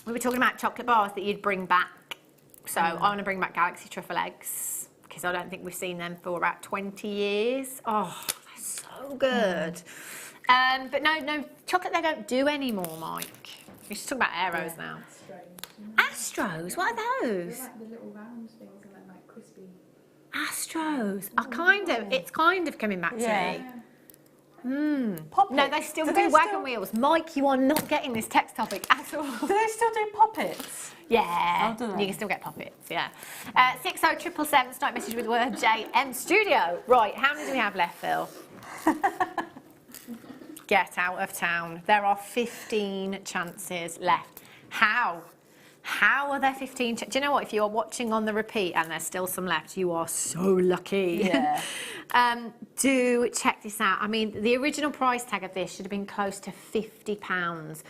We were talking about chocolate bars that you'd bring back. So I want to bring back Galaxy Truffle Eggs because I don't think we've seen them for about 20 years. Oh, they're so good. But no chocolate they don't do anymore, Mike. We're just talking about Aeros now. Astros? What are those? They're like the little round things and then like crispy. Astros. It's kind of coming back to me. Poppets. No, they still do wagon wheels. Mike, you are not getting this text topic at all. Do they still do poppets? Yeah. Oh, do they? You can still get poppets, yeah. 60777, start message with the word JM Studio. Right, how many do we have left, Phil? Get out of town. There are 15 chances left. How? How are there 15? Do you know what? If you are watching on the repeat and there's still some left, you are so lucky. Yeah. Do check this out. I mean, the original price tag of this should have been close to £50.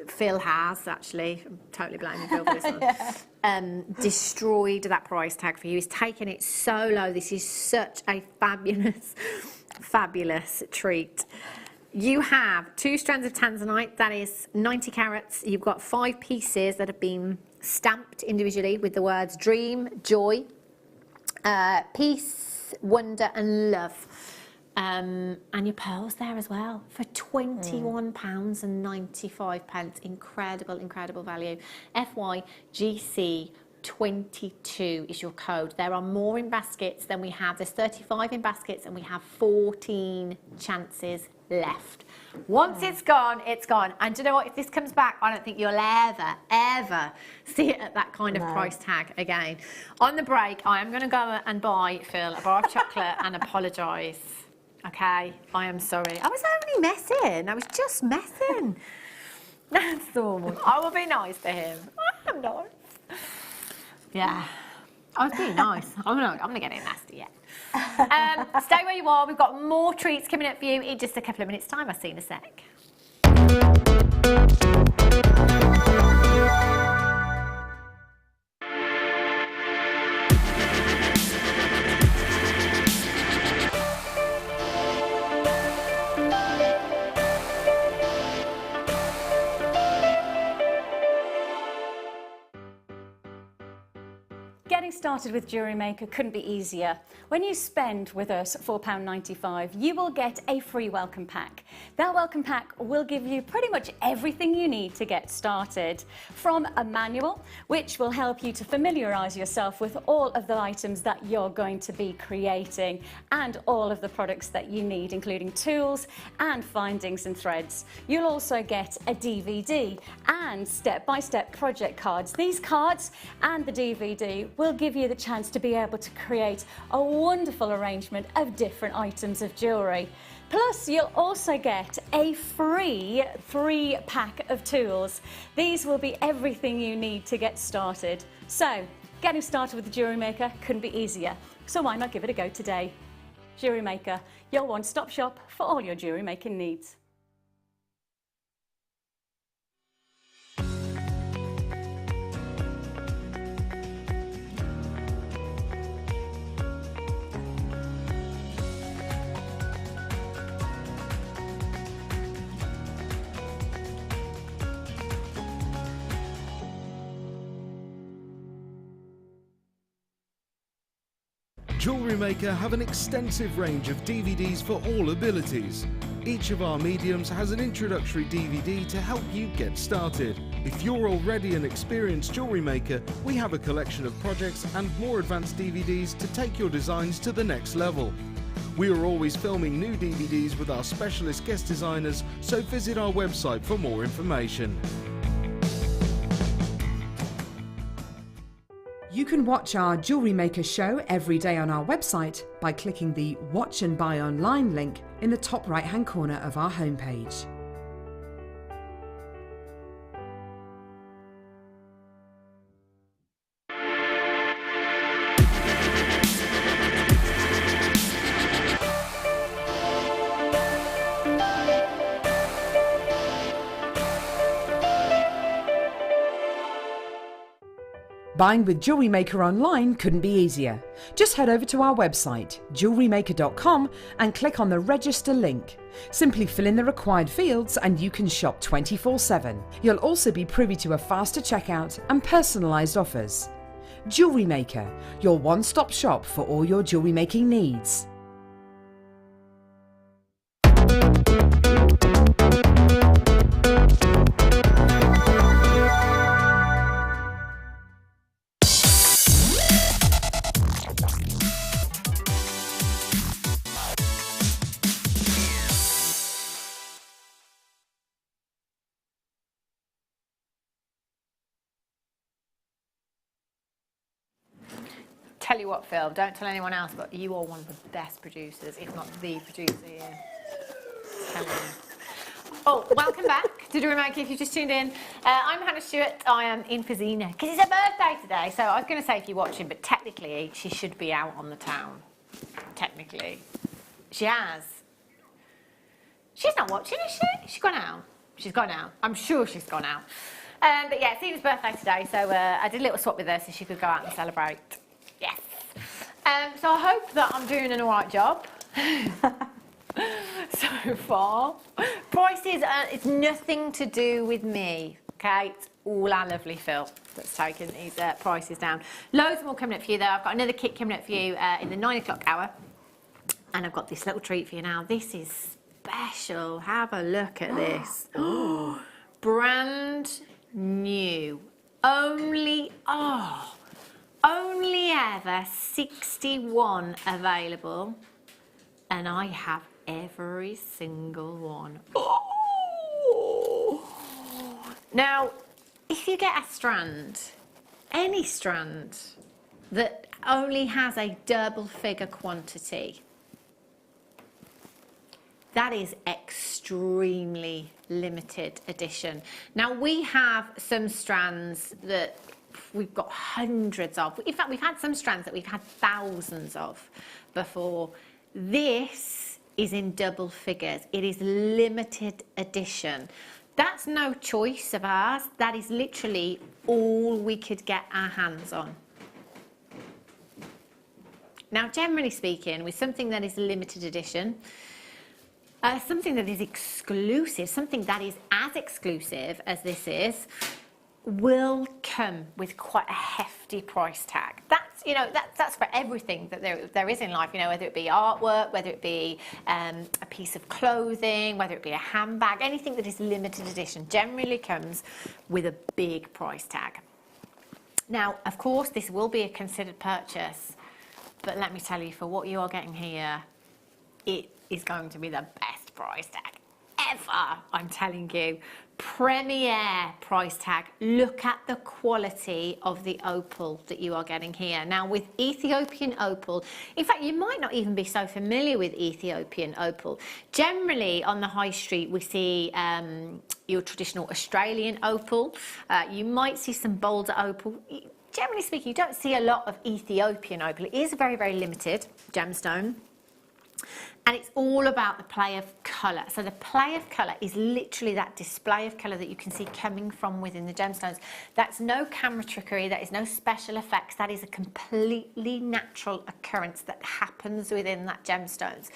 Phil has actually, I'm totally blaming Phil for this one, destroyed that price tag for you. He's taken it so low. This is such a fabulous treat. You have 2 strands of tanzanite, that is 90 carats. You've got 5 pieces that have been stamped individually with the words dream, joy, peace, wonder and love. And your pearls there as well for £21.95. Incredible value. FYGC 22 is your code. There are more in baskets than we have. There's 35 in baskets and we have 14 chances left. Once it's gone, it's gone. And do you know what? If this comes back, I don't think you'll ever see it at that kind of price tag again. On the break, I am going to go and buy Phil a bar of chocolate and apologise. Okay? I am sorry. I was only messing. I was just messing. That's normal. I will be nice to him. I'm nice. Yeah. I was being nice. I'm not going to get it nasty yet. Stay where you are. We've got more treats coming up for you in just a couple of minutes' time. I'll see you in a sec. started with Jewellery Maker couldn't be easier. When you spend with us £4.95, you will get a free welcome pack. That welcome pack will give you pretty much everything you need to get started. From a manual, which will help you to familiarise yourself with all of the items that you're going to be creating and all of the products that you need, including tools and findings and threads. You'll also get a DVD and step-by-step project cards. These cards and the DVD will give you the chance to be able to create a wonderful arrangement of different items of jewellery. Plus, you'll also get a free 3-pack of tools. These will be everything you need to get started. So, getting started with the Jewellery Maker couldn't be easier. So why not give it a go today? Jewellery Maker, your one-stop shop for all your jewellery making needs. Jewellery Maker have an extensive range of DVDs for all abilities. Each of our mediums has an introductory DVD to help you get started. If you're already an experienced jewellery maker, we have a collection of projects and more advanced DVDs to take your designs to the next level. We are always filming new DVDs with our specialist guest designers, so visit our website for more information. You can watch our Jewellery Maker show every day on our website by clicking the Watch and Buy Online link in the top right-hand corner of our homepage. Buying with Jewellery Maker online couldn't be easier. Just head over to our website, JewelleryMaker.com, and click on the register link. Simply fill in the required fields and you can shop 24/7. You'll also be privy to a faster checkout and personalised offers. Jewellery Maker, your one-stop shop for all your jewellery making needs. Tell you what, Phil, don't tell anyone else, but you are one of the best producers, if not the producer here. Telling you. Oh, welcome back to Jewellery Maker if you just tuned in. I'm Hannah Stewart. I am in for Zena because it's her birthday today. So I was going to say if you're watching, but technically she should be out on the town. Technically. She has. She's not watching, is she? She's gone out. She's gone out. I'm sure she's gone out. But yeah, it's Zena's birthday today, so I did a little swap with her so she could go out and celebrate. Yes. So I hope that I'm doing an alright job so far. Prices, it's nothing to do with me, okay? It's all our lovely Phil that's taken these prices down. Loads more coming up for you though. I've got another kit coming up for you in the 9 o'clock hour. And I've got this little treat for you now. This is special. Have a look at this. Oh, brand new. Only ever 61 available, and I have every single one. Oh. Now, if you get a strand, any strand that only has a double figure quantity, that is extremely limited edition. Now, we have some strands that we've got hundreds of. In fact, we've had some strands that we've had thousands of before. This is in double figures. It is limited edition. That's no choice of ours. That is literally all we could get our hands on. Now, generally speaking, with something that is limited edition, something that is exclusive, something that is as exclusive as this is, will come with quite a hefty price tag. That's you know, that's for everything that there is in life, you know, whether it be artwork, whether it be a piece of clothing, whether it be a handbag, anything that is limited edition generally comes with a big price tag. Now, of course, this will be a considered purchase, but let me tell you, for what you are getting here, it is going to be the best price tag ever, I'm telling you. Premier price tag. Look at the quality of the opal that you are getting here. Now, with Ethiopian opal, in fact, you might not even be so familiar with Ethiopian opal. Generally, on the high street, we see your traditional Australian opal. You might see some bolder opal. Generally speaking, you don't see a lot of Ethiopian opal. It is a very, very limited gemstone. And it's all about the play of colour. So the play of colour is literally that display of colour that you can see coming from within the gemstones. That's no camera trickery, that is no special effects, that is a completely natural occurrence that happens within that gemstones.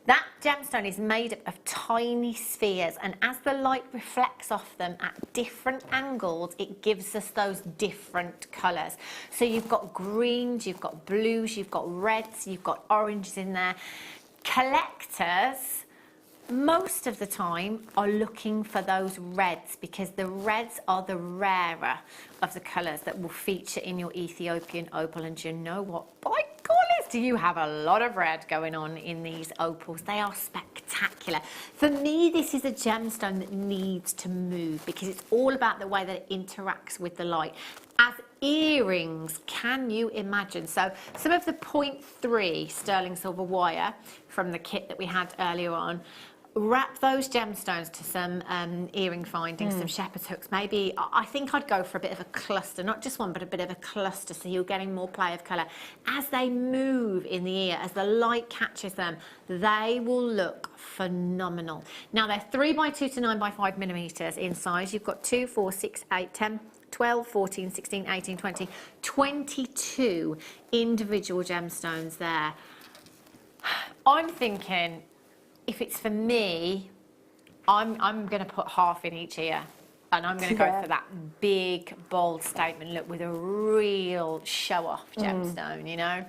That gemstone is made up of tiny spheres, and as the light reflects off them at different angles, it gives us those different colours. So you've got greens, you've got blues, you've got reds, you've got oranges in there. Collectors, most of the time, are looking for those reds because the reds are the rarer of the colours that will feature in your Ethiopian opal. And you know what? By goodness, do you have a lot of red going on in these opals. They are spectacular. For me, this is a gemstone that needs to move because it's all about the way that it interacts with the light. As earrings, can you imagine? So some of the 0.3 sterling silver wire from the kit that we had earlier on, wrap those gemstones to some earring findings, some shepherd's hooks. Maybe, I think I'd go for a bit of a cluster, not just one, but a bit of a cluster, so you're getting more play of colour. As they move in the ear, as the light catches them, they will look phenomenal. Now, they're 3x2 to 9x5 millimetres in size. You've got 2, 4, 6, 8, 10, 12, 14, 16, 18, 20, 22 individual gemstones there. I'm thinking, if it's for me, I'm going to put half in each ear. And I'm going to go for that big, bold statement look with a real show-off gemstone, you know?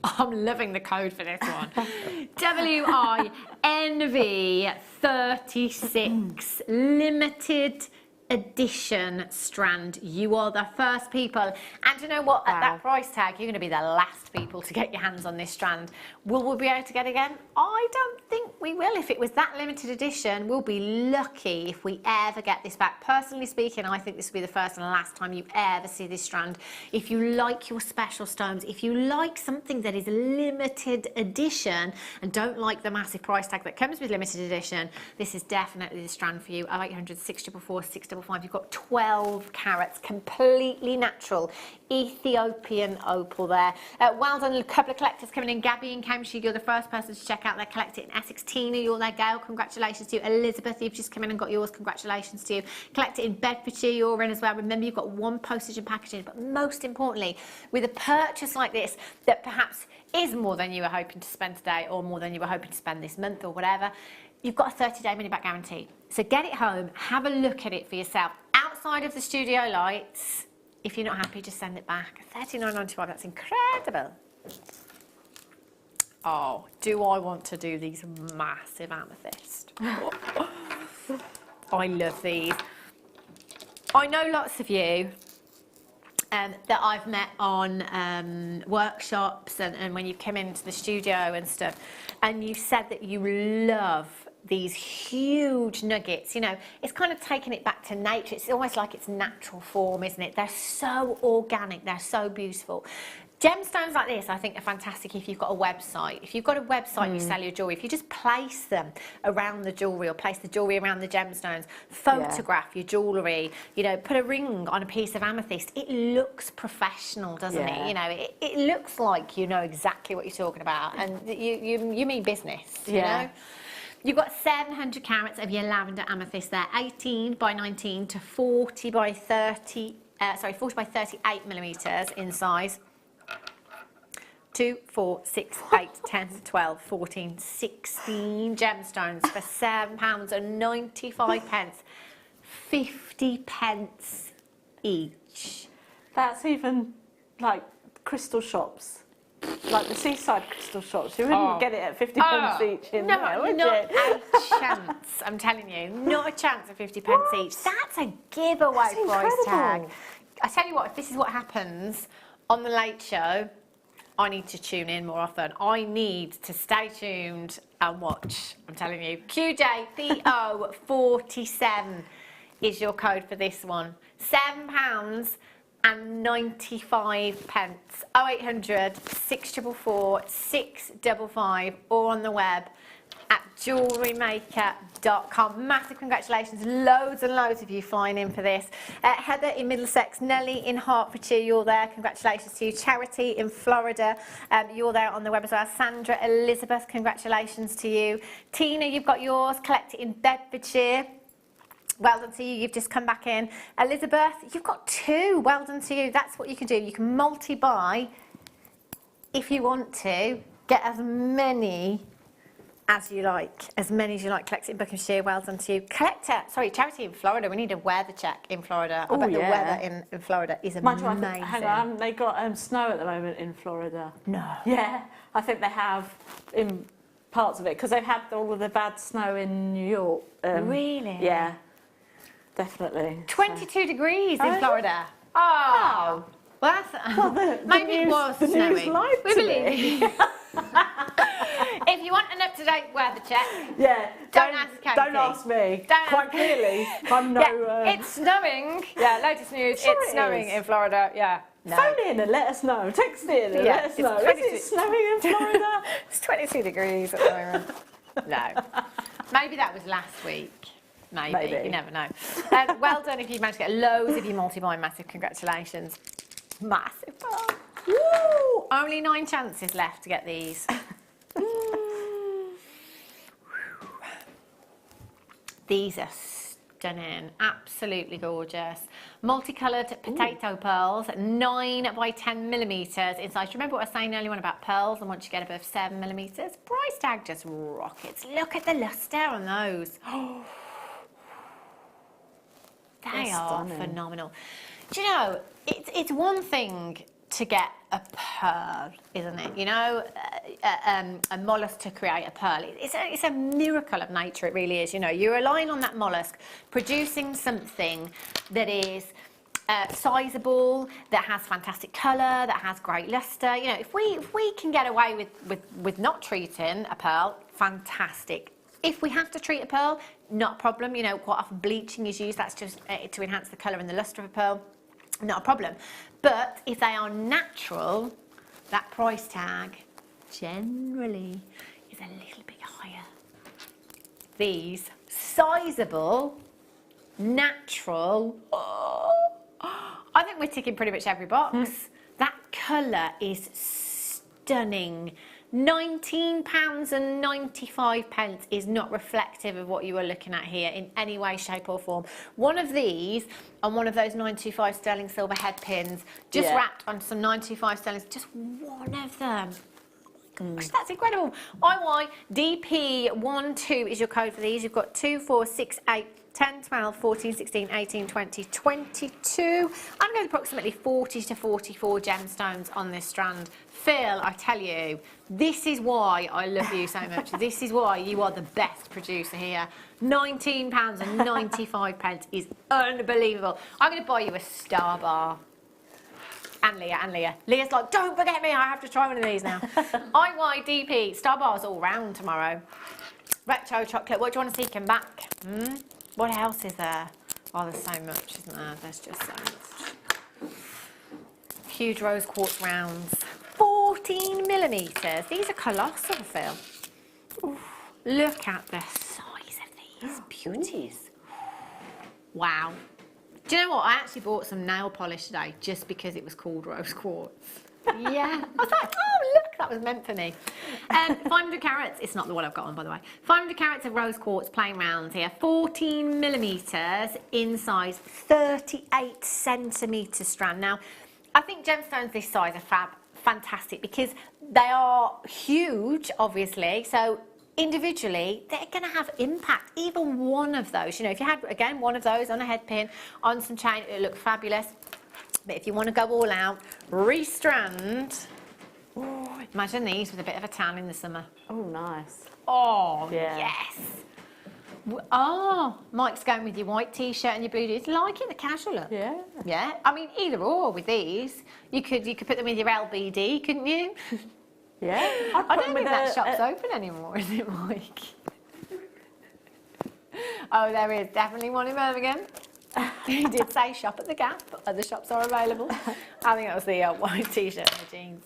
I'm loving the code for this one. WINV36 limited edition strand. You are the first people, and you know what, at that price tag you're going to be the last people to get your hands on this strand. Will we be able to get it again? I don't think we will. If it was that limited edition, we'll be lucky if we ever get this back. Personally speaking, I think this will be the first and last time you ever see this strand. If you like your special stones, if you like something that is limited edition and don't like the massive price tag that comes with limited edition, this is definitely the strand for you. 0800 644 655. You've got 12 carats, completely natural Ethiopian opal there. Well done, a couple of collectors coming in. Gabby in Cambridgeshire, you're the first person to check out their collect it in Essex. Tina, you're there. Gail, congratulations to you. Elizabeth, you've just come in and got yours, congratulations to you. Collect it in Bedfordshire, you're in as well. Remember, you've got 1 postage and packaging, but most importantly, with a purchase like this that perhaps is more than you were hoping to spend today or more than you were hoping to spend this month or whatever, you've got a 30-day money-back guarantee. So get it home, have a look at it for yourself. Outside of the studio lights, if you're not happy, just send it back. $39.95, that's incredible. Oh, do I want to do these massive amethyst? I love these. I know lots of you that I've met on workshops and when you've come into the studio and stuff, and you said that you love these huge nuggets. You know, it's kind of taking it back to nature. It's almost like its natural form, isn't it? They're so organic, they're so beautiful. Gemstones like this, I think, are fantastic if you've got a website. If you've got a website, you sell your jewellery. If you just place them around the jewellery or place the jewellery around the gemstones, photograph your jewellery, you know, put a ring on a piece of amethyst, it looks professional, doesn't it? You know, it looks like you know exactly what you're talking about, and you mean business, you know? You've got 700 carats of your lavender amethyst there, 18 by 19 to 40 by 30, 40 by 38 millimetres in size. 2, 4, 6, 8, 10, 12, 14, 16 gemstones for £7.95. 50 pence each. That's even like crystal shops, like the seaside crystal shops. You wouldn't get it at 50p each in there, would not you? a chance. I'm telling you, not a chance at 50p each. That's a giveaway price tag. I tell you what, if this is what happens on the Late Show, I need to tune in more often. I need to stay tuned and watch. I'm telling you. QJTO47 is your code for this one. £7.95. 0800 644 655 or on the web at JewelleryMaker.com. Massive congratulations, loads and loads of you flying in for this. Heather in Middlesex, Nellie in Hertfordshire, you're there, congratulations to you. Charity in Florida, you're there on the web as well. Sandra, Elizabeth, congratulations to you. Tina, you've got yours, collect it in Bedfordshire. Well done to you, you've just come back in. Elizabeth, you've got 2, well done to you. That's what you can do, you can multi-buy if you want to, get as many as you like, collect it in Buckinghamshire, well done to you. Charity in Florida, we need a weather check in Florida. I bet the weather in Florida is amazing. Hang on, they got snow at the moment in Florida. No. Yeah, I think they have in parts of it, because they've had all of the bad snow in New York. Really? Yeah, definitely. 22 degrees in Florida. Oh. Well, that's, maybe it was snowing. We believe you. If you want an up-to-date weather check, don't ask Katie. Don't ask me. Quite clearly, I'm no... it's snowing. Yeah, latest news, Sure it's snowing in Florida. Yeah. No. Phone in and let us know. Text in and let us know. Is it snowing in Florida? It's 22 degrees at the moment. No. Maybe that was last week. Maybe. You never know. Well done if you've managed to get loads of you multi-buy. Massive congratulations. Massive. Woo! Only 9 chances left to get these. These are stunning, absolutely gorgeous. Multicoloured potato pearls, 9 by 10mm in size. Remember what I was saying earlier on about pearls, and once you get above 7mm, price tag just rockets. Look at the lustre on those. They are phenomenal. Do you know, it's one thing to get a pearl, isn't it? You know, a mollusk to create a pearl. It's a miracle of nature, it really is. You know, you're relying on that mollusk producing something that is sizable, that has fantastic colour, that has great lustre. You know, if we can get away with not treating a pearl, fantastic. If we have to treat a pearl, not a problem. You know, quite often bleaching is used. That's just to enhance the colour and the lustre of a pearl. Not a problem. But if they are natural, that price tag generally is a little bit higher. These sizable, natural, I think we're ticking pretty much every box. That colour is stunning. £19.95 is not reflective of what you are looking at here in any way, shape or form. One of these on one of those 925 sterling silver head pins, just wrapped on some 925 sterling, just one of them. Gosh, that's incredible. IYDP12 is your code for these. You've got 2, 4, 6, 8, 10, 12, 14, 16, 18, 20, 22. I'm going approximately 40 to 44 gemstones on this strand. Phil, I tell you, this is why I love you so much. This is why you are the best producer here. £19.95 is unbelievable. I'm going to buy you a star bar. And Leah. Leah's like, don't forget me, I have to try one of these now. IYDP, star bars all round tomorrow. Retro chocolate, what do you want to see come back? What else is there? Oh, there's so much, isn't there? There's just so much. Huge rose quartz rounds. 14mm. These are colossal, Phil. Oof. Look at the size of these beauties. Wow. Do you know what? I actually bought some nail polish today just because it was called rose quartz. Yeah. I was like, oh, look, that was meant for me. 500 carats. It's not the one I've got on, by the way. 500 carats of rose quartz plain rounds here. 14mm in size, 38cm strand. Now, I think gemstones this size are fantastic because they are huge, obviously. So individually, they're going to have impact. Even one of those, you know, if you had, again, one of those on a head pin, on some chain, it would look fabulous. But if you want to go all out, restrand. Oh, imagine these with a bit of a tan in the summer. Oh, nice. Oh, Yeah. yes. Oh, Mike's going with your white t-shirt and your blue jeans. Like it, the casual look. Yeah. Yeah. I mean, either or with these. You could put them with your LBD, couldn't you? Yeah. I don't think that shop's open anymore, is it, Mike? Oh, there is definitely one in Birmingham. He did say shop at the Gap, other shops are available. I think that was the white t-shirt and the jeans.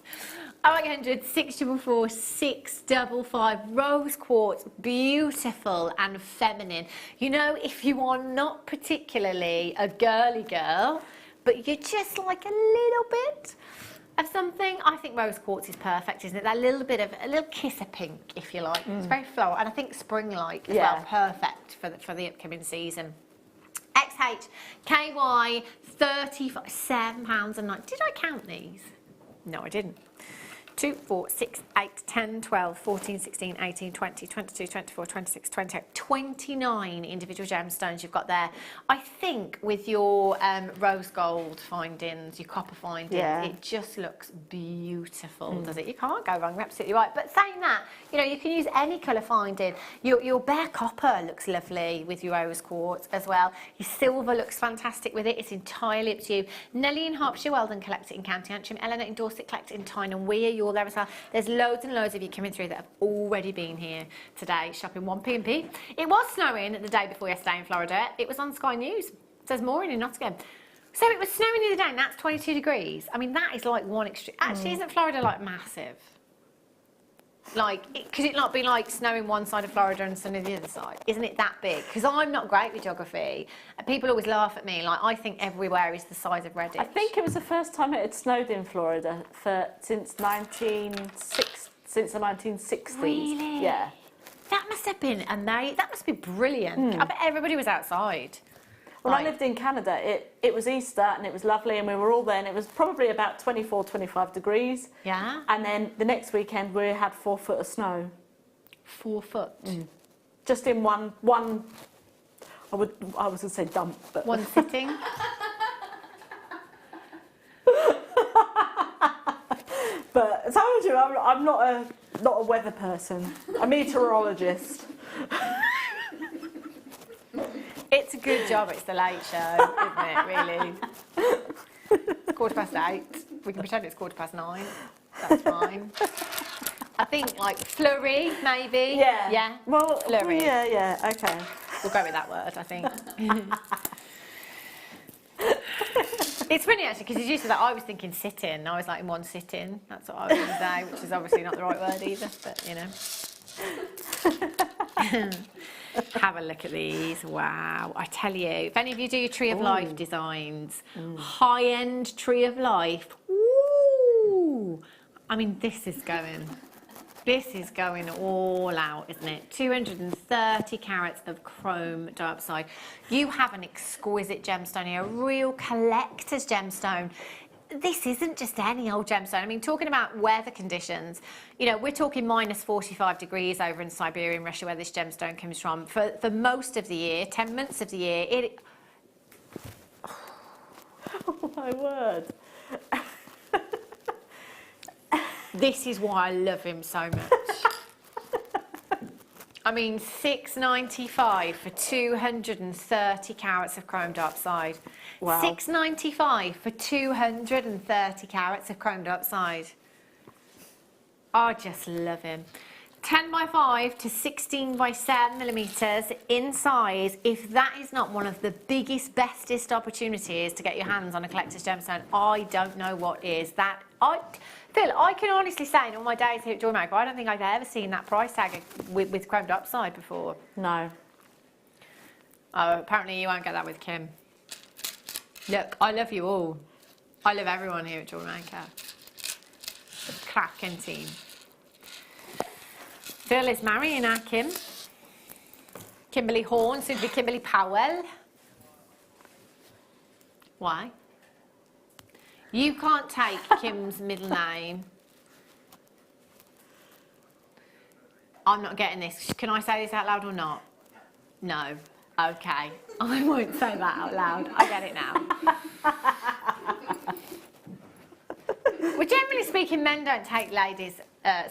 0800 644 655 rose quartz, beautiful and feminine. You know, if you are not particularly a girly girl, but you're just like a little bit of something, I think rose quartz is perfect, isn't it? That little bit of a little kiss of pink, if you like. It's very floral, and I think spring-like as well. Perfect for the upcoming season. XHKY £37.09. Did I count these? No, I didn't. 2, 4, 6, 8, 10, 12, 14, 16, 18, 20, 22, 24, 26, 28, 29 individual gemstones you've got there. I think with your rose gold findings, your copper findings, it just looks beautiful, does it? You can't go wrong, you're absolutely right. But saying that, you know, you can use any colour finding. Your bare copper looks lovely with your rose quartz as well. Your silver looks fantastic with it. It's entirely up to you. Nellie in Hertfordshire, Weldon collect it in County Antrim. Eleanor in Dorset collect it in Tyne and Weir. You're there as well. There's loads and loads of you coming through that have already been here today shopping 1pm. It was snowing the day before yesterday in Florida. It was on Sky News. It says more in Nottingham. So it was snowing the other day and that's 22 degrees. I mean, that is like one extreme. Actually, isn't Florida like massive? Like, could it not be like snowing one side of Florida and sunny the other side? Isn't it that big? Because I'm not great with geography. And people always laugh at me, like, I think everywhere is the size of Redditch. I think it was the first time it had snowed in Florida since the 1960s. Really? Yeah. That must have been amazing. That must be brilliant. I bet everybody was outside. When I lived in Canada, it was Easter and it was lovely and we were all there and it was probably about 24, 25 degrees. Yeah. And then the next weekend we had 4 foot of snow. 4 foot? Just in one I was going to say dump, but... One sitting? But I told you, I'm not a weather person. I'm a meteorologist. It's a good job it's the late show, isn't it, really? It's 8:15. We can pretend it's 9:15. That's fine. I think, like, flurry, maybe. Yeah. Yeah? Well, flurry. Yeah, okay. We'll go with that word, I think. It's funny, actually, because as you said that, I was thinking sitting. I was like, in one sitting. That's what I was going to say, which is obviously not the right word either, but, you know. Have a look at these. Wow. I tell you, if any of you do your Tree of Life designs, high-end Tree of Life, ooh, I mean, this is going all out, isn't it? 230 carats of chrome diopside. You have an exquisite gemstone here, a real collector's gemstone. This isn't just any old gemstone. I mean, talking about weather conditions, you know, we're talking minus 45 degrees over in Siberia and Russia where this gemstone comes from. For most of the year, 10 months of the year, it... Oh, my word. This is why I love him so much. I mean, $6.95 for 230 carats of chrome diopside. Wow. $6.95 for 230 carats of chrome diopside. I just love him. 10 by 5 to 16 by 7 millimeters in size. If that is not one of the biggest, bestest opportunities to get your hands on a collector's gemstone, I don't know what is. Phil, I can honestly say in all my days here at Jewellery Maker, I don't think I've ever seen that price tag with chrome diopside before. No. Oh, apparently you won't get that with Kim. Look, I love you all. I love everyone here at Jewellery Maker. The cracking team. Phil is marrying our Kim. Kimberly Horn, soon to be Kimberly Powell. Why? You can't take Kim's middle name. I'm not getting this. Can I say this out loud or not? No. Okay. I won't say that out loud. I get it now. Well, generally speaking, men don't take ladies'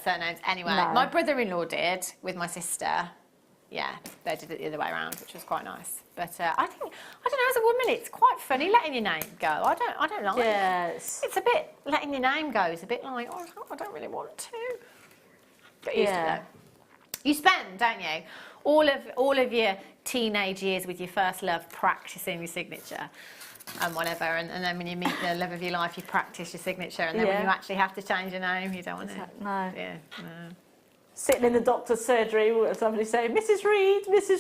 surnames anyway. No. My brother-in-law did with my sister. Yeah, they did it the other way around, which was quite nice. But I don't know, as a woman, it's quite funny letting your name go. I don't like it. Yes. It's a bit, letting your name go is a bit like, oh, I don't really want to. Get used to that. You spend, don't you, all of your teenage years with your first love practicing your signature and whatever, and then when you meet the love of your life, you practice your signature, and then when you actually have to change your name, you don't want to. No. Yeah, no. Sitting in the doctor's surgery, somebody saying, Mrs.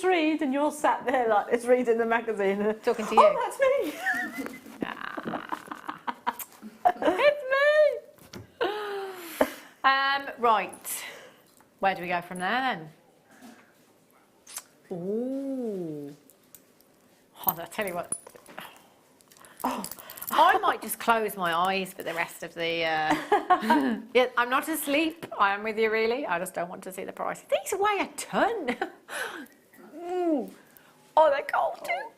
Reid, and you're sat there like this reading the magazine. Talking to you. Oh, that's me. It's me. Right. Where do we go from there then? Ooh. Oh, I'll tell you what. Oh, I might just close my eyes for the rest of the... Yeah, I'm not asleep. I am with you, really. I just don't want to see the price. These weigh a ton. Ooh. Oh, they're cold too.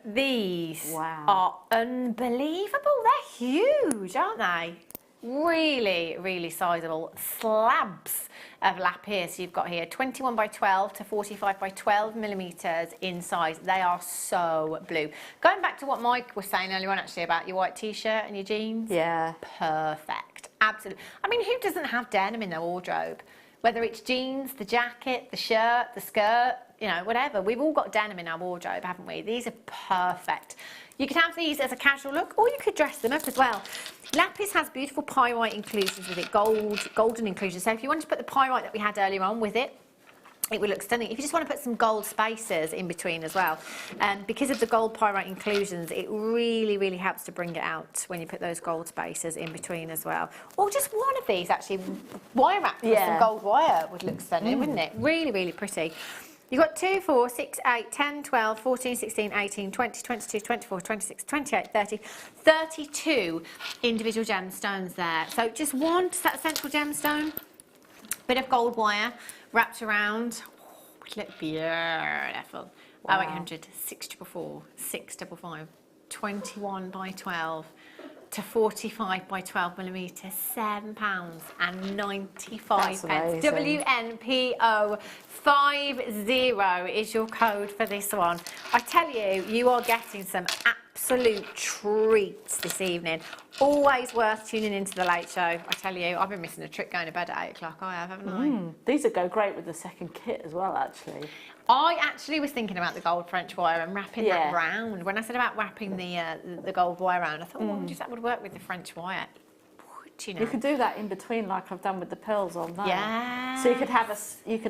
These are unbelievable. They're huge, aren't they? Really, really sizable slabs of lapis you've got here. 21 by 12 to 45 by 12 millimetres in size. They are so blue. Going back to what Mike was saying earlier on actually about your white t-shirt and your jeans. Yeah. Perfect. Absolutely. I mean, who doesn't have denim in their wardrobe? Whether it's jeans, the jacket, the shirt, the skirt, you know, whatever. We've all got denim in our wardrobe, haven't we? These are perfect. You could have these as a casual look, or you could dress them up as well. Lapis has beautiful pyrite inclusions with it, golden inclusions. So if you want to put the pyrite that we had earlier on with it, it would look stunning. If you just want to put some gold spacers in between as well, because of the gold pyrite inclusions, it really, really helps to bring it out when you put those gold spacers in between as well. Or just one of these actually, wire wrapped with some gold wire would look stunning, wouldn't it? Really, really pretty. You've got 2, 4, 6, 8, 10, 12, 14, 16, 18, 20, 22, 24, 26, 28, 30, 32 individual gemstones there. So just one central gemstone, bit of gold wire wrapped around. Oh, it looks beautiful. Wow. 0800 644 655, 21 by 12 to 45 by 12 millimetres, £7.95. WNPO 50 is your code for this one. I tell you, you are getting some absolute treats this evening. Always worth tuning into the late show. I tell you, I've been missing a trick going to bed at 8 o'clock. I have, haven't I? These would go great with the second kit as well, actually. I actually was thinking about the gold French wire and wrapping that round. When I said about wrapping the gold wire round, I thought, oh, that would work with the French wire. You know. You could do that in between, like I've done with the pearls on there. Yeah. So you could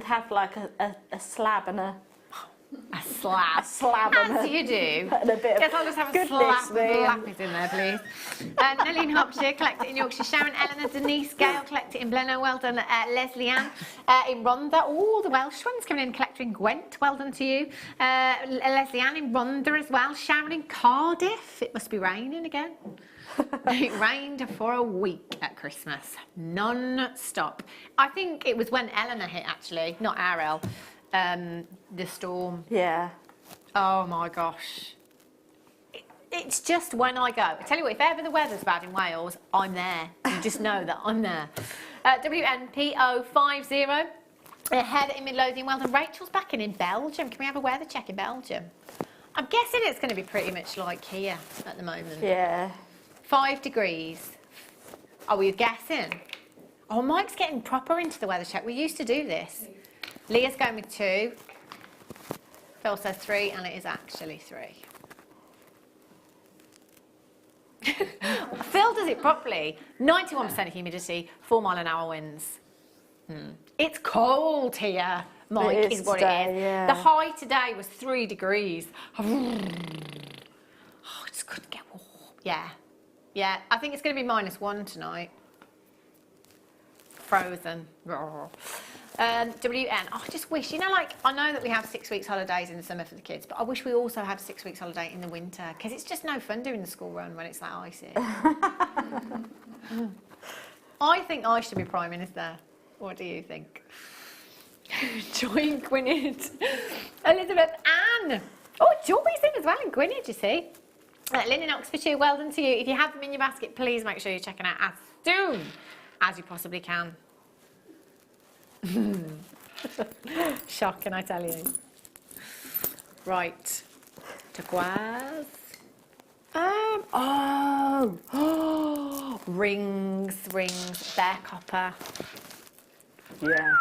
have like a slab and a slab. A slab as and you do. And a bit Guess I'll just have a slab of lapis in there, please. Nellie in Hertfordshire, collect it in Yorkshire. Sharon, Eleanor, Denise, Gail, collect it in Blenheim. Well done. Leslie Ann in Rhondda. All the Welsh ones coming in, collector in Gwent. Well done to you. Leslie Ann in Rhondda as well. Sharon in Cardiff. It must be raining again. It rained for a week at Christmas, non-stop. I think it was when Eleanor hit, actually, not Ariel, the storm. Yeah. Oh my gosh. It's just when I go. I tell you what, if ever the weather's bad in Wales, I'm there. You just know that I'm there. WNPO 50. Ahead in Midlothian. Well done. Rachel's back in Belgium. Can we have a weather check in Belgium? I'm guessing it's going to be pretty much like here at the moment. Yeah. 5 degrees. Oh, were you guessing? Oh, Mike's getting proper into the weather check. We used to do this. Leah's going with 2. Phil says 3, and it is actually 3. Phil does it properly. 91% humidity, 4 mile an hour winds. It's cold here, Mike, is what it is. Yeah. The high today was 3 degrees. Oh, it's good to get warm. Yeah. Yeah, I think it's going to be -1 tonight. Frozen. WN, I just wish, you know, like, I know that we have 6 weeks holidays in the summer for the kids, but I wish we also had 6 weeks holiday in the winter, because it's just no fun doing the school run when it's that icy. I think I should be Prime Minister. What do you think? Joy in Gwynedd. Elizabeth Ann. Oh, Joy's in as well in Gwynedd, you see. Linen Oxfordshire, well done to you. If you have them in your basket, please make sure you're checking out as soon as you possibly can. Shocking, I tell you. Right, turquoise. Rings, they're copper. Yeah.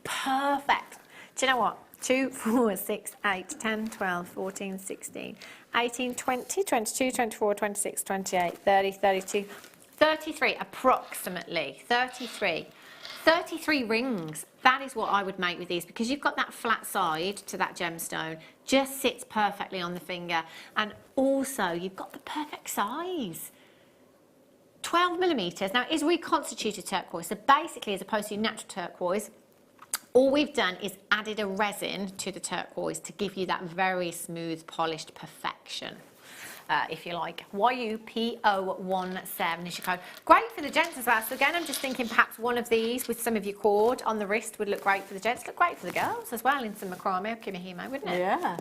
Perfect. Do you know what? 2, 4, 6, 8, 10, 12, 14, 16, 18, 20, 22, 24, 26, 28, 30, 32, 33 approximately. 33 rings. That is what I would make with these, because you've got that flat side to that gemstone, just sits perfectly on the finger, and also you've got the perfect size. 12 millimetres. Now, it is reconstituted turquoise, so basically, as opposed to your natural turquoise, all we've done is added a resin to the turquoise to give you that very smooth, polished perfection, if you like. YUPO17 is your code. Great for the gents as well. So again, I'm just thinking perhaps one of these with some of your cord on the wrist would look great for the gents. Look great for the girls as well in some macrame or kimihimo, wouldn't it? Yeah.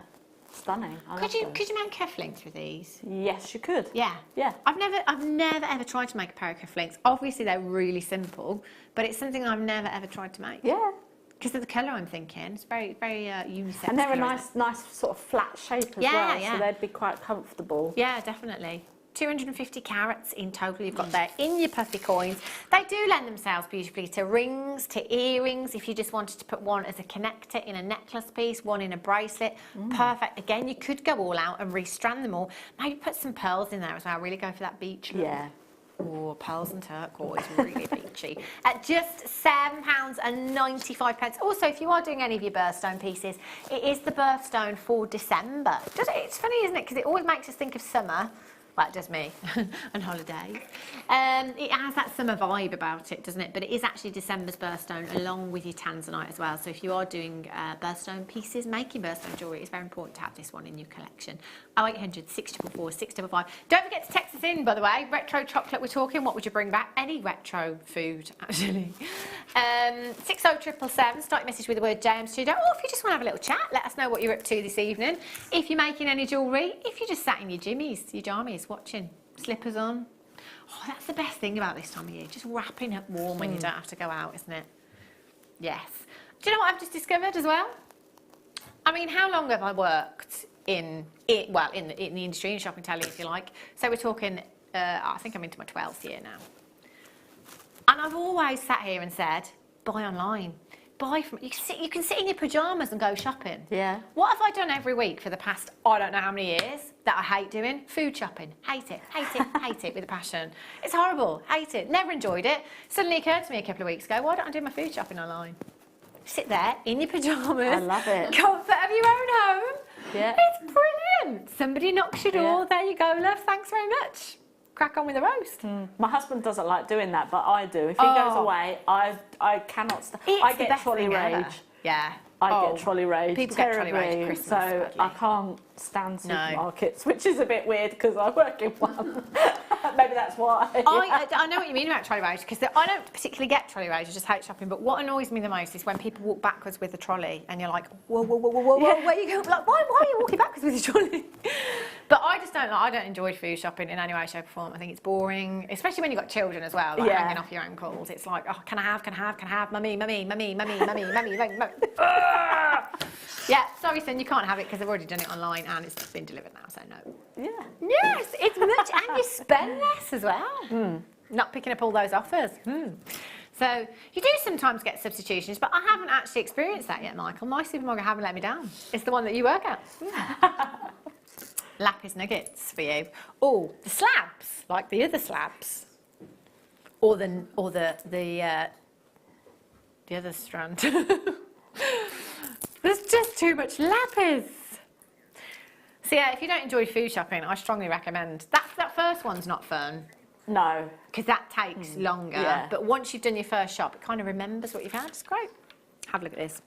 Stunning. Could you make cufflinks with these? Yes, you could. Yeah. Yeah. I've never ever tried to make a pair of cufflinks. Obviously, they're really simple, but it's something I've never ever tried to make. Yeah. Because of the colour, I'm thinking. It's very, very unisex. And they're a colour, nice sort of flat shape as well, so they'd be quite comfortable. Yeah, definitely. 250 carats in total you've got there in your puffy coins. They do lend themselves beautifully to rings, to earrings. If you just wanted to put one as a connector in a necklace piece, one in a bracelet, perfect. Again, you could go all out and restrand them all. Maybe put some pearls in there as well. Really go for that beach look. Yeah. Oh, pearls and turquoise, really beachy. At just £7.95. Also, if you are doing any of your birthstone pieces, it is the birthstone for December. It's funny, isn't it? Because it always makes us think of summer. Well, it does me, and holidays. It has that summer vibe about it, doesn't it? But it is actually December's birthstone along with your tanzanite as well. So if you are doing birthstone pieces, making birthstone jewellery, it's very important to have this one in your collection. 0800 644 655. Don't forget to text us in, by the way. Retro chocolate we're talking. What would you bring back? Any retro food, actually. 60777. Start your message with the word JM Studio. Or if you just want to have a little chat, let us know what you're up to this evening. If you're making any jewellery, if you just sat in your jimmies, your jammies, watching, slippers on. Oh, that's the best thing about this time of year, just wrapping up warm when you don't have to go out, isn't it? Yes. Do you know what I've just discovered as well? I mean, how long have I worked in the industry, in shop and telly, if you like? So we're talking, I think I'm into my 12th year now. And I've always sat here and said, buy online. Buy from, you can sit in your pyjamas and go shopping. Yeah. What have I done every week for the past, I don't know how many years, that I hate doing? Food shopping. Hate it, hate it, hate it with a passion. It's horrible. Hate it. Never enjoyed it. Suddenly occurred to me a couple of weeks ago, why don't I do my food shopping online? Sit there in your pyjamas. I love it. Comfort of your own home. Yeah. It's brilliant. Somebody knocks your door. Yeah. There you go, love. Thanks very much. Crack on with the roast. My husband doesn't like doing that, but I do. If he goes away, I cannot stand. I get trolley rage. Yeah. I get trolley rage. People terribly, get trolley rage at Christmas, so badly. I can't stand supermarkets, which is a bit weird because I work in one. Maybe that's why. I know what you mean about trolley rage, because I don't particularly get trolley rage, I just hate shopping, but what annoys me the most is when people walk backwards with the trolley and you're like, whoa, where are you going? Like, why are you walking backwards with the trolley? But I just don't I don't enjoy food shopping in any way, shape or form. I think it's boring, especially when you've got children as well, like hanging off your ankles. It's like, oh, can I have, mummy. Yeah, sorry son, you can't have it because I've already done it online and it's been delivered now, so no. Yeah. Yes, it's much, and you spend less as well. Not picking up all those offers. So you do sometimes get substitutions, but I haven't actually experienced that yet, Michael. My supermarket haven't let me down. It's the one that you work at. Lapis nuggets for you. Oh, the slabs, like the other slabs, or the other strand. There's just too much lapis. So yeah, if you don't enjoy food shopping, I strongly recommend that first one's not fun. No. Because that takes longer. Yeah. But once you've done your first shop, it kind of remembers what you've had. It's great. Have a look at this.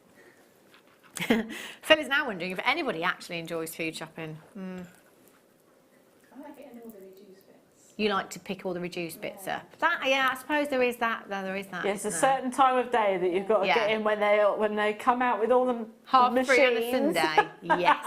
Phil is now wondering if anybody actually enjoys food shopping. I like getting all the reduced bits. You like to pick all the reduced bits up. I suppose there is that. There is that. Yes, a certain time of day that you've got to get in when they come out with all the half machines. free on a Sunday. Yes.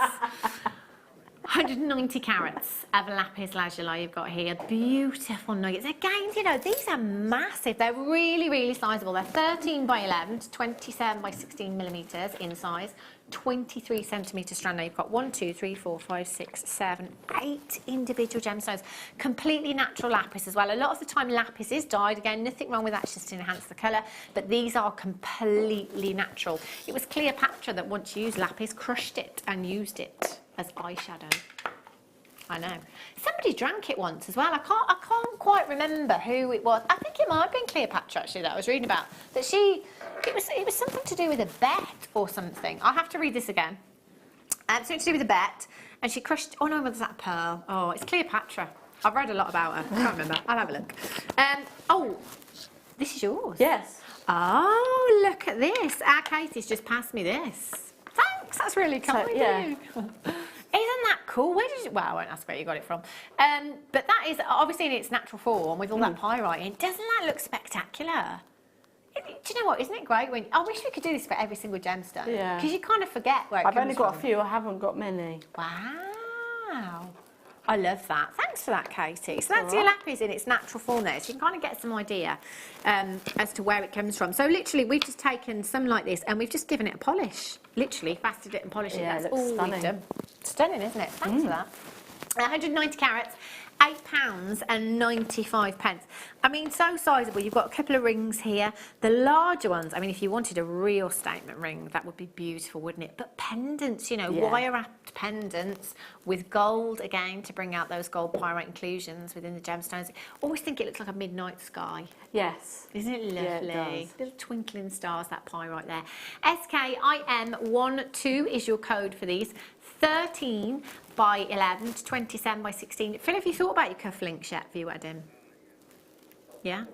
190 carats of lapis lazuli you've got here. Beautiful nuggets. Again, you know, these are massive. They're really, really sizable. They're 13 by 11 to 27 by 16 millimetres in size. 23 centimetre strand. Now you've got 1, 2, 3, 4, 5, 6, 7, 8 individual gemstones. Completely natural lapis as well. A lot of the time lapis is dyed. Again, nothing wrong with that, just to enhance the colour. But these are completely natural. It was Cleopatra that once used lapis, crushed it and used it as eyeshadow. I know. Somebody drank it once as well. I can't quite remember who it was. I think it might have been Cleopatra actually that I was reading about. That it was something to do with a bet or something. I'll have to read this again. Something to do with a bet, and she crushed. Oh no, was that pearl? Oh, it's Cleopatra. I've read a lot about her. I can't remember. I'll have a look. Oh, this is yours. Yes. Oh, look at this. Our Katie's just passed me this. Thanks. That's really kind of you. Isn't that cool? Where did you, well, I won't ask where you got it from. But that is obviously in its natural form with all that pyrite in. Doesn't that look spectacular? Do you know what? Isn't it great when I wish we could do this for every single gemstone? Yeah. Because you kind of forget where it comes from. I've only got a few. I haven't got many. Wow. I love that. Thanks for that, Katie. So that's your lapis in its natural form there. So you can kind of get some idea as to where it comes from. So literally, we've just taken some like this and we've just given it a polish. Literally, faceted it and polished it. That's all we've done. Stunning, isn't it? Thanks for that. 190 carats. £8.95. I mean, so sizable. You've got a couple of rings here. The larger ones, I mean, if you wanted a real statement ring, that would be beautiful, wouldn't it? But pendants, you know, wire-wrapped pendants with gold, again, to bring out those gold pyrite inclusions within the gemstones. Always think it looks like a midnight sky. Yes. Isn't it lovely? Yeah, it does. Little twinkling stars, that pyrite there. SKIM12 is your code for these. 13 by 11 to 27 by 16. Phil, have you thought about your cufflinks yet for your wedding? Yeah?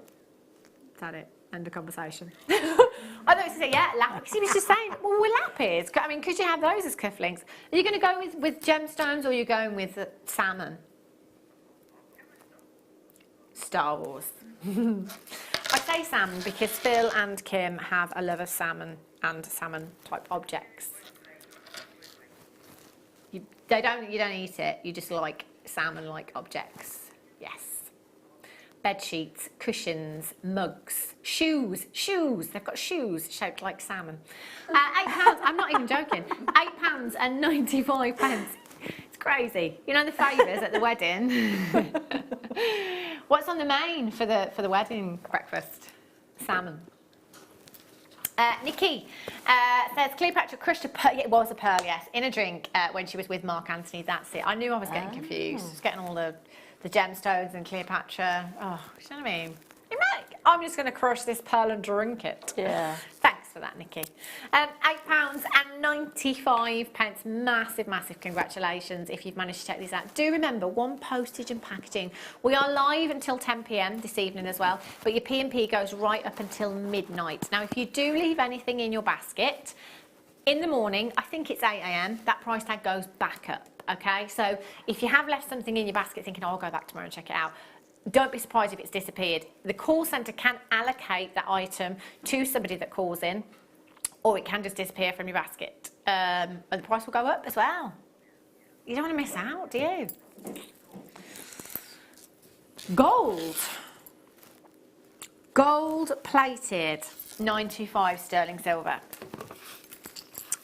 Is that it? End of conversation. I thought he said, yeah, lapis. He was just saying, well, we're lapis. I mean, could you have those as cufflinks? Are you going to go with gemstones or are you going with salmon? Star Wars. I say salmon because Phil and Kim have a love of salmon and salmon type objects. You don't eat it, you just like salmon-like objects. Yes. Bed sheets, cushions, mugs, shoes. They've got shoes shaped like salmon. £8, I'm not even joking. £8.95. It's crazy. You know the favours at the wedding? What's on the main for the wedding breakfast? Salmon. Nikki says Cleopatra crushed a pearl. It was a pearl, yes, in a drink when she was with Mark Antony. That's it. I knew I was getting confused. Just getting all the gemstones and Cleopatra. Oh, you know what I mean? I'm just going to crush this pearl and drink it. Yeah. Thanks for that, Nikki. £8.95. Massive, massive congratulations if you've managed to check these out. Do remember, one postage and packaging. We are live until 10 p.m. this evening as well, but your P&P goes right up until midnight. Now, if you do leave anything in your basket, in the morning, I think it's 8 a.m, that price tag goes back up, okay? So if you have left something in your basket thinking, oh, I'll go back tomorrow and check it out, don't be surprised if it's disappeared. The call centre can allocate that item to somebody that calls in, or it can just disappear from your basket. And the price will go up as well. You don't want to miss out, do you? Gold. Gold plated 925 sterling silver.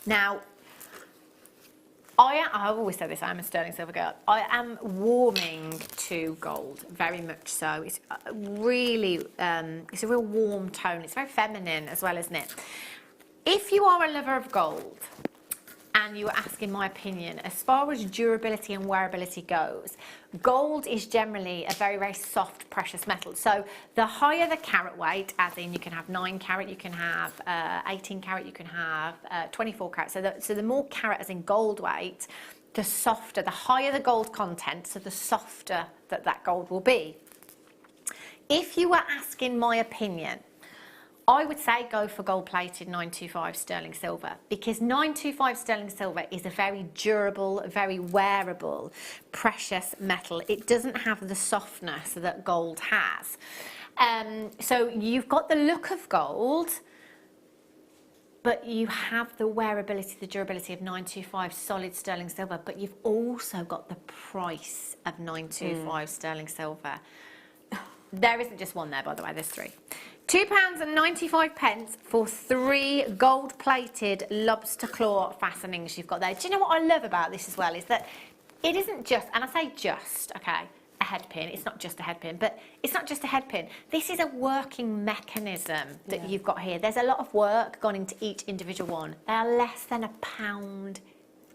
Now, I've always said this, I'm a sterling silver girl. I am warming to gold, very much so. It's really, it's a real warm tone. It's very feminine as well, isn't it? If you are a lover of gold, and you were asking my opinion, as far as durability and wearability goes, gold is generally a very, very soft, precious metal. So the higher the carat weight, as in you can have 9 carat, you can have 18 carat, you can have 24 carat. So the more carat, as in gold weight, the softer, the higher the gold content, so the softer that gold will be. If you were asking my opinion, I would say go for gold-plated 925 sterling silver, because 925 sterling silver is a very durable, very wearable, precious metal. It doesn't have the softness that gold has. So you've got the look of gold, but you have the wearability, the durability of 925 solid sterling silver, but you've also got the price of 925 sterling silver. There isn't just one there, by the way, there's three. £2.95 for 3 gold-plated lobster claw fastenings you've got there. Do you know what I love about this as well is that it isn't just, and I say just, okay, a head pin. It's not just a head pin, but it's not just a head pin. This is a working mechanism that you've got here. There's a lot of work gone into each individual one. They are less than £1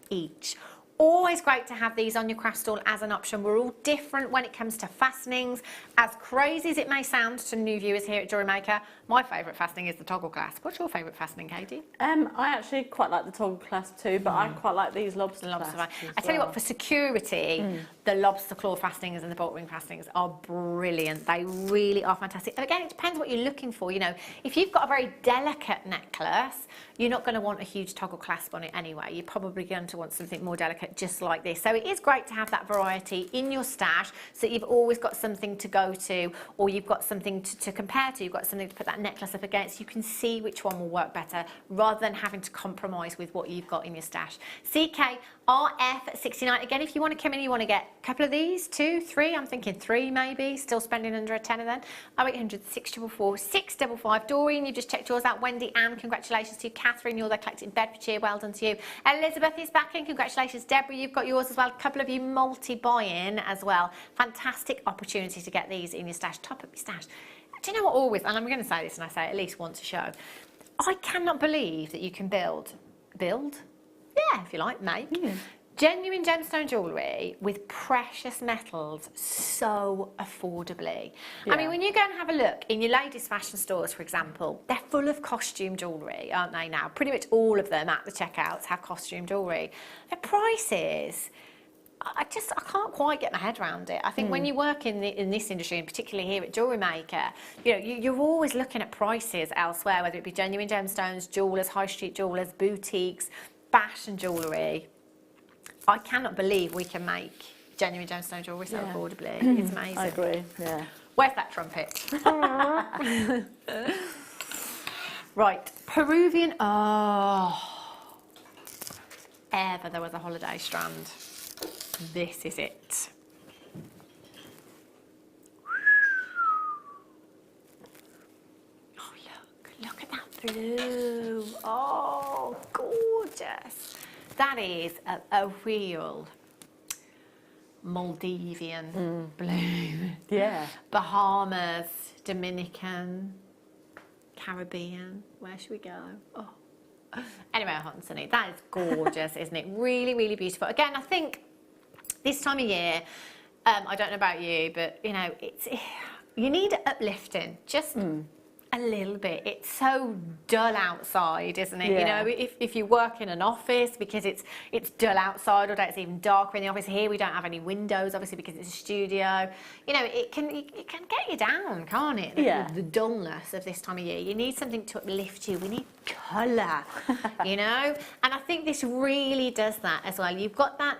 each. Always great to have these on your craft stall as an option. We're all different when it comes to fastenings. As crazy as it may sound to new viewers here at Jewellery Maker, my favourite fastening is the toggle clasp. What's your favourite fastening, Katie? I actually quite like the toggle clasp too, but I quite like these lobster clasps. I tell you what, for security, the lobster claw fastenings and the bolt ring fastenings are brilliant. They really are fantastic. And again, it depends what you're looking for. You know, if you've got a very delicate necklace, you're not going to want a huge toggle clasp on it anyway. You're probably going to want something more delicate, just like this. So it is great to have that variety in your stash, so you've always got something to go to, or you've got something to compare to. You've got something to put that necklace up against. You can see which one will work better, rather than having to compromise with what you've got in your stash. CKRF69. Again, if you want to come in, you want to get a couple of these, 2, 3. I'm thinking 3 maybe. Still spending under a tenner then. 0800 644 655. Doreen, you've just checked yours out. Wendy, Anne, congratulations to you. Catherine, you're there collecting Bedfordshire. Well done to you. Elizabeth is back in. Congratulations. Deborah, you've got yours as well. A couple of you multi-buy-in as well. Fantastic opportunity to get these in your stash. Top up your stash. Do you know what always, and I'm going to say this, and I say it at least once a show, I cannot believe that you can build? Yeah, if you like, make. Genuine gemstone jewellery with precious metals so affordably. I mean, when you go and have a look in your ladies' fashion stores, for example, they're full of costume jewellery, aren't they now? Pretty much all of them at the checkouts have costume jewellery. The prices, I can't quite get my head around it. I think when you work in this industry, and particularly here at Jewellery Maker, you know, you're always looking at prices elsewhere, whether it be genuine gemstones, jewellers, high street jewellers, boutiques, fashion jewellery. I cannot believe we can make genuine gemstone jewellery so affordably. It's amazing. I agree, yeah. Where's that trumpet? Right, Peruvian, ever there was a holiday strand, this is it. Oh, look at that blue. Oh, gorgeous. That is a real Maldivian blue. Yeah. Bahamas, Dominican, Caribbean. Where should we go? Oh. Anyway, hot and sunny. That is gorgeous, isn't it? Really, really beautiful. Again, I think this time of year, I don't know about you, but you know, you need uplifting. Just a little bit. It's so dull outside, isn't it? Yeah. You know, if you work in an office because it's dull outside, or it's even darker in the office. Here we don't have any windows, obviously, because it's a studio. You know, it can get you down, can't it? The dullness of this time of year. You need something to uplift you. We need colour, you know. And I think this really does that as well. You've got that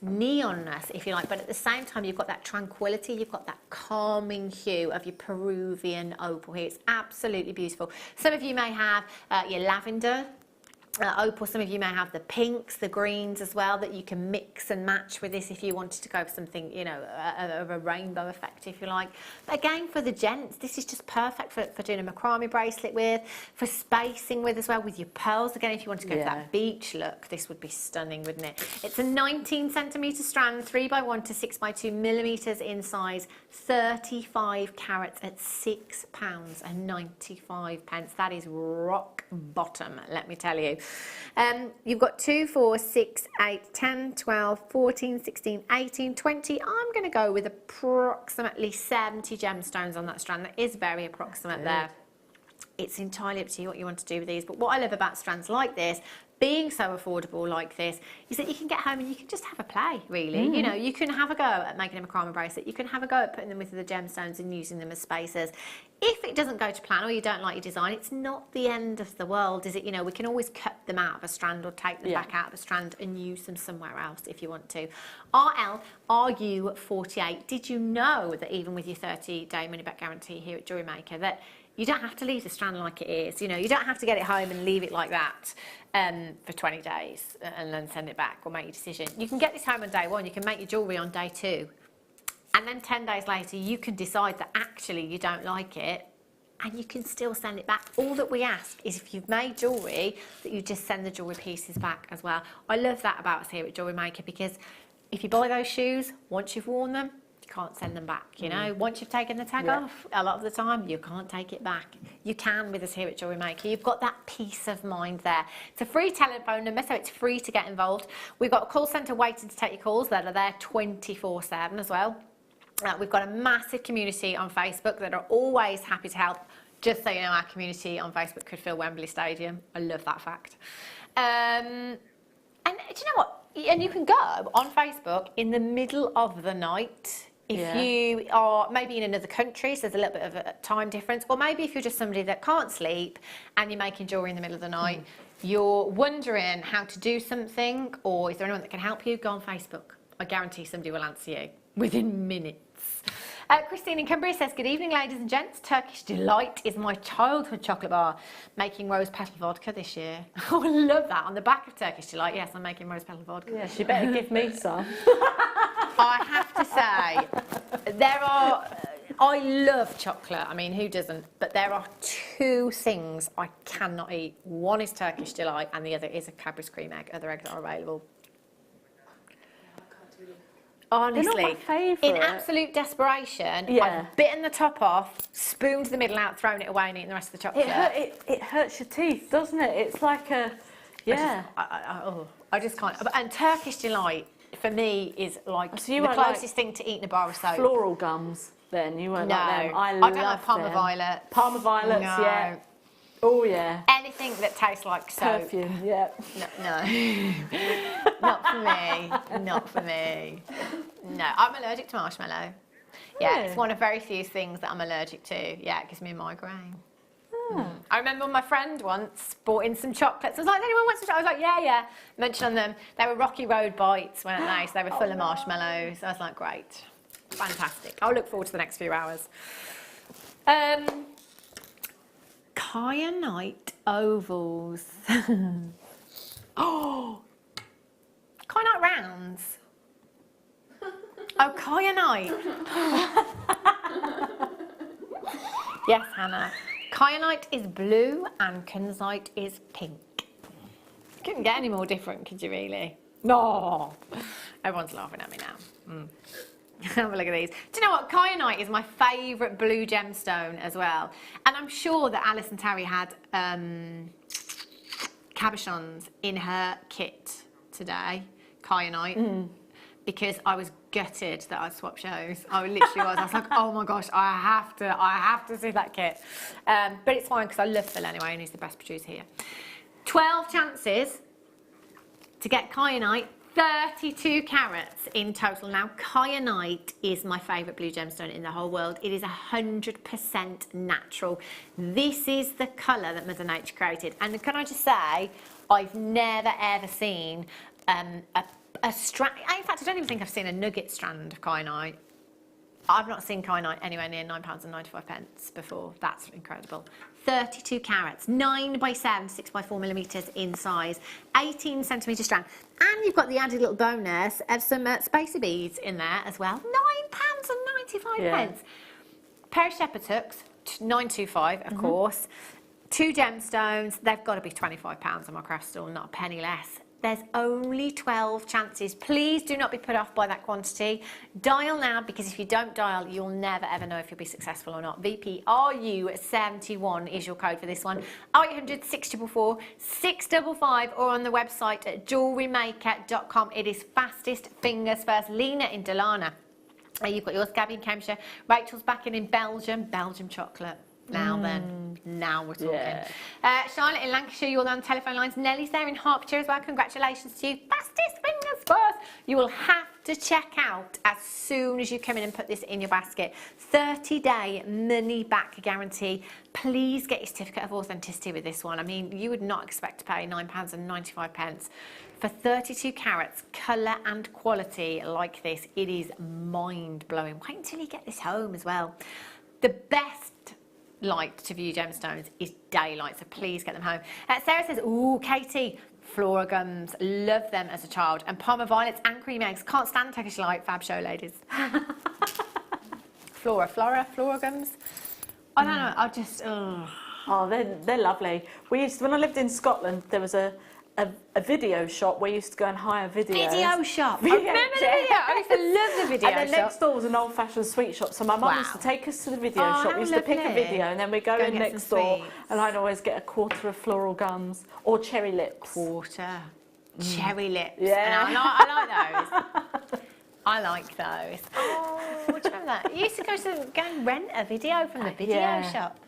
neonness, if you like, but at the same time you've got that tranquility. You've got that calming hue of your Peruvian opal here. It's absolutely beautiful. Some of you may have your lavender opal. Some of you may have the pinks, the greens as well, that you can mix and match with this if you wanted to go for something, you know, of a rainbow effect, if you like. But again, for the gents, this is just perfect for doing a macrame bracelet with, for spacing with as well, with your pearls. Again, if you want to go for that beach look, this would be stunning, wouldn't it? It's a 19cm strand, 3x1 to 6x2 millimeters in size, 35 carats at £6.95. That is rock bottom, let me tell you. You've got 2, 4, 6, 8, 10, 12, 14, 16, 18, 20. I'm going to go with approximately 70 gemstones on that strand. That is very approximate there. It's entirely up to you what you want to do with these. But what I love about strands like this, being so affordable like this, is that you can get home and you can just have a play, really. You know, you can have a go at making a macrame bracelet. You can have a go at putting them with the gemstones and using them as spacers. If it doesn't go to plan or you don't like your design, it's not the end of the world, is it? You know, we can always cut them out of a strand or take them back out of a strand and use them somewhere else if you want to. RU48. Did you know that even with your 30-day money-back guarantee here at Jewellery Maker, that You don't have to leave the strand like it is. You know, you don't have to get it home and leave it like that for 20 days and then send it back or make your decision. You can get this home on day 1. You can make your jewellery on day 2. And then 10 days later, you can decide that actually you don't like it and you can still send it back. All that we ask is if you've made jewellery, that you just send the jewellery pieces back as well. I love that about us here at Jewellery Maker, because if you buy those shoes, once you've worn them, you can't send them back, you know. Once you've taken the tag off, a lot of the time, you can't take it back. You can with us here at Jewellery Maker. You've got that peace of mind there. It's a free telephone number, so it's free to get involved. We've got a call centre waiting to take your calls that are there 24/7 as well. We've got a massive community on Facebook that are always happy to help. Just so you know, our community on Facebook could fill Wembley Stadium. I love that fact. And do you know what? And you can go on Facebook in the middle of the night if you are maybe in another country, so there's a little bit of a time difference, or maybe if you're just somebody that can't sleep and you're making jewellery in the middle of the night, you're wondering how to do something, or is there anyone that can help you, go on Facebook. I guarantee somebody will answer you within minutes. Christine in Cumbria says, good evening, ladies and gents. Turkish Delight is my childhood chocolate bar. Making rose petal vodka this year. Oh, I love that. On the back of Turkish Delight, yes, I'm making rose petal vodka. Yes, you better give me some. I have to say, I love chocolate. I mean, who doesn't? But there are 2 things I cannot eat. One is Turkish Delight and the other is a Cadbury's cream egg. Other eggs are available. Honestly, in absolute desperation, I've bitten the top off, spooned the middle out, thrown it away and eaten the rest of the chocolate. It hurts your teeth, doesn't it? It's like a, I just can't. And Turkish Delight, for me, is like the closest thing to eating a bar of soap. Floral gums, then? You won't like them. I don't like Parma Violet. Parma Violets, yeah. Oh, yeah. Anything that tastes like soap. Perfume, yeah. No. Not for me. Not for me. No, I'm allergic to marshmallow. Yeah, it's one of very few things that I'm allergic to. Yeah, it gives me a migraine. I remember my friend once bought in some chocolates. I was like, anyone want some chocolates? I was like, yeah. Mentioned on them. They were Rocky Road Bites, weren't they? So they were full of marshmallows. I was like, great. Fantastic. I'll look forward to the next few hours. Kyanite ovals. Oh, Kyanite rounds. Oh, Kyanite. Yes, Hannah. Kyanite is blue and Kunzite is pink. Couldn't get any more different, could you really? No. Everyone's laughing at me now. Have a look at these. Do you know what? Kyanite is my favourite blue gemstone as well. And I'm sure that Alice and Terry had cabochons in her kit today, Kyanite, because I was gutted that I'd swapped shows. I literally was. I was like, oh my gosh, I have to see that kit. But it's fine because I love Phil anyway and he's the best producer here. 12 chances to get Kyanite. 32 carats in total. Now, Kyanite is my favourite blue gemstone in the whole world. It is 100% natural. This is the colour that Mother Nature created. And can I just say, I've never ever seen a strand. In fact, I don't even think I've seen a nugget strand of Kyanite. I've not seen Kyanite anywhere near £9.95 before. That's incredible. 32 carats, 9 by 7, 6 by 4 millimetres in size, 18 centimetre strand. And you've got the added little bonus of some spacer beads in there as well. £9.95. Pair of shepherd's hooks, 925 of course. 2 gemstones, they've got to be £25 on my craft store, not a penny less. There's only 12 chances. Please do not be put off by that quantity. Dial now, because if you don't dial, you'll never ever know if you'll be successful or not. VPRU71 is your code for this one. 0800 644 655 or on the website at JewelleryMaker.com. It is fastest, fingers first. Lena in Delana. You've got yours, Gabby in Cambridgeshire. Rachel's back in Belgium. Belgium chocolate. Now then, now we're talking. Charlotte in Lancashire, you're on telephone lines. Nellie's there in Hertfordshire as well. Congratulations to you. Fastest fingers first. You will have to check out as soon as you come in and put this in your basket. 30-day money back guarantee. Please get your certificate of authenticity with this one. I mean, you would not expect to pay £9.95 for 32 carats, colour and quality like this. It is mind-blowing. Wait until you get this home as well. The best light to view gemstones is daylight, so please get them home. Sarah says, ooh, Katie, Flora gums, love them as a child. And Palmer violets and cream eggs, can't stand Turkish light, fab show ladies. Flora gums. I don't know, I just, ugh. Oh, they're lovely. We used to, when I lived in Scotland, there was a video shop where you used to go and hire videos. Video shop. I remember the video. I used to love the video shop. And then next door was an old-fashioned sweet shop. So my mum used to take us to the video shop. We used to pick a video, and then we'd go in next door, and I'd always get a quarter of floral gums or cherry lips. Cherry lips. Yeah. And I like those. I like those. Oh, do you remember that? You used to go and rent a video from the video shop.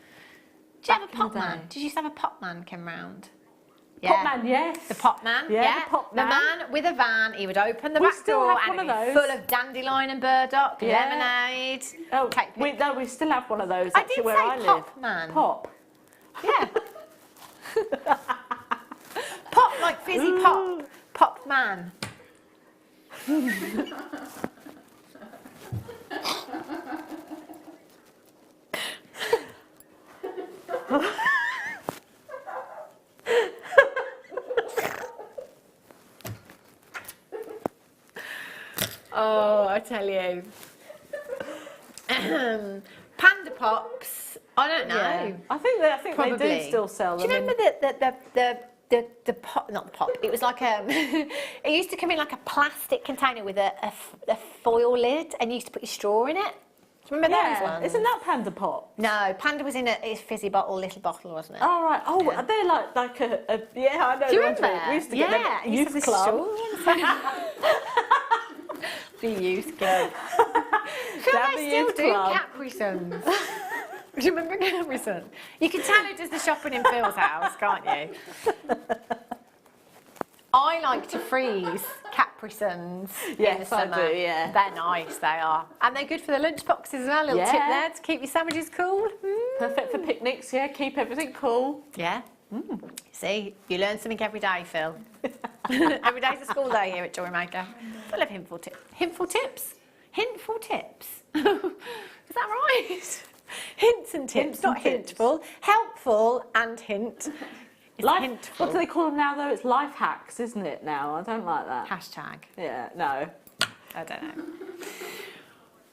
Did you have a pop man? Did you used to have a pop man come round? Yeah. Pop man, yes. The pop man, yeah. The pop man. The man with a van, he would open the back door and it'd be full of dandelion and burdock, lemonade. Oh, we still have one of those actually where I live. Pop man. Pop. Yeah. Pop, like fizzy pop. Pop man. Oh, I tell you. Panda pops. I don't know. Yeah. I think they do still sell them. Do you remember the pop? Not the pop. It was like a. It used to come in like a plastic container with a foil lid, and you used to put your straw in it. Do you remember those ones? Isn't that Panda pop? No, Panda was in a fizzy little bottle, wasn't it? Oh right. Oh, yeah. They're like a yeah. I know. Do you remember? We used to get them at youth club. The youth club. They still do Capri Suns. Do you remember Capri Suns? You can tell who does the shopping in Phil's house, can't you? I like to freeze Capri Suns in the summer. I do, yeah. They're nice, they are. And they're good for the lunchbox as well. Little tip there to keep your sandwiches cool. Perfect for picnics, yeah. Keep everything cool. Yeah. See, you learn something every day, Phil. Every day's a school day here at Jewellery Maker. Full of hintful tips. Hintful tips? Hintful tips. Is that right? Hints and tips, not hintful. Helpful and hint. What do they call them now, though? It's life hacks, isn't it, now? I don't like that. Hashtag. Yeah, no. I don't know.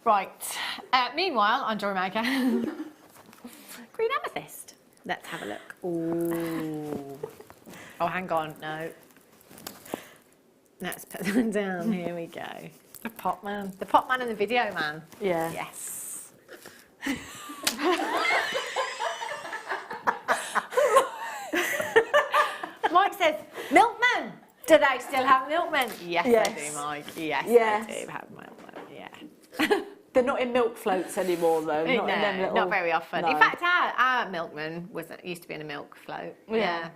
Right. Meanwhile, on Jewellery Maker, green amethyst. Let's have a look. Ooh. Oh, hang on. No. Let's put them down. Here we go. The pop man. The pop man and the video man. Yeah. Yes. Mike says, milkman. Do they still have milkmen? Yes, they do, Mike. Yes, they do have milkmen. Yeah. They're not in milk floats anymore, though. Not in them little... not very often. No. In fact, our milkman used to be in a milk float. Yeah.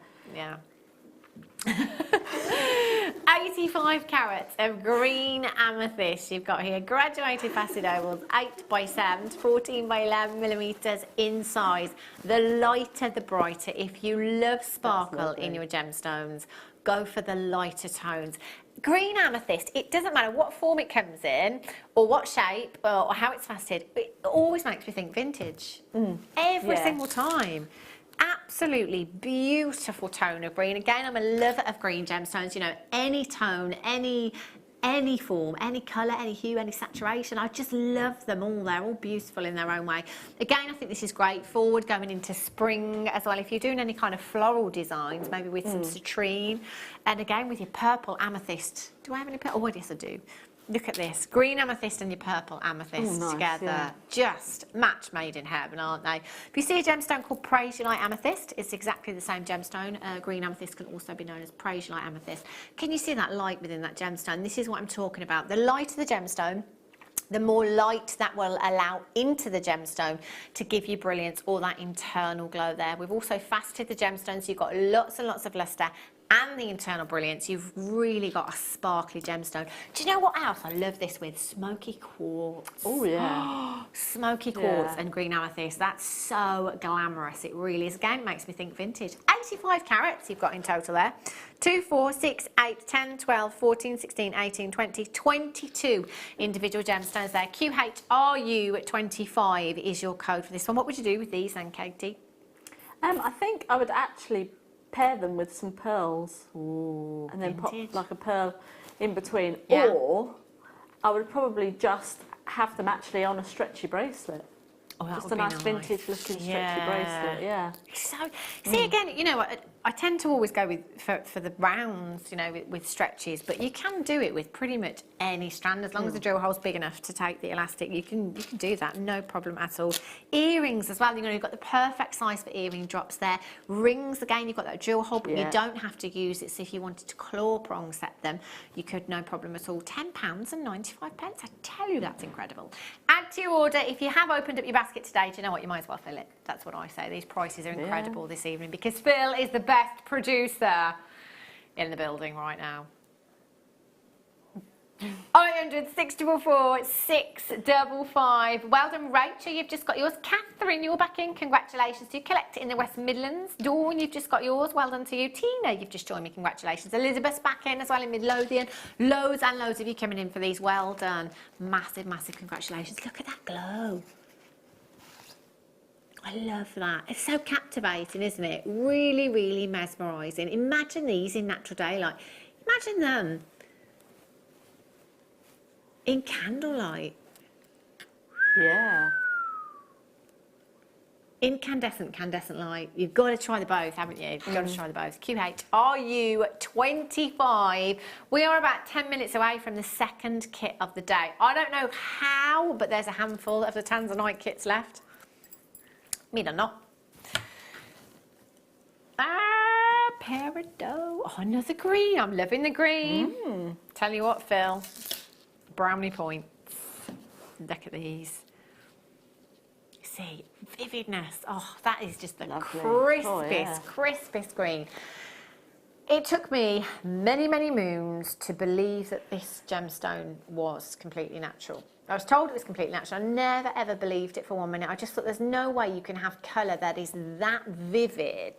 85 carats of green amethyst you've got here. Graduated facet ovals, 8x7, 14x11mm in size. The lighter, the brighter. If you love sparkle in your gemstones, go for the lighter tones. Green amethyst, it doesn't matter what form it comes in, or what shape, or how it's faceted, it always makes me think vintage. Every single time. Absolutely beautiful tone of green. Again, I'm a lover of green gemstones. You know, any tone, any form, any colour, any hue, any saturation. I just love them all. They're all beautiful in their own way. Again, I think this is great forward going into spring as well. If you're doing any kind of floral designs, maybe with some citrine, and again with your purple amethyst. Do I have any purple? Oh, yes, I do. Look at this, green amethyst and your purple amethyst together. Yeah. Just match made in heaven, aren't they? If you see a gemstone called Praise You Like Amethyst, it's exactly the same gemstone. Green amethyst can also be known as Praise You Like Amethyst. Can you see that light within that gemstone? This is what I'm talking about. The lighter the gemstone, the more light that will allow into the gemstone to give you brilliance or that internal glow there. We've also faceted the gemstones, so you've got lots and lots of luster and the internal brilliance, you've really got a sparkly gemstone. Do you know what else I love this with? Smoky quartz. Oh, yeah. Smoky quartz and green amethyst. That's so glamorous. It really is. Again, makes me think vintage. 85 carats you've got in total there. 2, 4, 6, 8, 10, 12, 14, 16, 18, 20, 22 individual gemstones there. QHRU25 is your code for this one. What would you do with these then, Katie? I think I would actually pair them with some pearls. Ooh, and then vintage. pop like a pearl in between. Yeah. Or I would probably just have them actually on a stretchy bracelet. Oh, that just would a be nice vintage looking stretchy bracelet, yeah. So, see again, you know, I tend to always go with for the rounds, you know, with stretches, but you can do it with pretty much any strand as long as the drill hole's big enough to take the elastic. You can do that, no problem at all. Earrings as well, you know, you've got the perfect size for earring drops there. Rings, again, you've got that drill hole, but you don't have to use it. So if you wanted to claw prong set them, you could, no problem at all. £10.95. I tell you, that's incredible. Add to your order. If you have opened up your basket today, do you know what? You might as well fill it. That's what I say. These prices are incredible this evening because Phil is the best producer in the building right now. 655. Well done, Rachel. You've just got yours. Catherine, you're back in. Congratulations to you. Collect in the West Midlands. Dawn, you've just got yours. Well done to you. Tina, you've just joined me. Congratulations. Elizabeth's back in as well in Midlothian. Loads and loads of you coming in for these. Well done. Massive, massive congratulations. Look at that glow. I love that. It's so captivating, isn't it? Really, really mesmerising. Imagine these in natural daylight. Imagine them in candlelight. Yeah. Incandescent light. You've got to try the both, haven't you? You've got to try the both. QHRU25. We are about 10 minutes away from the second kit of the day. I don't know how, but there's a handful of the Tanzanite kits left. Me don't know. Peridot. Oh, another green. I'm loving the green. Tell you what, Phil. Brownie points. Look at these. See, vividness. Oh, that is just the crispest green. It took me many, many moons to believe that this gemstone was completely natural. I was told it was completely natural. I never, ever believed it for 1 minute. I just thought there's no way you can have colour that is that vivid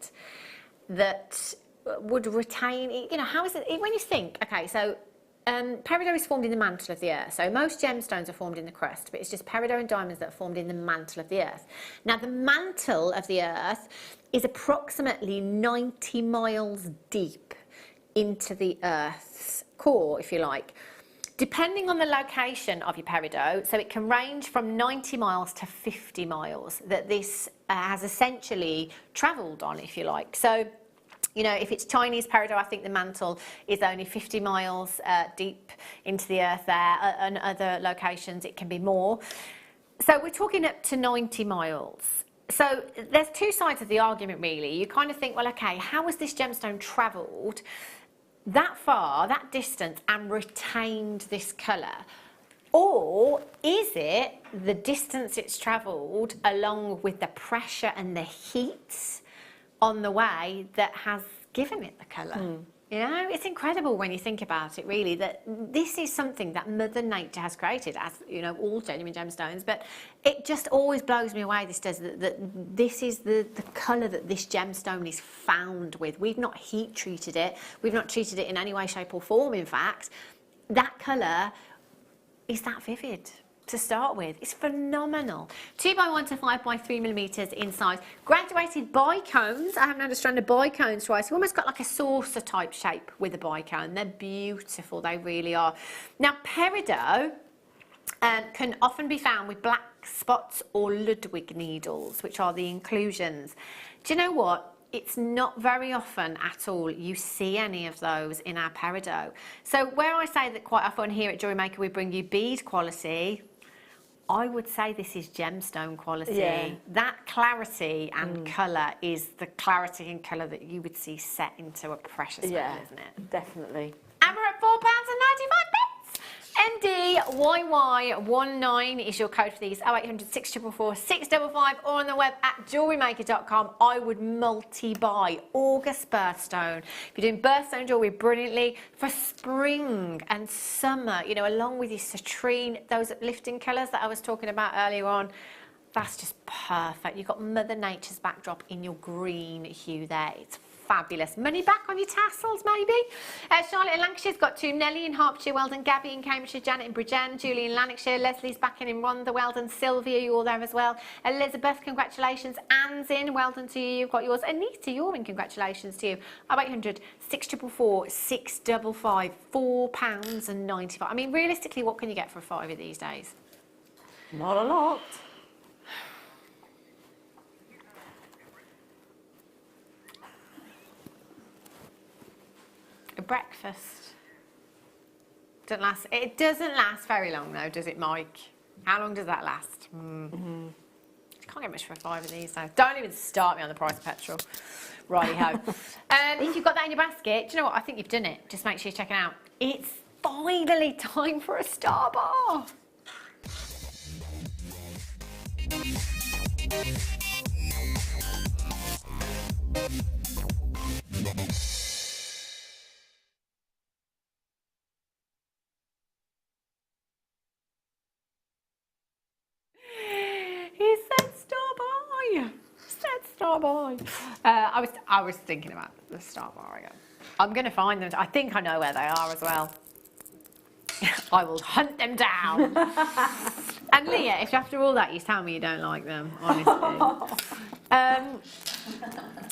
that would retain, you know, how is it, when you think, okay, so peridot is formed in the mantle of the earth. So most gemstones are formed in the crust, but it's just peridot and diamonds that are formed in the mantle of the earth. Now, the mantle of the earth is approximately 90 miles deep into the earth's core, if you like. Depending on the location of your peridot, so it can range from 90 miles to 50 miles that this has essentially travelled on, if you like. So, you know, if it's Chinese peridot, I think the mantle is only 50 miles deep into the earth there. And other locations, it can be more. So we're talking up to 90 miles. So there's two sides of the argument, really. You kind of think, well, okay, how has this gemstone travelled that far, that distance, and retained this colour? Or is it the distance it's travelled along with the pressure and the heat on the way that has given it the colour? You know, it's incredible when you think about it, really, that this is something that Mother Nature has created, as, you know, all genuine gemstones, but it just always blows me away, this does, that this is the colour that this gemstone is found with. We've not heat treated it, we've not treated it in any way, shape or form, in fact. That colour is that vivid to start with. It's phenomenal. 2x1 to 5x3mm in size. Graduated bicones. I haven't had a strand of bicones twice. You've almost got like a saucer type shape with a bicone. They're beautiful, they really are. Now, peridot can often be found with black spots or Ludwig needles, which are the inclusions. Do you know what? It's not very often at all you see any of those in our peridot. So where I say that quite often here at Jewellery Maker we bring you bead quality, I would say this is gemstone quality. Yeah. That clarity and colour is the clarity and colour that you would see set into a precious metal, isn't it? Definitely. And we're at £4.95. NDYY19 is your code for these. 0800 644 655 or on the web at jewellerymaker.com. I would multi-buy August birthstone. If you're doing birthstone jewellery brilliantly for spring and summer, you know, along with your citrine, those uplifting colours that I was talking about earlier on, that's just perfect. You've got Mother Nature's backdrop in your green hue there. It's fabulous. Money back on your tassels, maybe. Charlotte in Lancashire's got 2. Nellie in Hertfordshire, well done. Gabby in Cambridgeshire, Janet in Bridgend, Julie in Lanarkshire, Leslie's back in Rhondda, well done. Sylvia, you're all there as well. Elizabeth, congratulations. Anne's in, well done to you. You've got yours. Anita, you're in, congratulations to you. 0800 644 655, £4.95. I mean, realistically, what can you get for a fiver these days? Not a lot. A breakfast. It doesn't last very long though, does it, Mike? How long does that last? Can't get much for a fiver these days. Don't even start me on the price of petrol. Righty-ho. If you've got that in your basket, do you know what? I think you've done it. Just make sure you check it out. It's finally time for a star bar. He said star by. Star by. I was thinking about the star bar again. I'm going to find them. I think I know where they are as well. I will hunt them down. And Leah, if after all that you tell me you don't like them, honestly.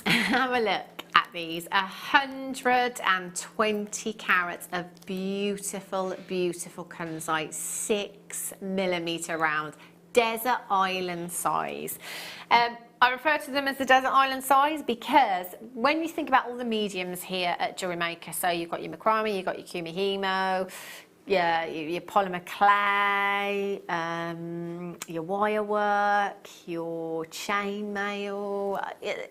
Have a look at these. 120 carats of beautiful, beautiful kunzite, 6mm round. Desert island size. I refer to them as the desert island size because when you think about all the mediums here at Jewellery Maker, so you've got your macrame, you've got your kumihimo, your polymer clay, your wire work, your chainmail,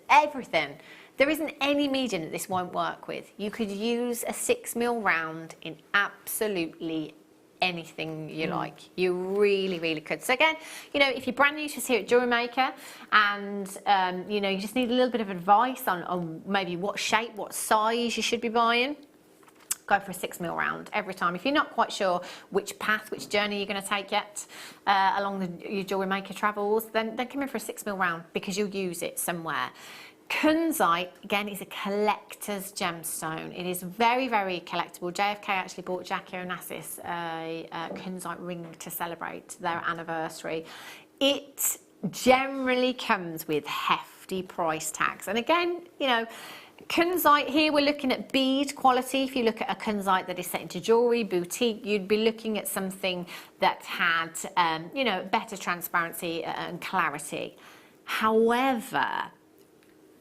everything. There isn't any medium that this won't work with. You could use a 6mm round in absolutely anything you like. You really, really could. So again, you know, if you're brand new to us here at Jewellery Maker and, you know, you just need a little bit of advice on maybe what shape, what size you should be buying, go for a 6mm round every time. If you're not quite sure which path, which journey you're going to take yet along your Jewellery Maker travels, then come in for a 6mm round because you'll use it somewhere. Kunzite, again, is a collector's gemstone. It is very, very collectible. JFK actually bought Jackie Onassis a kunzite ring to celebrate their anniversary. It generally comes with hefty price tags. And again, you know, kunzite here, we're looking at bead quality. If you look at a kunzite that is set into jewellery, boutique, you'd be looking at something that had, you know, better transparency and clarity. However,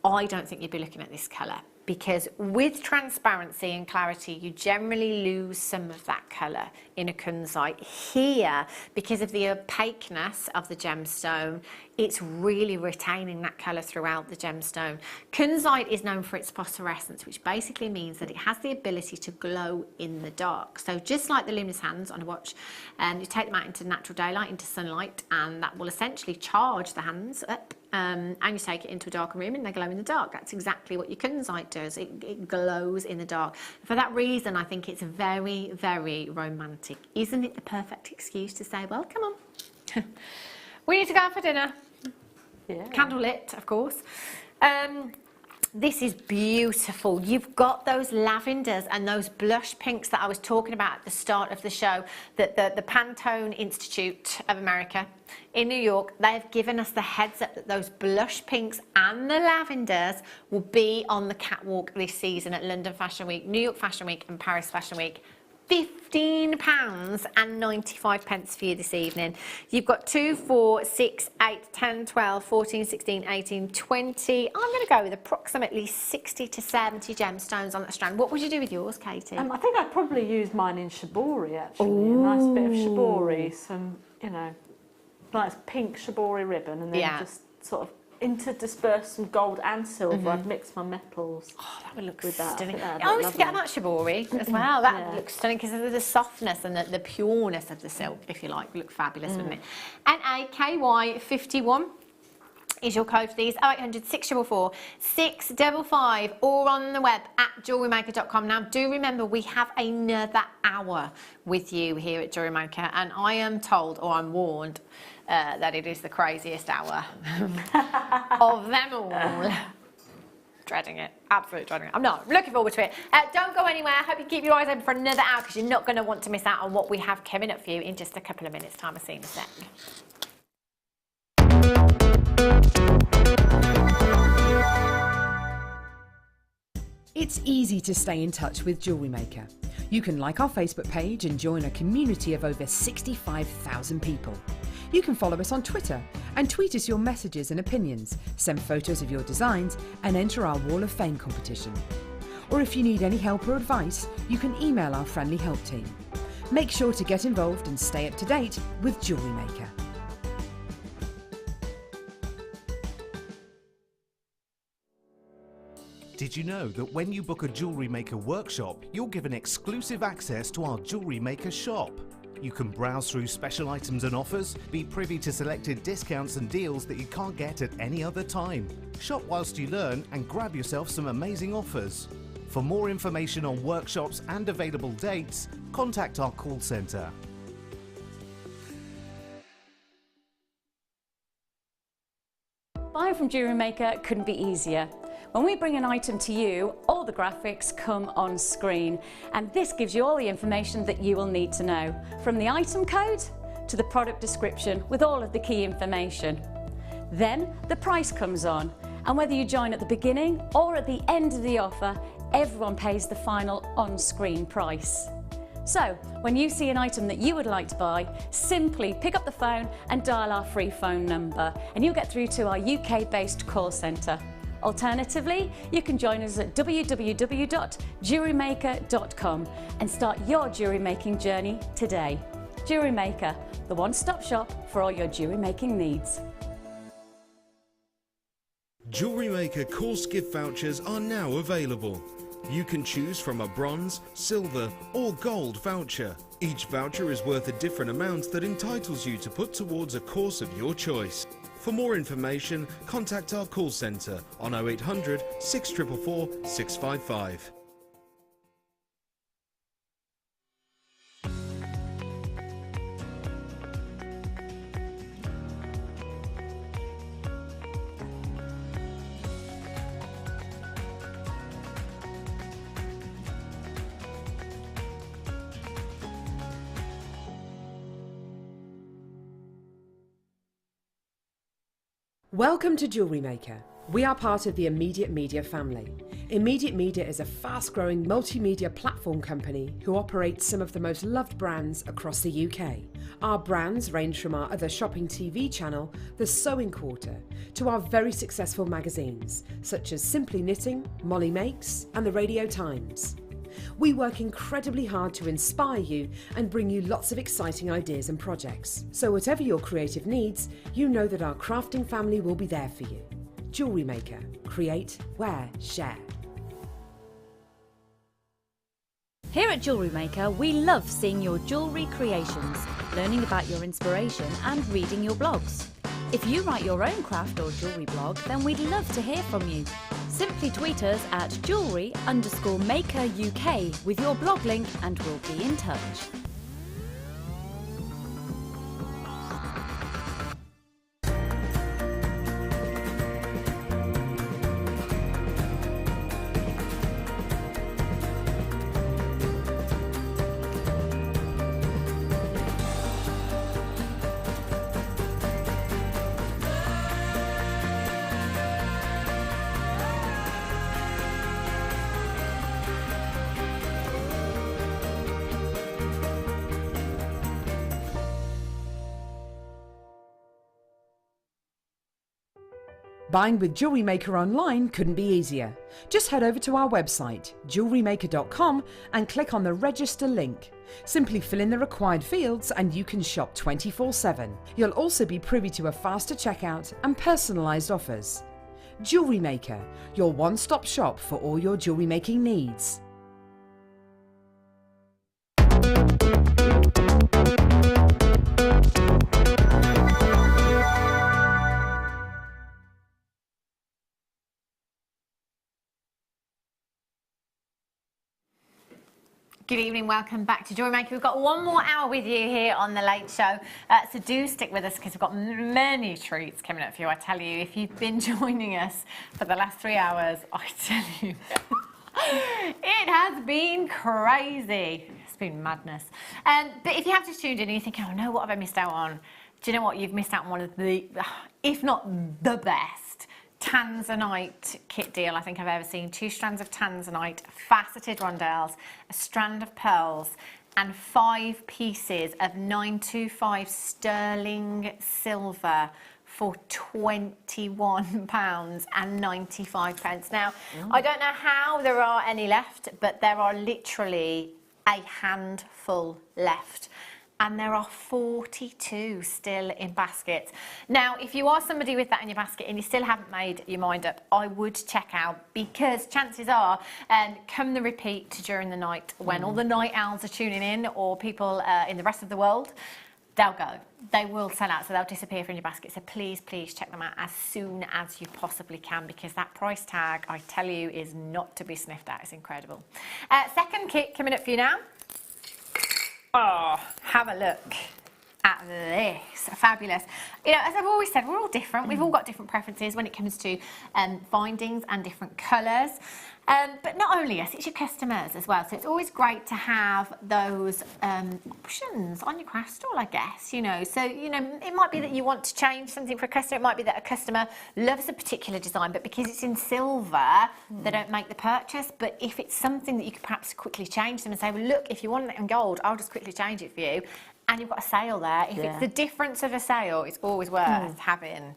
I don't think you'd be looking at this colour because with transparency and clarity, you generally lose some of that colour in a kunzite. Here, because of the opaqueness of the gemstone, it's really retaining that colour throughout the gemstone. Kunzite is known for its phosphorescence, which basically means that it has the ability to glow in the dark. So just like the luminous hands on a watch, you take them out into natural daylight, into sunlight, and that will essentially charge the hands up. And you take it into a darker room and they glow in the dark. That's exactly what your kunzite does. It glows in the dark. For that reason, I think it's very, very romantic. Isn't it the perfect excuse to say, well, come on. We need to go out for dinner. Yeah. Candle lit, of course. This is beautiful. You've got those lavenders and those blush pinks that I was talking about at the start of the show, that the Pantone Institute of America in New York, they've given us the heads up that those blush pinks and the lavenders will be on the catwalk this season at London Fashion Week, New York Fashion Week and Paris Fashion Week. £15.95 for you this evening. You've got 2, 4, 6, 8, 10, 12, 14, 16, 18, 20. I'm going to go with approximately 60 to 70 gemstones on that strand. What would you do with yours, Katie? I think I'd probably use mine in shibori, actually. Ooh. A nice bit of shibori, some, you know, nice pink shibori ribbon, and then just sort of interdispersed some gold and silver. I've mixed my metals. Oh, that would look with that. stunning. I I always forget about shibori as well. That looks stunning because of the softness and the pureness of the silk, if you like. Look fabulous, wouldn't it? And AKY51 is your code for these. 0800 644 655, or on the web at JewelleryMaker.com. Now, do remember, we have another hour with you here at Jewellery Maker, and I am told, or I'm warned, that it is the craziest hour of them all. Dreading it, absolutely dreading it. I'm not looking forward to it. Don't go anywhere. I hope you keep your eyes open for another hour, because you're not going to want to miss out on what we have coming up for you in just a couple of minutes' time. I'll see you in a sec. It's easy to stay in touch with Jewellery Maker. You can like our Facebook page and join a community of over 65,000 people. You can follow us on Twitter and tweet us your messages and opinions, send photos of your designs and enter our Wall of Fame competition. Or if you need any help or advice, you can email our friendly help team. Make sure to get involved and stay up to date with Jewellery Maker. Did you know that when you book a Jewellery Maker workshop, you're given exclusive access to our Jewellery Maker shop? You can browse through special items and offers, be privy to selected discounts and deals that you can't get at any other time. Shop whilst you learn and grab yourself some amazing offers. For more information on workshops and available dates, contact our call centre. Buying from Jewellery Maker couldn't be easier. When we bring an item to you, all the graphics come on screen, and this gives you all the information that you will need to know, from the item code to the product description with all of the key information. Then the price comes on, and whether you join at the beginning or at the end of the offer, everyone pays the final on-screen price. So, when you see an item that you would like to buy, simply pick up the phone and dial our free phone number, and you'll get through to our UK-based call centre. Alternatively, you can join us at www.jewellerymaker.com and start your jewellery making journey today. Jewellery Maker, the one-stop shop for all your jewellery making needs. Jewellery Maker course gift vouchers are now available. You can choose from a bronze, silver or gold voucher. Each voucher is worth a different amount that entitles you to put towards a course of your choice. For more information, contact our call centre on 0800 644 655. Welcome to Jewellery Maker. We are part of the Immediate Media family. Immediate Media is a fast-growing multimedia platform company who operates some of the most loved brands across the UK. Our brands range from our other shopping TV channel, The Sewing Quarter, to our very successful magazines, such as Simply Knitting, Molly Makes, and the Radio Times. We work incredibly hard to inspire you and bring you lots of exciting ideas and projects. So whatever your creative needs, you know that our crafting family will be there for you. Jewellery Maker. Create, wear, share. Here at Jewellery Maker, we love seeing your jewellery creations, learning about your inspiration and reading your blogs. If you write your own craft or jewellery blog, then we'd love to hear from you. Simply tweet us at jewellery_maker UK with your blog link and we'll be in touch. Buying with Jewellery Maker online couldn't be easier. Just head over to our website, JewelleryMaker.com, and click on the register link. Simply fill in the required fields and you can shop 24/7. You'll also be privy to a faster checkout and personalised offers. Jewellery Maker, your one-stop shop for all your jewellery making needs. Good evening, welcome back to Jewellery Maker. We've got one more hour with you here on The Late Show, so do stick with us because we've got many treats coming up for you. I tell you, if you've been joining us for the last 3 hours, I tell you, it has been crazy. It's been madness. But if you have just tuned in and you think, oh no, what have I missed out on? Do you know what? You've missed out on one of the, if not the best, Tanzanite kit deal I think I've ever seen. 2 strands of Tanzanite, faceted rondelles, a strand of pearls, and 5 pieces of 925 sterling silver for £21.95. Now, I don't know how there are any left, but there are literally a handful left. And there are 42 still in baskets. Now, if you are somebody with that in your basket and you still haven't made your mind up, I would check out, because chances are, come the repeat during the night when all the night owls are tuning in, or people in the rest of the world, they'll go. They will sell out, so they'll disappear from your basket. So please, please check them out as soon as you possibly can, because that price tag, I tell you, is not to be sniffed at. It's incredible. Second kit coming up for you now. Oh, have a look at this. Fabulous. You know, as I've always said, we're all different. We've all got different preferences when it comes to findings and different colours. But not only us, it's your customers as well. So it's always great to have those options on your craft stall, I guess, you know. So, you know, it might be that you want to change something for a customer. It might be that a customer loves a particular design, but because it's in silver, they don't make the purchase. But if it's something that you could perhaps quickly change them and say, well, look, if you want it in gold, I'll just quickly change it for you. And you've got a sale there. If it's the difference of a sale, it's always worth having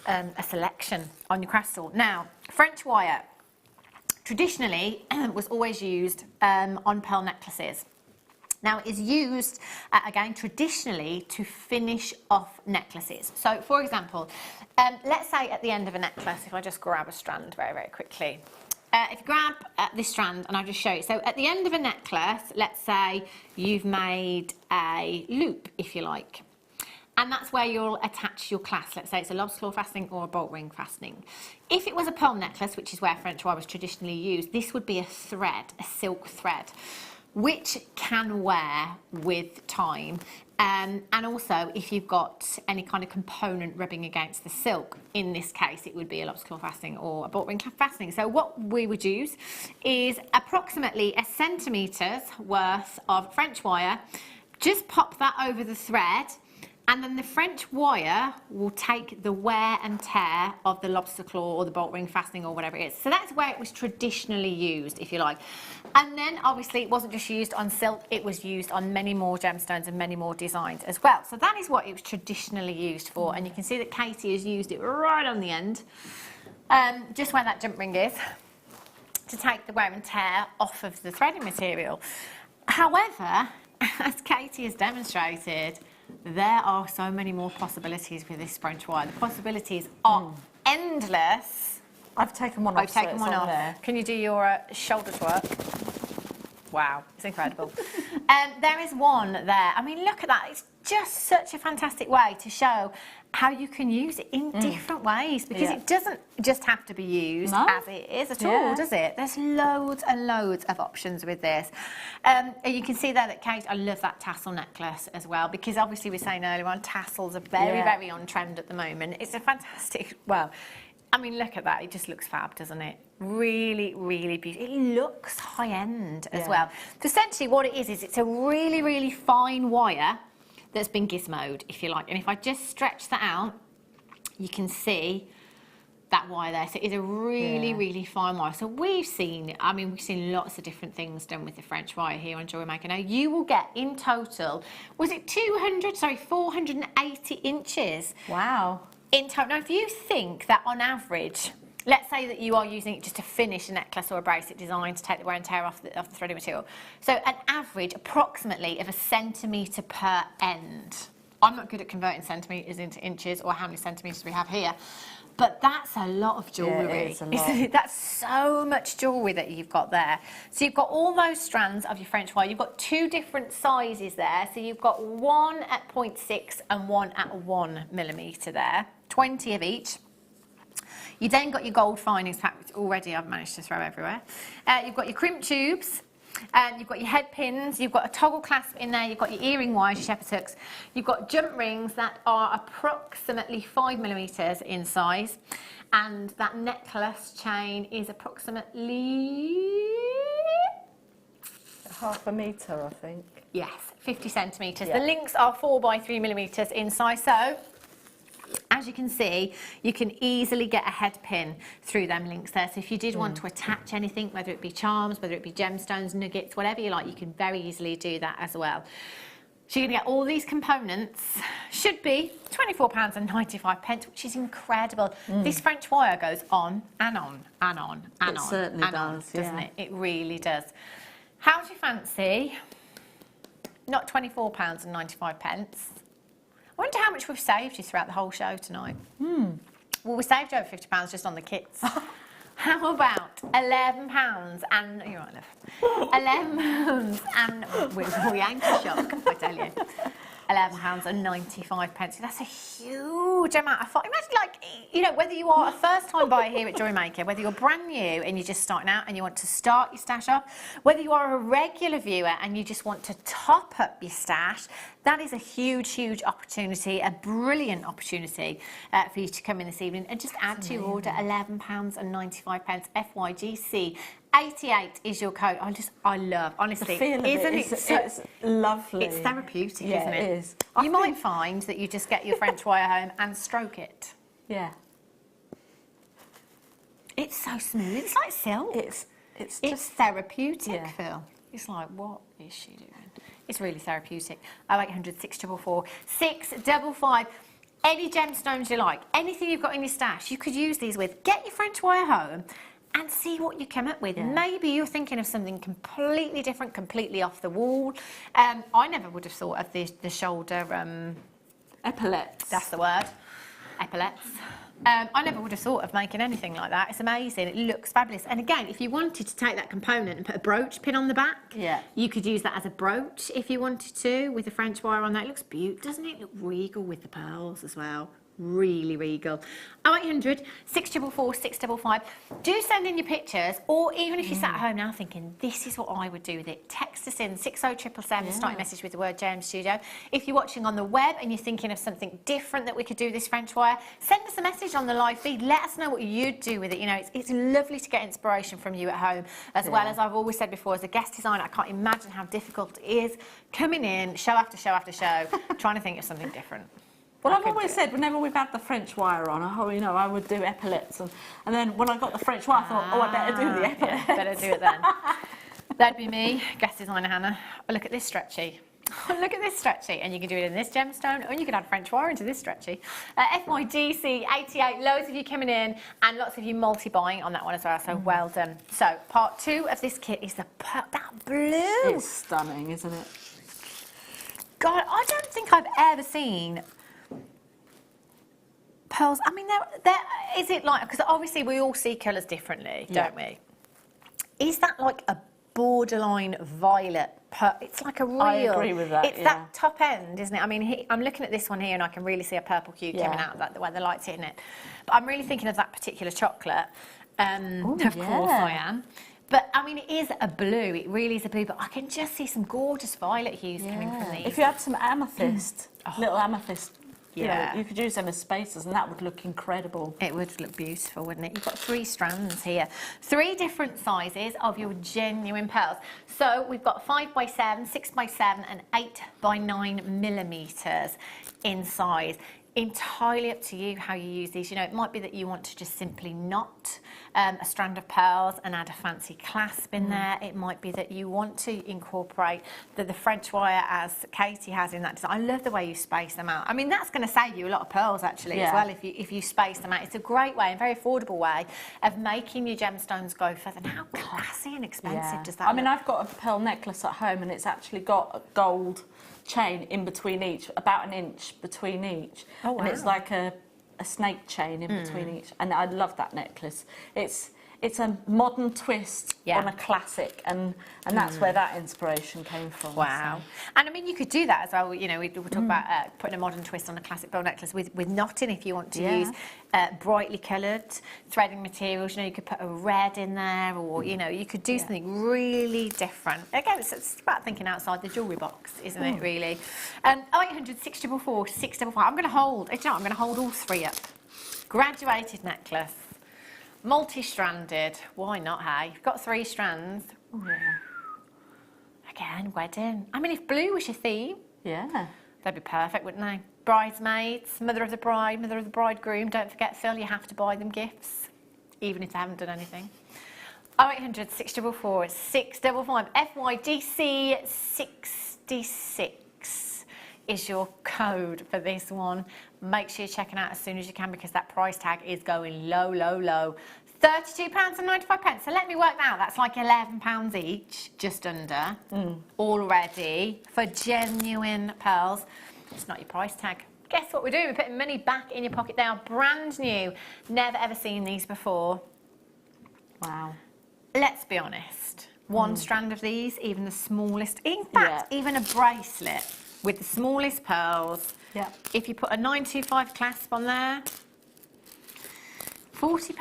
a selection on your craft stall. Now, French wire. Traditionally was always used on pearl necklaces. Now it is used, again, traditionally to finish off necklaces. So for example, let's say at the end of a necklace, if I just grab a strand very, very quickly. If you grab this strand, and I'll just show you. So at the end of a necklace, let's say you've made a loop, if you like. And that's where you'll attach your clasp. Let's say it's a lobster claw fastening or a bolt ring fastening. If it was a pearl necklace, which is where French wire was traditionally used, this would be a thread, a silk thread, which can wear with time. And also, if you've got any kind of component rubbing against the silk, in this case, it would be a lobster claw fastening or a bolt ring fastening. So what we would use is approximately a centimetre's worth of French wire. Just pop that over the thread, and then the French wire will take the wear and tear of the lobster claw or the bolt ring fastening or whatever it is. So that's where it was traditionally used, if you like. And then obviously it wasn't just used on silk, it was used on many more gemstones and many more designs as well. So that is what it was traditionally used for. And you can see that Katie has used it right on the end, just where that jump ring is, to take the wear and tear off of the threading material. However, as Katie has demonstrated, there are so many more possibilities with this French wire. The possibilities are endless. I've taken one off. I've taken one off. There. Can you do your shoulders work? Wow, it's incredible. There is one there. I mean, look at that. It's just such a fantastic way to show how you can use it in different ways, because it doesn't just have to be used as it is at all, does it? There's loads and loads of options with this. You can see there that Kate, I love that tassel necklace as well, because obviously we were saying earlier on, tassels are very, very on trend at the moment. It's a fantastic, well, I mean, look at that. It just looks fab, doesn't it? Really, really beautiful. It looks high-end as well. So essentially what it is it's a really, really fine wire that's been gizmoed, if you like. And if I just stretch that out, you can see that wire there. So it's a really, really fine wire. So we've seen, I mean, we've seen lots of different things done with the French wire here on Jewellery Maker. Now, you will get in total, was it 480 inches? Wow. In total. Now, if you think that on average, let's say that you are using it just to finish a necklace or a bracelet design to take the wear and tear off the threaded material. So an average approximately of 1 centimetre per end. I'm not good at converting centimetres into inches or how many centimetres we have here, but that's a lot of jewellery. Yeah, it is a lot. That's so much jewellery that you've got there. So you've got all those strands of your French wire. You've got 2 different sizes there. So you've got one at 0.6 and one at 1 millimetre there, 20 of each. You then got your gold findings pack, which already I've managed to throw everywhere. You've got your crimp tubes, you've got your head pins, you've got a toggle clasp in there, you've got your earring wires, your shepherd's hooks, you've got jump rings that are approximately 5 millimetres in size, and that necklace chain is approximately... Half a metre, I think. Yes, 50 centimetres. Yeah. The links are 4 by 3 millimetres in size, so as you can see, you can easily get a head pin through them links there. So if you did want to attach anything, whether it be charms, whether it be gemstones, nuggets, whatever you like, you can very easily do that as well. So you're going to get all these components, should be £24.95, which is incredible. This French wire goes on and on and on and on. It certainly does, doesn't it? It really does. How do you fancy? Not £24.95. I wonder how much we've saved you throughout the whole show tonight. Well, we saved you over £50 just on the kits. How about £11 and... You're right, love. £11 and... We ain't a shock, I tell you. £11.95. That's a huge amount of fun. Imagine, like, you know, whether you are a first-time buyer here at Jewellery Maker, whether you're brand new and you're just starting out and you want to start your stash up, whether you are a regular viewer and you just want to top up your stash, that is a huge, huge opportunity, a brilliant opportunity for you to come in this evening and just add to your order £11.95, FYGC. 88 is your code. I love, honestly, the feel of isn't it? It's lovely. It's therapeutic, isn't it? It is. You might find that you just get your French wire home and stroke it. Yeah. It's so smooth. It's like silk. It's just therapeutic, yeah. Phil. It's like, what is she doing? It's really therapeutic. 0800 644 655. Any gemstones you like, anything you've got in your stash, you could use these with. Get your French wire home and see what you come up with. Yeah. Maybe you're thinking of something completely different, completely off the wall. I never would have thought of the shoulder... Epaulettes. That's the word. Epaulettes. I never would have thought of making anything like that. It's amazing. It looks fabulous. And again, if you wanted to take that component and put a brooch pin on the back, you could use that as a brooch if you wanted to, with the French wire on that. It looks beautiful. Doesn't it look regal with the pearls as well? Really regal. 0800 644 655. Do send in your pictures, or even if you sat at home now thinking, this is what I would do with it, text us in 60777, start your message with the word JM Studio. If you're watching on the web and you're thinking of something different that we could do with this French wire, send us a message on the live feed. Let us know what you'd do with it. You know, it's lovely to get inspiration from you at home, as well as I've always said before, as a guest designer, I can't imagine how difficult it is coming in show after show after show, trying to think of something different. Well, I've always said, whenever we've had the French wire on, I would do epaulettes. And then when I got the French wire, I thought, I better do the epaulettes. Yeah, better do it then. That'd be me, guest designer Hannah. Oh, look at this stretchy. Oh, look at this stretchy. And you can do it in this gemstone, or you can add French wire into this stretchy. FYDC 88, loads of you coming in, and lots of you multi-buying on that one as well, so well done. So, part 2 of this kit is that blue. It's stunning, isn't it? God, I don't think I've ever seen... pearls. I mean, is it like, because obviously we all see colours differently, don't we? Is that like a borderline violet pearl? It's like a real... I agree with that, It's that top end, isn't it? I mean, I'm looking at this one here and I can really see a purple hue coming out of that, the way the light's hitting it. But I'm really thinking of that particular chocolate. Of course I am. But, I mean, it is a blue. It really is a blue. But I can just see some gorgeous violet hues coming from these. If you had some amethyst, little amethyst, you know, Yeah. you could use them as spacers and that would look incredible. It would look beautiful, wouldn't it? You've got 3 strands here. 3 different sizes of your genuine pearls. So we've got 5x7, 6x7 and 8x9 millimetres in size. entirely up to you how you use these. You know, it might be that you want to just simply knot a strand of pearls and add a fancy clasp in there. It might be that you want to incorporate the French wire as Katie has in that design. I love the way you space them out. I mean, that's going to save you a lot of pearls actually as well if you space them out. It's a great way, a very affordable way of making your gemstones go further. And how classy and expensive does that look? I mean, I've got a pearl necklace at home and it's actually got a gold chain in between each, about an inch between each. Oh, wow. And it's like a snake chain in between each. And I love that necklace. It's a modern twist on a classic, and that's where that inspiration came from. Wow. So. And I mean, you could do that as well. You know, we talk about putting a modern twist on a classic pearl necklace with knotting if you want to use brightly coloured threading materials. You know, you could put a red in there, or, you know, you could do something really different. Again, it's about thinking outside the jewellery box, isn't it, really? 0800 644 655. I'm going to hold, you know, I'm going to hold all three up. Graduated necklace. Multi-stranded, why not, hey? You've got 3 strands. Again, wedding. I mean, if blue was your theme, they'd be perfect, wouldn't they? Bridesmaids, mother of the bride, mother of the bridegroom. Don't forget, Phil, you have to buy them gifts, even if they haven't done anything. 0800 644 655. FYDC 66 is your code for this one. Make sure you're checking out as soon as you can, because that price tag is going low, low, low. £32.95. So let me work that out. That's like £11 each, just under, already, for genuine pearls. It's not your price tag. Guess what we're doing? We're putting money back in your pocket. They are brand new. Never ever seen these before. Wow. Let's be honest. One strand of these, even the smallest, in fact, even a bracelet with the smallest pearls, if you put a 925 clasp on there, £40.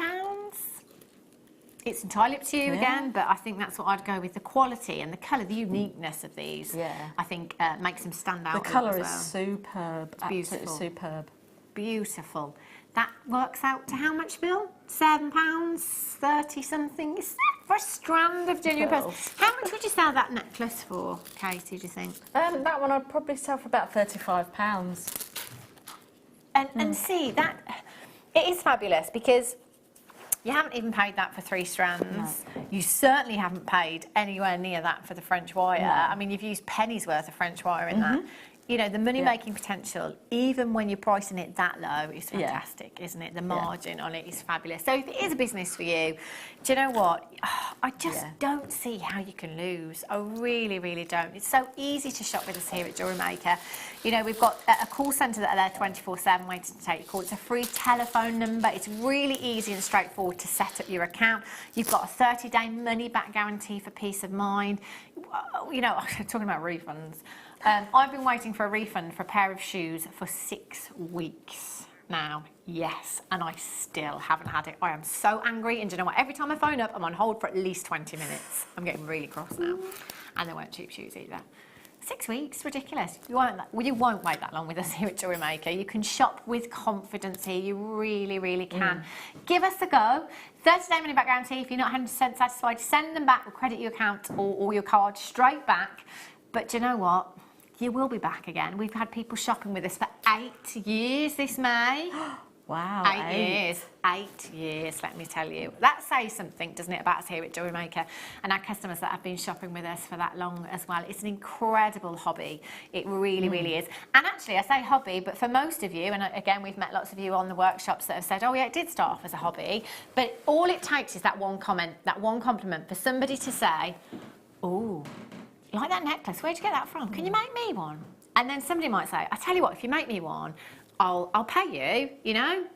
It's entirely up to you again, but I think that's what I'd go with. The quality and the colour, the uniqueness of these, I think makes them stand out. The colour as well. is superb, absolutely superb. Beautiful. That works out to how much, Bill? £7, 30 something. Is that for a strand of genuine pearls? How much would you sell that necklace for, Katie, do you think? That one I'd probably sell for about £35. And see, that it is fabulous, because you haven't even paid that for 3 strands. No. You certainly haven't paid anywhere near that for the French wire. No. I mean, you've used pennies worth of French wire in that. You know, the money-making potential, even when you're pricing it that low, is fantastic, isn't it? The margin on it is fabulous. So if it is a business for you, do you know what? I just don't see how you can lose. I really, really don't. It's so easy to shop with us here at Jewellery Maker. You know, we've got a call centre that are there 24/7 waiting to take your call. It's a free telephone number. It's really easy and straightforward to set up your account. You've got a 30-day money-back guarantee for peace of mind. You know, talking about refunds. I've been waiting for a refund for a pair of shoes for 6 weeks now. Yes, and I still haven't had it. I am so angry, and do you know what? Every time I phone up, I'm on hold for at least 20 minutes. I'm getting really cross now. And they weren't cheap shoes either. 6 weeks, ridiculous. You won't wait that long with us here at Jewellery Maker. You can shop with confidence here. You really, really can. Give us a go. 30-day money back guarantee. If you're not 100% satisfied, send them back. We'll credit your account or your card straight back. But do you know what? You will be back again. We've had people shopping with us for 8 years this May. Wow. 8 years. 8 years, let me tell you. That says something, doesn't it, about us here at Jewellery Maker and our customers that have been shopping with us for that long as well. It's an incredible hobby. It really, really is. And actually, I say hobby, but for most of you, and again, we've met lots of you on the workshops that have said, oh yeah, it did start off as a hobby, but all it takes is that one comment, that one compliment for somebody to say, oh, you like that necklace? Where'd you get that from? Can you make me one? And then somebody might say, I tell you what, if you make me one, I'll pay you, you know?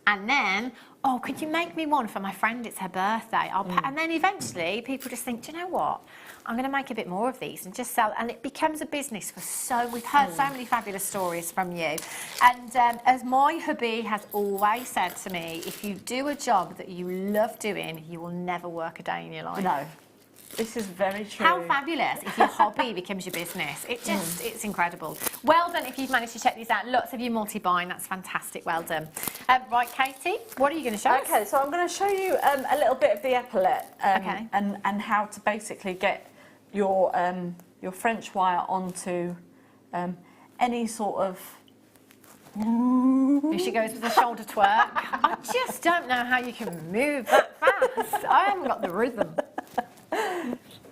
And then, oh, could you make me one for my friend? It's her birthday. I'll pay. And then eventually people just think, do you know what? I'm going to make a bit more of these and just sell. And it becomes a business for we've heard so many fabulous stories from you. And as my hubby has always said to me, if you do a job that you love doing, you will never work a day in your life. No. This is very true. How fabulous if your hobby becomes your business. It just, it's incredible. Well done if you've managed to check these out. Lots of you multi-buying, that's fantastic. Well done. Right, Katie, what are you going to show us? Okay, so I'm going to show you a little bit of the epaulette and how to basically get your French wire onto any sort of Here she goes with the shoulder twerk. I just don't know how you can move that fast. I haven't got the rhythm.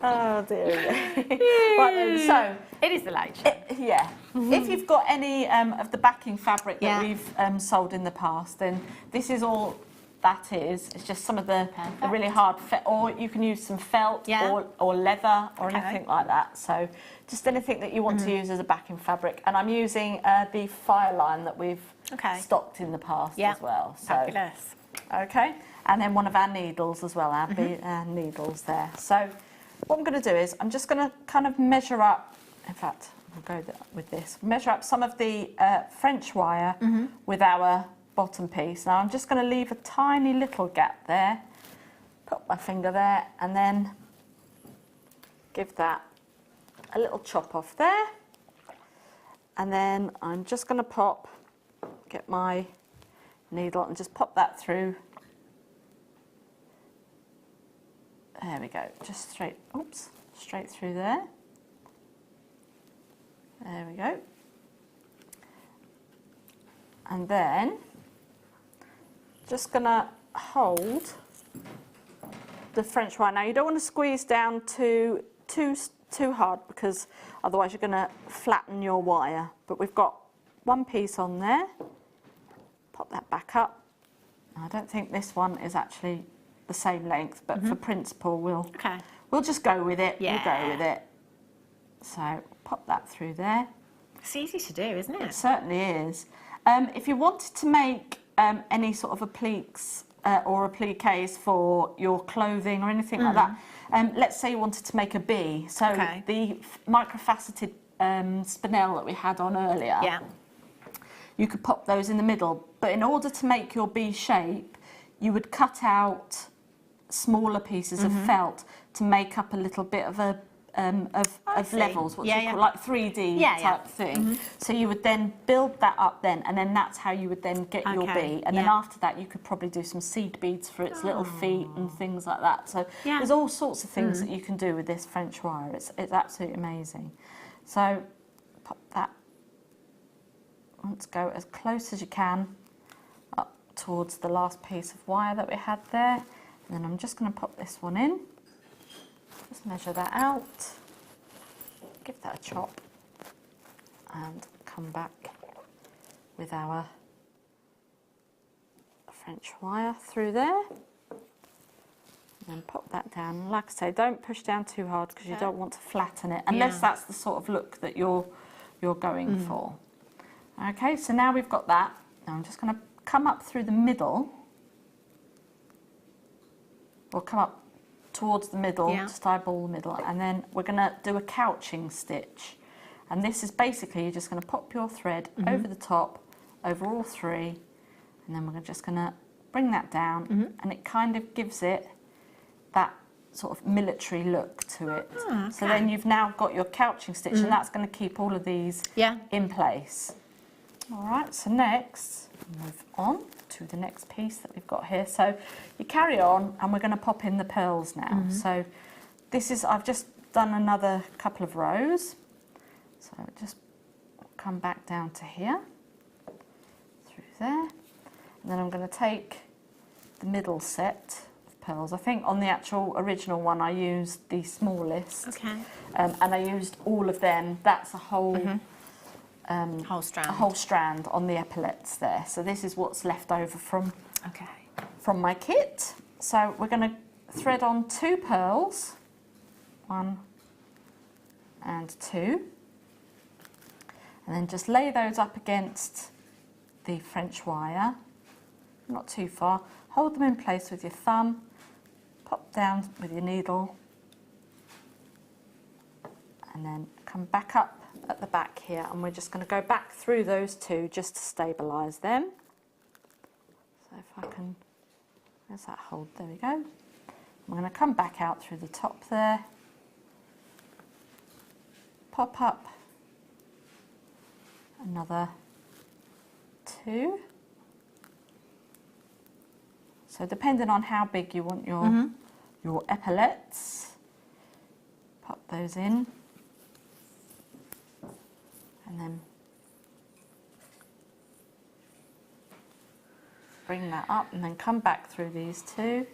Oh dear. Right then, so It is the light. yeah. If you've got any of the backing fabric that we've sold in the past, then this is all that is. It's just some of the really hard, or you can use some felt or leather or anything like that. So just anything that you want to use as a backing fabric. And I'm using the fire line that we've stocked in the past as well. So, fabulous. Okay, and then one of our needles as well, our needles there. So what I'm going to do is I'm just going to kind of measure up, in fact, we'll go with this, measure up some of the French wire with our bottom piece. Now I'm just going to leave a tiny little gap there, put my finger there, and then give that a little chop off there. And then I'm just going to get my needle and just pop that through. There we go, just straight through there. There we go. And then just gonna hold the French wire. Now you don't want to squeeze down too hard, because otherwise you're gonna flatten your wire. But we've got one piece on there. Pop that back up. I don't think this one is actually the same length, but for principle we'll just go with it. We'll go with it. So pop that through there. It's easy to do, isn't it? It certainly is. If you wanted to make any sort of appliques or appliques for your clothing or anything like that, let's say you wanted to make a bee. So the microfaceted spinel that we had on earlier, you could pop those in the middle. But in order to make your bee shape, you would cut out smaller pieces of felt to make up a little bit of a of levels, what you call like 3D type thing. So you would then build that up then, and then that's how you would then get your bee. And then after that, you could probably do some seed beads for its little feet and things like that. So there's all sorts of things that you can do with this French wire. It's absolutely amazing. So pop that. Let's go as close as you can up towards the last piece of wire that we had there. And then I'm just going to pop this one in. Just measure that out, give that a chop, and come back with our French wire through there. And then pop that down. Like I say, don't push down too hard, because you don't want to flatten it, unless that's the sort of look that you're going for. Okay, so now we've got that. Now I'm just going to come up through the middle, or come up towards the middle, just eyeball the middle, and then we're going to do a couching stitch. And this is basically, you're just going to pop your thread over the top, over all three, and then we're just going to bring that down, and it kind of gives it that sort of military look to it. So then you've now got your couching stitch, and that's going to keep all of these in place. All right, so next, move on to the next piece that we've got here. So you carry on, and we're going to pop in the pearls now. So this is, I've just done another couple of rows. So just come back down to here, through there. And then I'm going to take the middle set of pearls. I think on the actual original one I used the smallest. And I used all of them. That's a whole... whole strand. A whole strand on the epaulettes there. So this is what's left over from my kit. So we're going to thread on 2 pearls, 1 and 2, and then just lay those up against the French wire, not too far. Hold them in place with your thumb, pop down with your needle, and then come back up at the back here, and we're just going to go back through those 2 just to stabilise them. So if I can, there's that hold, there we go. I'm going to come back out through the top there, pop up another 2. So depending on how big you want your epaulettes, pop those in. And then bring that up and then come back through these two.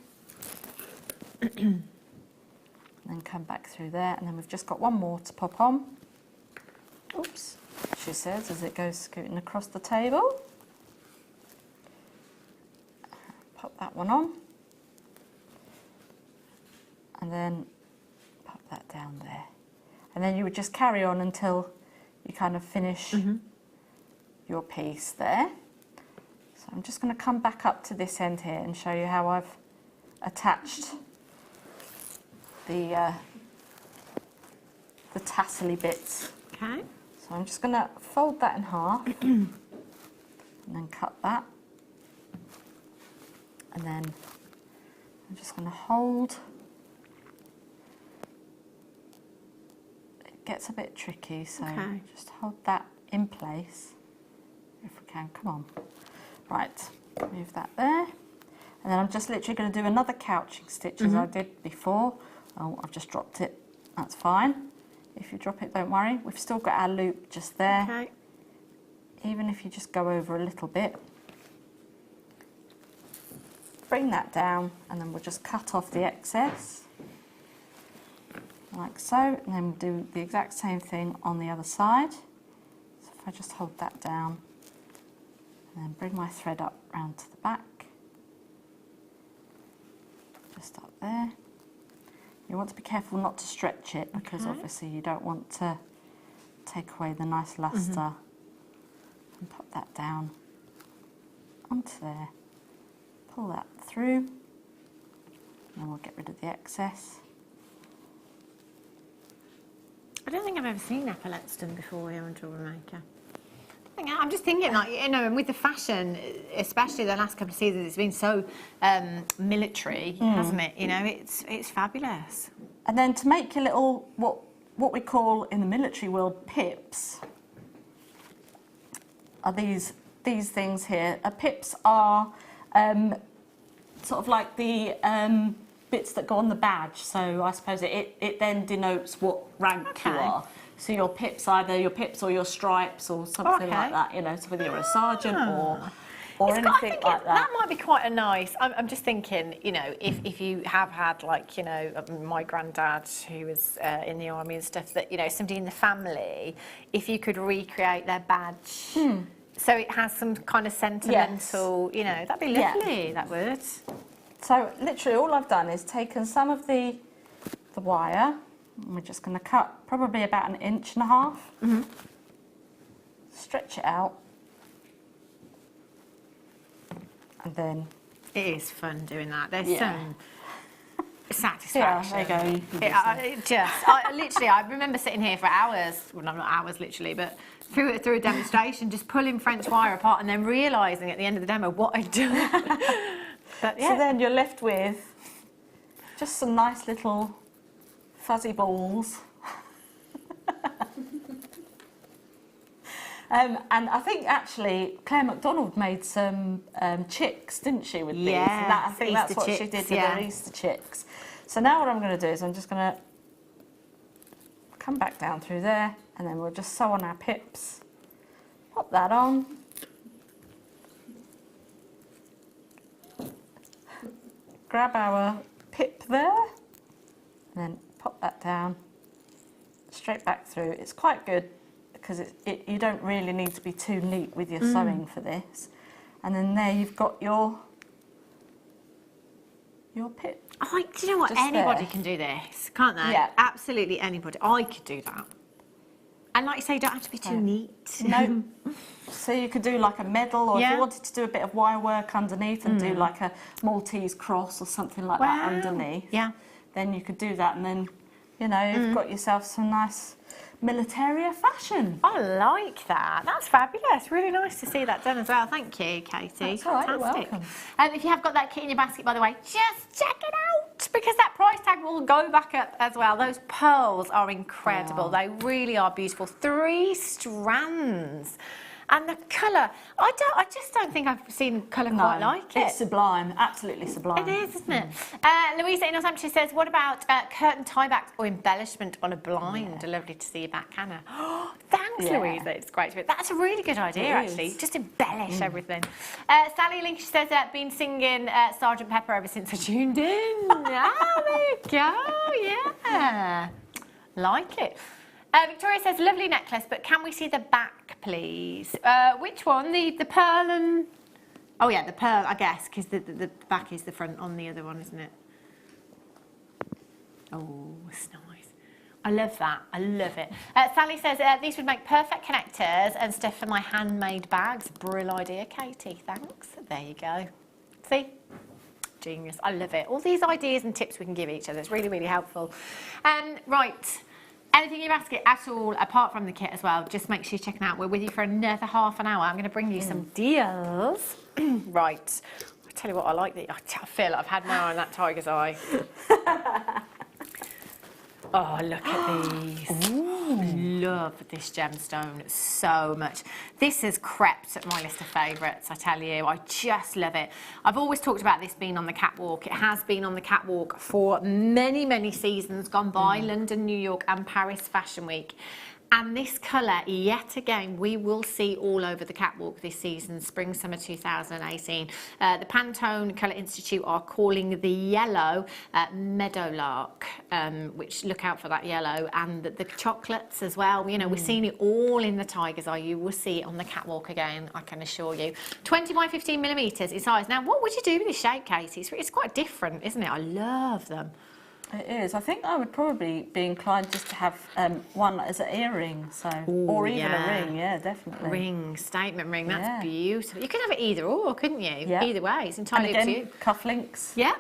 And then come back through there, and then we've just got one more to pop on. Oops, she says as it goes scooting across the table. Pop that one on. And then pop that down there. And then you would just carry on until you kind of finish your piece there. So I'm just going to come back up to this end here and show you how I've attached the tassely bits. Okay. So I'm just going to fold that in half and then cut that. And then I'm just going to hold. It gets a bit tricky, so just hold that in place if we can. Come on. Right, move that there. And then I'm just literally going to do another couching stitch as I did before. Oh, I've just dropped it. That's fine. If you drop it, don't worry. We've still got our loop just there. Okay. Even if you just go over a little bit. Bring that down, and then we'll just cut off the excess. Like so. And then we'll do the exact same thing on the other side. So if I just hold that down, and then bring my thread up round to the back. Just up there. You want to be careful not to stretch it, because obviously you don't want to take away the nice luster. And pop that down onto there. Pull that through, and then we'll get rid of the excess. I don't think I've ever seen epaulets done before here on Jewellery Maker. I'm just thinking, like, you know, and with the fashion, especially the last couple of seasons, it's been so military, hasn't it? You know, it's fabulous. And then to make your little, what we call in the military world pips, are these things here. Pips are sort of like the bits that go on the badge. So I suppose it then denotes what rank you are. So your pips, either your pips or your stripes or something like that, you know, so whether you're a sergeant or anything like that. That might be quite a nice, I'm just thinking, you know, if you have had, like, you know, my granddad who was in the army and stuff, that, you know, somebody in the family, if you could recreate their badge, so it has some kind of sentimental, you know, that'd be lovely, that would. So literally all I've done is taken some of the wire, and we're just going to cut probably about 1.5 inches. Stretch it out, and then it is fun doing that. There's some satisfaction. Yeah, there you go. I remember sitting here for hours. Well, not hours literally, but through a demonstration, just pulling French wire apart, and then realising at the end of the demo what I'd done. But so then you're left with just some nice little fuzzy balls. And I think actually Claire MacDonald made some chicks, didn't she, with these? Yeah, I think that's what she did with her Easter chicks. So now what I'm going to do is I'm just going to come back down through there, and then we'll just sew on our pips. Pop that on. Grab our pip there, and then pop that down, straight back through. It's quite good because you don't really need to be too neat with your sewing for this. And then there you've got your pip. Oh, do you know what? Anybody can do this, can't they? Yeah. Absolutely anybody. I could do that. And like you say, you don't have to be too neat. No. So you could do like a medal, or if you wanted to do a bit of wire work underneath and do like a Maltese cross or something like that underneath. Yeah. Then you could do that, and then, you know, you've got yourself some nice militaria fashion. I like that. That's fabulous. Really nice to see that done as well. Thank you, Katie. That's all right, you're welcome. If you have got that kit in your basket, by the way, just check it out, because that price tag will go back up as well. Those pearls are incredible. They really are beautiful. 3 strands. And the colour, I just don't think I've seen colour quite like it. It's sublime, absolutely sublime. It is, isn't it? Louisa in Northamptonshire says, what about curtain tiebacks or embellishment on a blind? Lovely to see you back, Hannah. Oh, thank Thanks, Louisa. It's great to be. That's a really good idea, actually. Just embellish everything. Sally Link, she says, been singing Sgt. Pepper ever since I tuned in. Oh, there you go. Yeah. Like it. Victoria says, lovely necklace, but can we see the back, please? Which one? The pearl and... Oh, yeah, the pearl, I guess, because the back is the front on the other one, isn't it? Oh, it's nice. I love that. I love it. Sally says, these would make perfect connectors and stuff for my handmade bags. Brill idea, Katie. Thanks. There you go. See? Genius. I love it. All these ideas and tips we can give each other. It's really, really helpful. Right. Anything you've asked it at all, apart from the kit as well, just make sure you're checking out. We're with you for another half an hour. I'm going to bring you some deals. Right. I'll tell you what, I like. I feel like I've had my eye on that tiger's eye. Oh, look at these. Ooh. Love this gemstone so much. This has crept at my list of favourites, I tell you. I just love it. I've always talked about this being on the catwalk. It has been on the catwalk for many, many seasons gone by, London, New York and Paris Fashion Week. And this colour, yet again, we will see all over the catwalk this season, spring, summer 2018. The Pantone Colour Institute are calling the yellow Meadowlark, which look out for that yellow, and the chocolates as well. You know, we're seeing it all in the tiger's eye. You will see it on the catwalk again, I can assure you. 20 by 15 millimetres in size. Now, what would you do with this shape, Katie? It's quite different, isn't it? I love them. It is. I think I would probably be inclined just to have one as an earring, so or even a ring. Yeah, definitely. Ring, statement ring. That's beautiful. You could have it either or, couldn't you? Yeah. Either way, it's entirely up to you. Cufflinks. Yeah.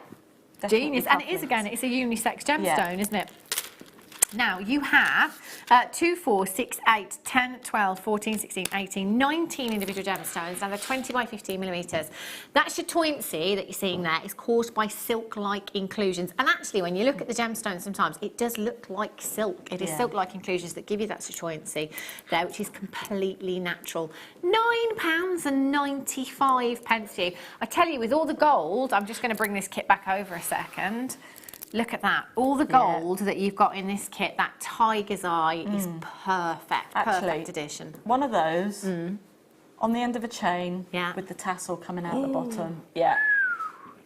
Definitely Genius. And it is again. It's a unisex gemstone, isn't it? Now you have 2, 4, 6, 8, 10, 12, 14, 16, 18, 19 individual gemstones, and they're 20 by 15 millimetres. That chatoyancy that you're seeing there is caused by silk-like inclusions. And actually, when you look at the gemstones, sometimes it does look like silk. It is silk-like inclusions that give you that chatoyancy there, which is completely natural. £9.95 to you. I tell you, with all the gold, I'm just going to bring this kit back over a second. Look at that. All the gold that you've got in this kit, that tiger's eye is perfect. Actually, perfect addition. One of those on the end of a chain with the tassel coming out the bottom. Yeah.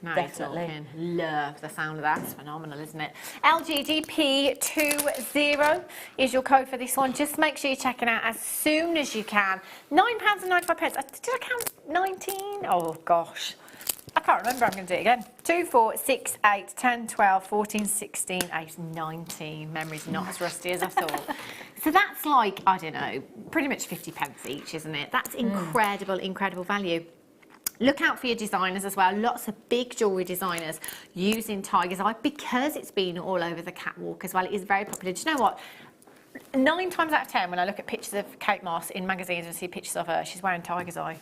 No, definitely. Love the sound of that. It's phenomenal, isn't it? LGDP20 is your code for this one. Just make sure you're checking out as soon as you can. £9.95. Did I count 19? Oh, gosh. I can't remember. I'm going to do it again. 2, 4, 6, 8, 10, 12, 14, 16, 18, 19. Memory's not as rusty as I thought. So that's like, I don't know, pretty much 50 pence each, isn't it? That's incredible, incredible value. Look out for your designers as well. Lots of big jewellery designers using tiger's eye because it's been all over the catwalk as well. It is very popular. Do you know what? 9 times out of 10, when I look at pictures of Kate Moss in magazines and see pictures of her, she's wearing tiger's eye.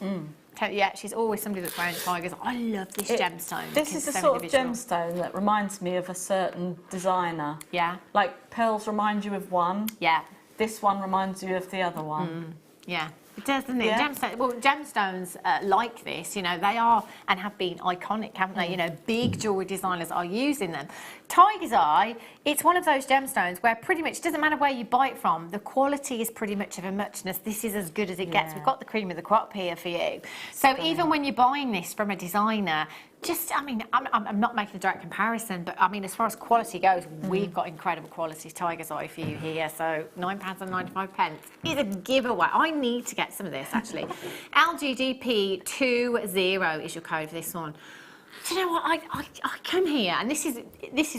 Yeah, she's always somebody that's wearing tiger's eye. I love this gemstone. This is the sort of gemstone that reminds me of a certain designer. Yeah. Like pearls remind you of one. Yeah. This one reminds you of the other one. Yeah. It does, doesn't it? Yeah. Gemstones like this, you know, they are and have been iconic, haven't they? You know, big jewellery designers are using them. Tiger's eye, it's one of those gemstones where pretty much, it doesn't matter where you buy it from, the quality is pretty much of a muchness. This is as good as it gets. We've got the cream of the crop here for you. So even when you're buying this from a designer, just, I mean, I'm not making a direct comparison, but I mean, as far as quality goes, we've got incredible quality tiger's eye for you here. So £9.95 is a giveaway. I need to get some of this, actually. LGDP20 is your code for this one. Do you know what? I come here, and this is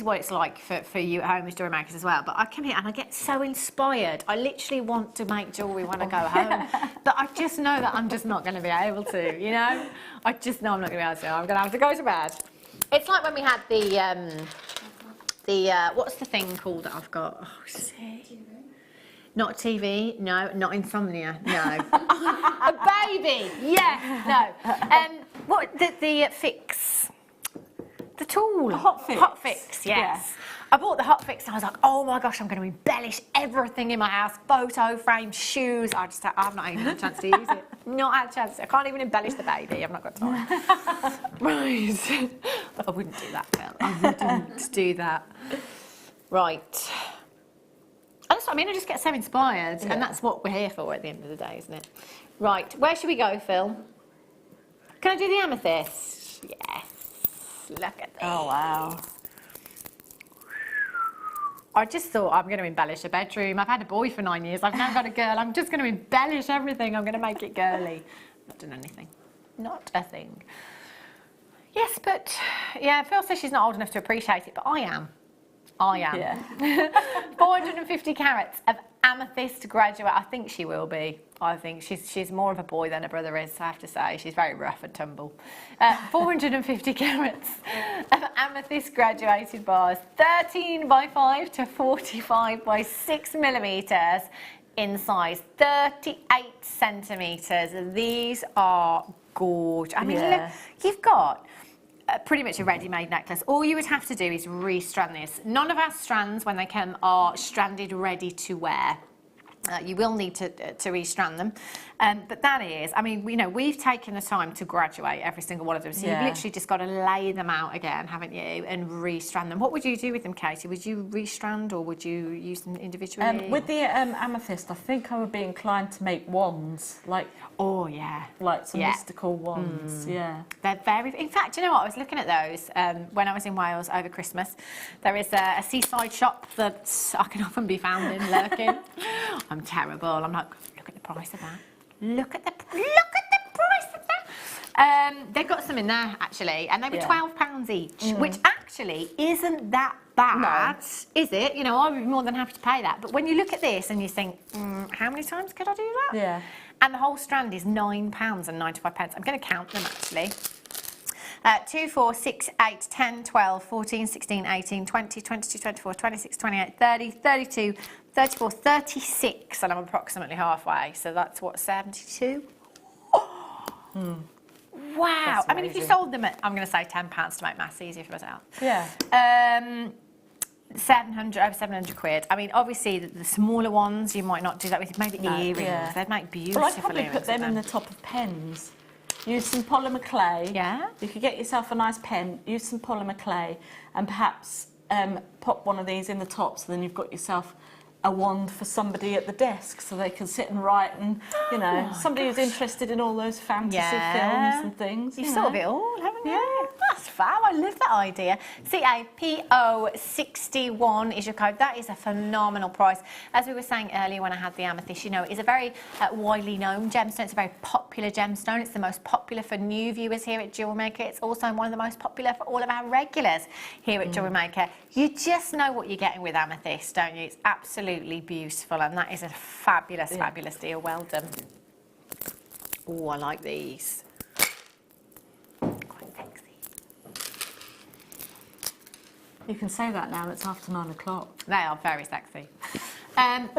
what it's like for you at home as jewellery makers as well, but I come here and I get so inspired. I literally want to make jewellery when I go home, but I just know that I'm just not going to be able to, you know? I just know I'm not going to be able to. I'm going to have to go to bed. It's like when we had the what's the thing called that I've got? Oh, see. Not TV, no. Not insomnia, no. A baby, yeah, no. What the fix? The tool. A hot fix. Hot fix, yes. Yeah. I bought the hot fix and I was like, oh my gosh, I'm going to embellish everything in my house. Photo frame, shoes. I've not even had a chance to use it. Not had a chance. I can't even embellish the baby. I've not got time. Right. But I wouldn't do that, girl. I wouldn't do that. Right. I just what I mean. I just get so inspired, and that's what we're here for at the end of the day, isn't it? Right, where should we go, Phil? Can I do the amethyst? Yes. Look at this. Oh, wow. I just thought I'm going to embellish a bedroom. I've had a boy for 9 years. I've now got a girl. I'm just going to embellish everything. I'm going to make it girly. Not done anything. Not a thing. Yes, but yeah, Phil says she's not old enough to appreciate it, but I am. I am. Yeah. 450 carats of amethyst graduate. I think she will be. I think she's more of a boy than her brother is, I have to say. She's very rough and tumble. 450 carats of amethyst graduated bars, 13 by 5 to 45 by 6 millimeters in size, 38 centimeters. These are gorgeous. I mean, look, you've got pretty much a ready-made necklace. All you would have to do is restrand this. None of our strands, when they come, are stranded ready to wear. You will need to restrand them. But that is, I mean, you know, we've taken the time to graduate every single one of them. So you've literally just got to lay them out again, haven't you, and restrand them. What would you do with them, Katie? Would you restrand or would you use them individually? With the amethyst, I think I would be inclined to make wands, like like some mystical wands. Yeah, they're very. In fact, you know what? I was looking at those when I was in Wales over Christmas. There is a seaside shop that I can often be found in, lurking. I'm terrible. I'm like, look at the price of that. Look at the price of that. They've got some in there actually, and they were £12 each, which actually isn't that bad, is it? You know, I would be more than happy to pay that. But when you look at this and you think, how many times could I do that? Yeah. And the whole strand is £9.95. I'm going to count them actually. 2, 4, 6, 8, 10, 12, 14, 16, 18, 20, 22, 24, 26, 28, 30, 32, 34, 36, and I'm approximately halfway. So that's what, 72? Oh. Wow. I mean, if you sold them at, I'm going to say £10 to make maths easier for myself. Yeah. 700, over 700 quid. I mean, obviously, the smaller ones, you might not do that with. Maybe earrings. Yeah. They'd make beautiful earrings. Well, I'd probably put them in the top of pens. Use some polymer clay. Yeah. You could get yourself a nice pen, use some polymer clay, and perhaps pop one of these in the top, so then you've got yourself a wand for somebody at the desk so they can sit and write, and you know, somebody who's interested in all those fantasy films and things. You've thought of it all, haven't you? Yeah. That's fab. I love that idea. CAPO61 is your code. That is a phenomenal price. As we were saying earlier when I had the amethyst, you know, it's a very widely known gemstone. It's a very popular gemstone. It's the most popular for new viewers here at Jewellery Maker. It's also one of the most popular for all of our regulars here at Jewellery Maker. You just know what you're getting with amethyst, don't you? It's absolutely beautiful, and that is a fabulous, fabulous deal. Well done. Oh, I like these. Quite sexy. You can say that now, it's after 9 o'clock. They are very sexy.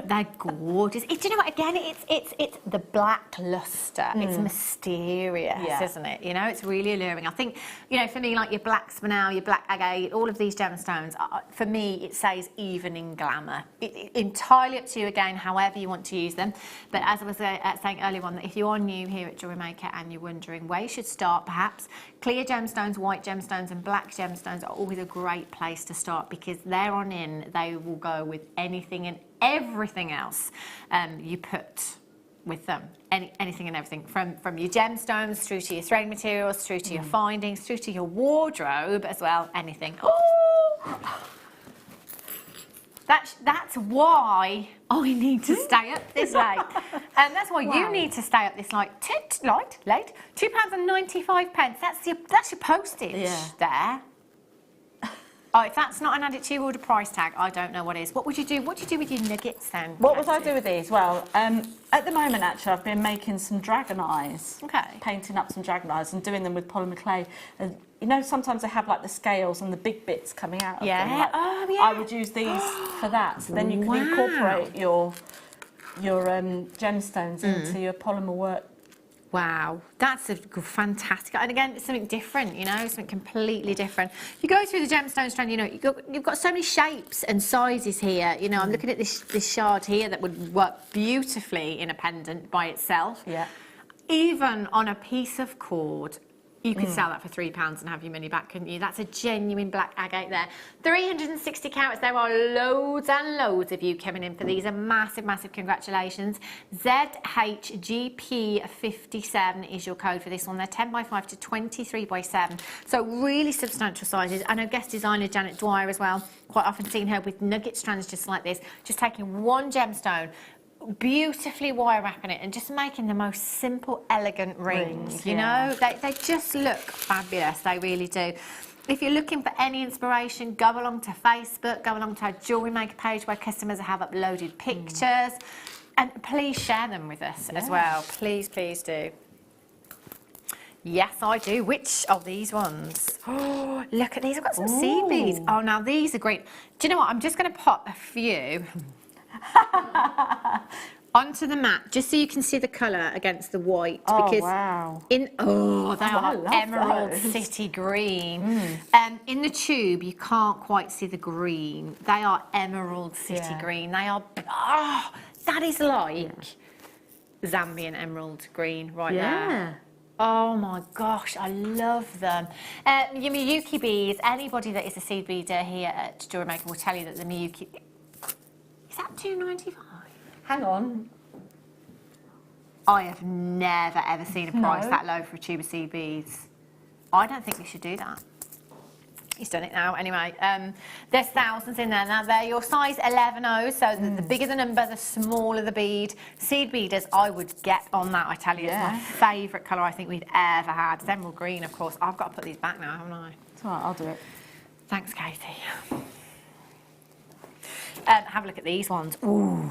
They're gorgeous. Do you know what? Again, it's the black luster. It's mysterious, isn't it? You know, it's really alluring. I think, you know, for me, like your black spinel, your black agate, all of these gemstones, for me, it says evening glamour. Entirely up to you again, however you want to use them. But as I was saying earlier on, that if you are new here at Jewellery Maker and you're wondering where you should start, perhaps clear gemstones, white gemstones, and black gemstones are always a great place to start, because there on in, they will go with anything and everything else you put with them. Anything and everything, from your gemstones through to your threading materials, through to your findings, through to your wardrobe as well. Anything. Oh! That's why I need to stay up this late, and that's why you need to stay up this late. Late. £2.95. That's your postage there. Oh, if that's not an added to your order price tag, I don't know what is. What would you do? What do you do with your nuggets then? What would I do with these? Well, at the moment, actually, I've been making some dragon eyes. Okay. Painting up some dragon eyes and doing them with polymer clay. And you know, sometimes they have like the scales and the big bits coming out of them. Like, I would use these for that. So then you can incorporate your gemstones into your polymer work. Wow, that's a fantastic, and again, it's something different, you know, something completely different. You go through the gemstone strand, you know, you've got so many shapes and sizes here. You know, I'm looking at this shard here that would work beautifully in a pendant by itself. Yeah. Even on a piece of cord, You could sell that for £3 and have your money back, couldn't you? That's a genuine black agate there. 360 carats. There are loads and loads of you coming in for these. A massive, massive congratulations. ZHGP57 is your code for this one. They're 10 by 5 to 23 by 7. So really substantial sizes. I know guest designer Janet Dwyer as well. Quite often seen her with nugget strands just like this. Just taking one gemstone, beautifully wire wrapping it and just making the most simple, elegant rings, you know? They just look fabulous, they really do. If you're looking for any inspiration, go along to Facebook, go along to our Jewellery Maker page where customers have uploaded pictures, and please share them with us as well. Please, please do. Yes, I do. Which of these ones? Oh, look at these. I've got some seed beads. Oh, now these are great. Do you know what? I'm just going to pop a few onto the mat just so you can see the colour against the white, because they are emerald city green. In the tube you can't quite see the green. They are emerald city green. They are that is like Zambian emerald green right there. Oh my gosh, I love them. Your Miyuki beads, anybody that is a seed beader here at Jewellery Maker will tell you that the Miyuki... Is that £2.95? Hang on. I have never ever seen a price that low for a tube of seed beads. I don't think we should do that. He's done it now anyway. There's thousands in there. Now they're your size 11.0, so the bigger the number, the smaller the bead. Seed beaders, I would get on that, I tell you. It's my favourite colour I think we've ever had. It's emerald green, of course. I've got to put these back now, haven't I? It's all right, I'll do it. Thanks, Katie. Have a look at these ones. Ooh.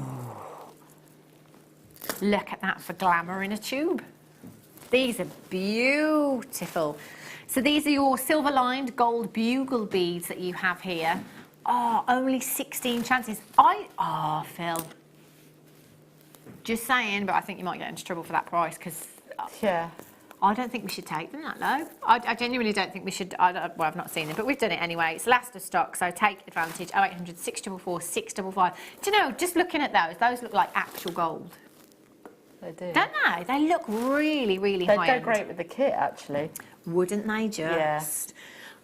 Look at that for glamour in a tube. These are beautiful. So these are your silver-lined gold bugle beads that you have here. Oh, only 16 chances. Phil. Just saying, but I think you might get into trouble for that price because... I don't think we should take them that low. I genuinely don't think we should. Well, I've not seen them, but we've done it anyway. It's last of stock, so take advantage. 0800 644 655. Do you know, just looking at those look like actual gold. They do. Don't they? They look really, really high They'd go great with the kit, actually. Wouldn't they just?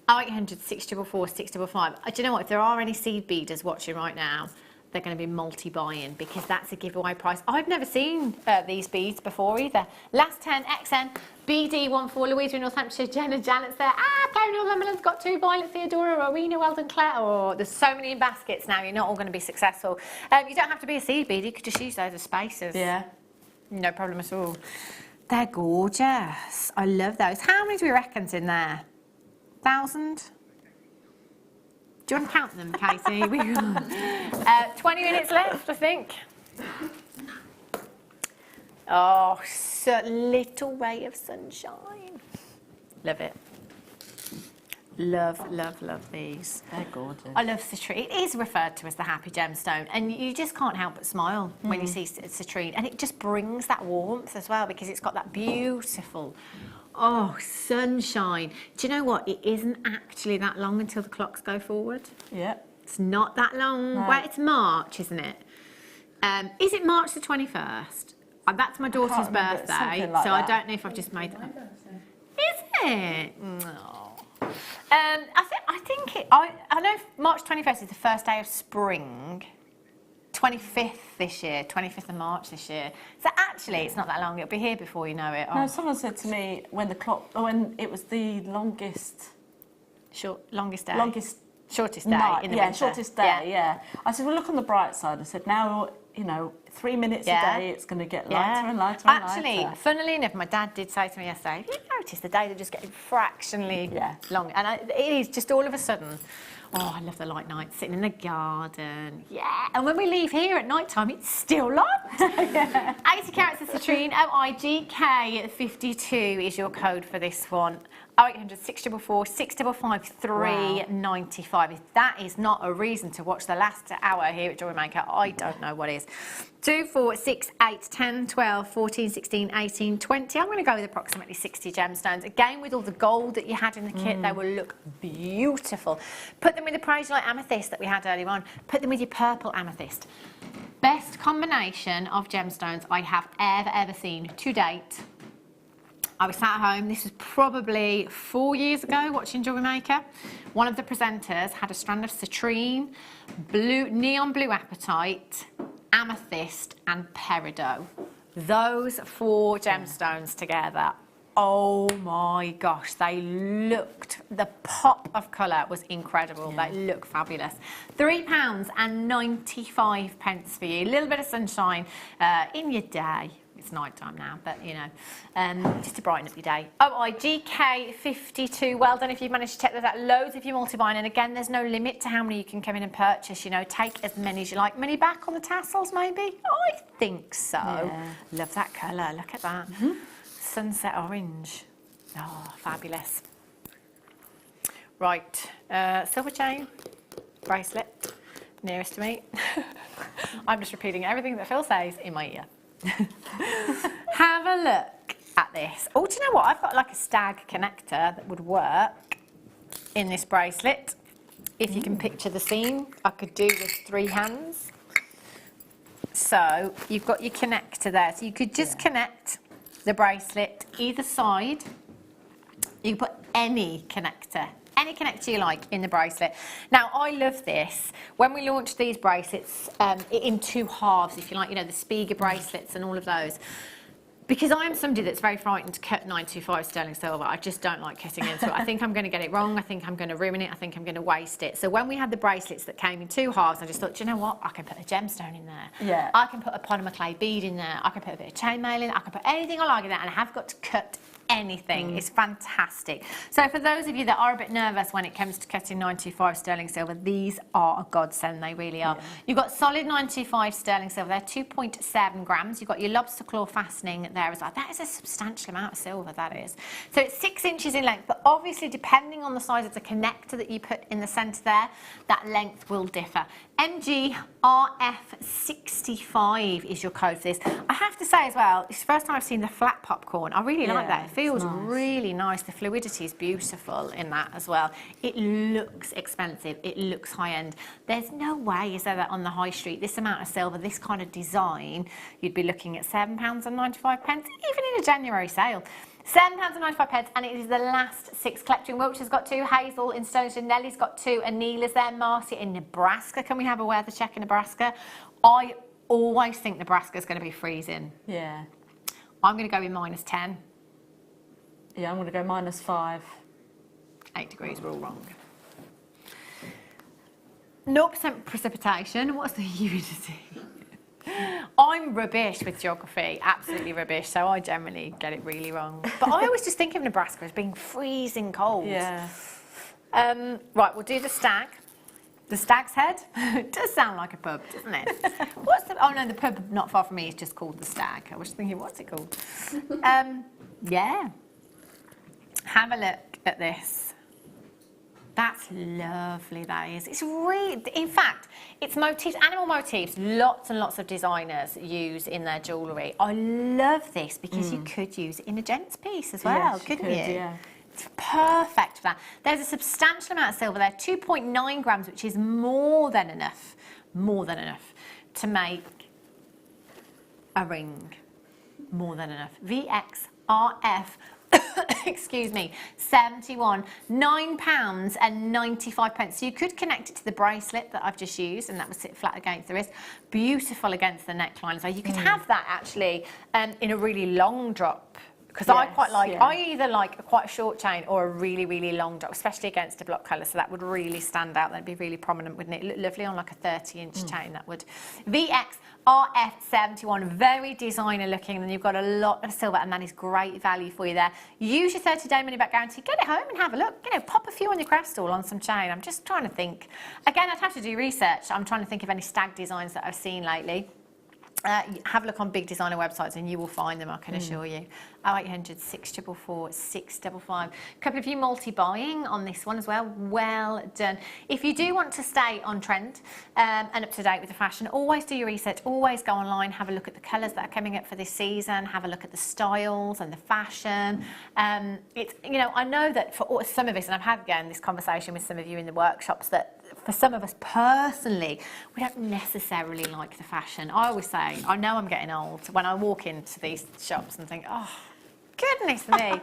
0800 644 655. Do you know what? If there are any seed beaders watching right now, they're going to be multi-buying because that's a giveaway price. I've never seen these beads before either. Last 10, XN, BD14, Louisa in Northamptonshire, Janet's there. Chloe Northumberland's got 2, Violet, Theodora, Rowena, Weldon, Claire. Oh, there's so many in baskets now, you're not all going to be successful. You don't have to be a seed beader, you could just use those as spacers. Yeah. No problem at all. They're gorgeous. I love those. How many do we reckon's in there? 1,000? Do you want to count them, Katie? 20 minutes left, I think. Oh, so little ray of sunshine. Love it. Love, love, love these. They're gorgeous. I love citrine. It is referred to as the happy gemstone, and you just can't help but smile when you see citrine, and it just brings that warmth as well because it's got that beautiful... Oh, sunshine. Do you know what? It isn't actually that long until the clocks go forward. Yeah. It's not that long. No. Well, it's March, isn't it? Is it March the 21st? That's my daughter's birthday, like so I don't know if I've just made that up. Is it? No. I know March 21st is the first day of spring. 25th this year, 25th of March this year. So actually, it's not that long. It'll be here before you know it. No, someone said to me when it was the longest day. Shortest day in the winter. Shortest day, yeah. I said, well, look on the bright side. I said, now, 3 minutes a day, it's going to get lighter and lighter and lighter. Actually, funnily enough, my dad did say to me yesterday, have you noticed the days are just getting fractionally long? And it is just all of a sudden... Oh, I love the light nights, sitting in the garden. Yeah. And when we leave here at night time, it's still light. 80 carats of citrine, OIGK 52 is your code for this one. 0800 644 655 395. If that is not a reason to watch the last hour here at Jewellery Maker, I don't know what is. 2, 4, 6, 8, 10, 12, 14, 16, 18, 20. I'm going to go with approximately 60 gemstones. Again, with all the gold that you had in the kit, they will look beautiful. Put them with the Praise-Light Amethyst that we had earlier on. Put them with your purple amethyst. Best combination of gemstones I have ever seen to date. I was sat at home, this was probably 4 years ago, watching Jewellery Maker. One of the presenters had a strand of citrine, neon blue apatite, amethyst and peridot. Those 4 gemstones together, oh my gosh, they looked, the pop of colour was incredible. They look fabulous. £3.95 for you. A little bit of sunshine in your day. It's night time now, but you know, just to brighten up your day. GK52, well done if you've managed to check those out. Loads of you multi-buying, and again, there's no limit to how many you can come in and purchase. You know, take as many as you like. Money back on the tassels, maybe? I think so. Yeah. Love that colour. Look at that. Sunset orange. Oh, fabulous. Right, silver chain, bracelet, nearest to me. I'm just repeating everything that Phil says in my ear. Have a look at this. Oh, do you know what? I've got like a stag connector that would work in this bracelet. If you can picture the scene, I could do with 3 hands. So you've got your connector there. So you could just connect the bracelet either side. You can put any connector you like in the bracelet. Now, I love this. When we launched these bracelets in 2 halves, if you like, you know, the Spiga bracelets and all of those, because I am somebody that's very frightened to cut 925 sterling silver. I just don't like cutting into it. I think I'm going to get it wrong. I think I'm going to ruin it. I think I'm going to waste it. So when we had the bracelets that came in 2 halves, I just thought, do you know what? I can put a gemstone in there. Yeah. I can put a polymer clay bead in there. I can put a bit of chainmail in. I can put anything I like in there, and I have got to cut anything. It's fantastic. So for those of you that are a bit nervous when it comes to cutting 925 sterling silver, these are a godsend. They really are. You've got solid 925 sterling silver. They're 2.7 grams. You've got your lobster claw fastening there as well. That is a substantial amount of silver, that is. So it's 6 inches in length, but obviously depending on the size of the connector that you put in the centre there, that length will differ. MGRF65 is your code for this. I have to say as well, it's the first time I've seen the flat popcorn. I really like that. It feels really nice. The fluidity is beautiful in that as well. It looks expensive. It looks high-end. There's no way, is there, that on the high street, this amount of silver, this kind of design, you'd be looking at £7.95, even in a January sale. £7.95, and it is the last 6 collecting. Wiltshire's got 2, Hazel in Stonington, Nellie's got 2, Anila's there, Marcia in Nebraska. Can we have a weather check in Nebraska? I always think Nebraska's going to be freezing. Yeah. I'm going to go with -10. Yeah, I'm going to go -5. 8 degrees, we're all wrong. 0% precipitation. What's the humidity? I'm rubbish with geography, absolutely rubbish, so I generally get it really wrong. But I always just think of Nebraska as being freezing cold. Yeah. Right, we'll do the stag. The stag's head. It does sound like a pub, doesn't it? What's the... Oh, no, the pub not far from me is just called the Stag. I was thinking, what's it called? Yeah. Have a look at this. That's lovely, that is. It's really, in fact, it's motifs, animal motifs, lots and lots of designers use in their jewellery. I love this because you could use it in a gents piece as well, couldn't you? Yeah. It's perfect for that. There's a substantial amount of silver there, 2.9 grams, which is more than enough to make a ring. More than enough. VXRF. Excuse me, 71, £9.95. So you could connect it to the bracelet that I've just used, and that would sit flat against the wrist. Beautiful against the neckline. So you could have that actually in a really long drop. Because I quite like, I either like quite a short chain or a really, really long drop, especially against a block colour. So that would really stand out. That'd be really prominent, wouldn't it? Look lovely on like a 30-inch chain, that would. VXRF71, very designer looking. And then you've got a lot of silver, and that is great value for you there. Use your 30-day money-back guarantee. Get it home and have a look. You know, pop a few on your craft stall on some chain. I'm just trying to think. Again, I'd have to do research. I'm trying to think of any stag designs that I've seen lately. Have a look on big designer websites and you will find them, I can assure you. 0800 644 655. A couple of you multi-buying on this one as well. Well done. If you do want to stay on trend and up to date with the fashion, always do your research. Always go online, have a look at the colours that are coming up for this season. Have a look at the styles and the fashion. It's, you know, I know that for some of us, and I've had again this conversation with some of you in the workshops, that for some of us personally, we don't necessarily like the fashion. I always say, I know I'm getting old when I walk into these shops and think, oh, Goodness me.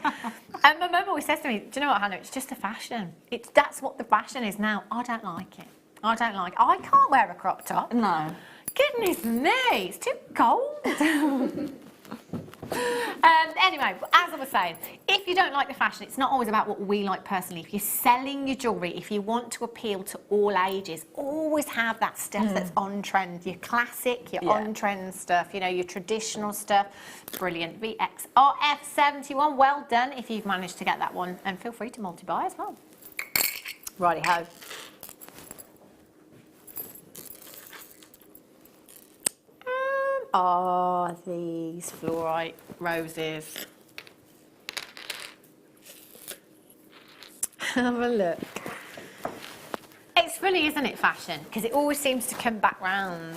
And my mum always says to me, do you know what, Hannah, it's just a fashion. That's what the fashion is now. I don't like it. I don't like it. I can't wear a crop top. No. Goodness me, it's too cold. Anyway, as I was saying, if you don't like the fashion, it's not always about what we like personally. If you're selling your jewellery, if you want to appeal to all ages, always have that stuff that's on trend. Your classic, your on-trend stuff, you know, your traditional stuff. Brilliant. VXRF71, well done if you've managed to get that one. And feel free to multi-buy as well. Righty-ho. Are these fluorite roses? Have a look. It's funny, isn't it, fashion? Because it always seems to come back round.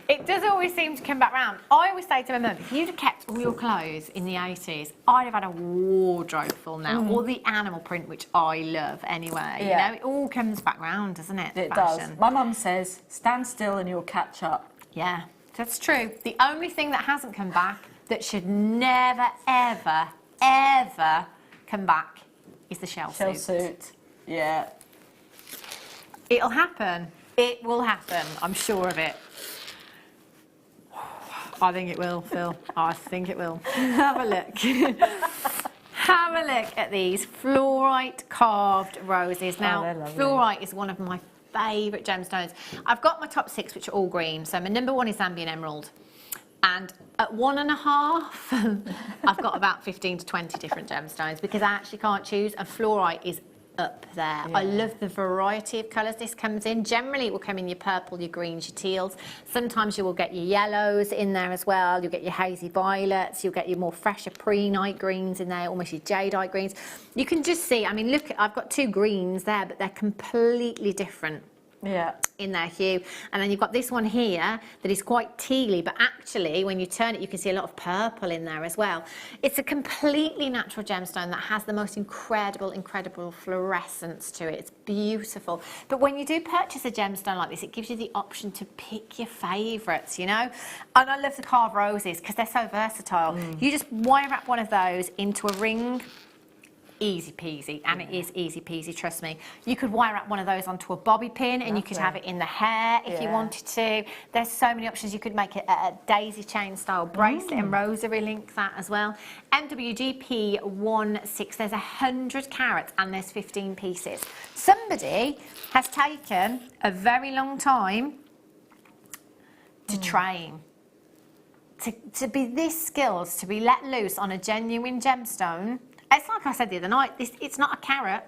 It does always seem to come back round. I always say to my mum, if you'd have kept all your clothes in the 80s, I'd have had a wardrobe full now. Or the animal print, which I love anyway. You know, it all comes back round, doesn't it? It fashion. does. My mum says, stand still and you'll catch up. Yeah, that's true. The only thing that hasn't come back, that should never, ever, ever come back, is the shell suit. Yeah. It'll happen. It will happen. I'm sure of it. I think it will, Phil. I think it will. Have a look. Have a look at these fluorite carved roses. Now, fluorite is one of my favourite gemstones. I've got my top 6, which are all green. So my number 1 is Zambian emerald. And at 1.5, I've got about 15 to 20 different gemstones because I actually can't choose. And fluorite is up there. I love the variety of colours this comes in. Generally it will come in your purple, your greens, your teals. Sometimes you will get your yellows in there as well. You'll get your hazy violets. You'll get your more fresher pre-night greens in there, almost your jadeite greens. You can just see, I mean, look, I've got 2 greens there, but they're completely different. In their hue. And then you've got this one here that is quite tealy, but actually when you turn it you can see a lot of purple in there as well. It's a completely natural gemstone that has the most incredible fluorescence to it. It's beautiful. But when you do purchase a gemstone like this, it gives you the option to pick your favourites, you know. And I love the carved roses because they're so versatile. You just wire wrap one of those into a ring. Easy peasy, and it is easy peasy, trust me. You could wire up one of those onto a bobby pin and you could have it in the hair if you wanted to. There's so many options. You could make it a daisy chain style bracelet and rosary link that as well. MWGP16, there's 100 carats and there's 15 pieces. Somebody has taken a very long time to train. To be this skilled, to be let loose on a genuine gemstone. It's like I said the other night, it's not a carrot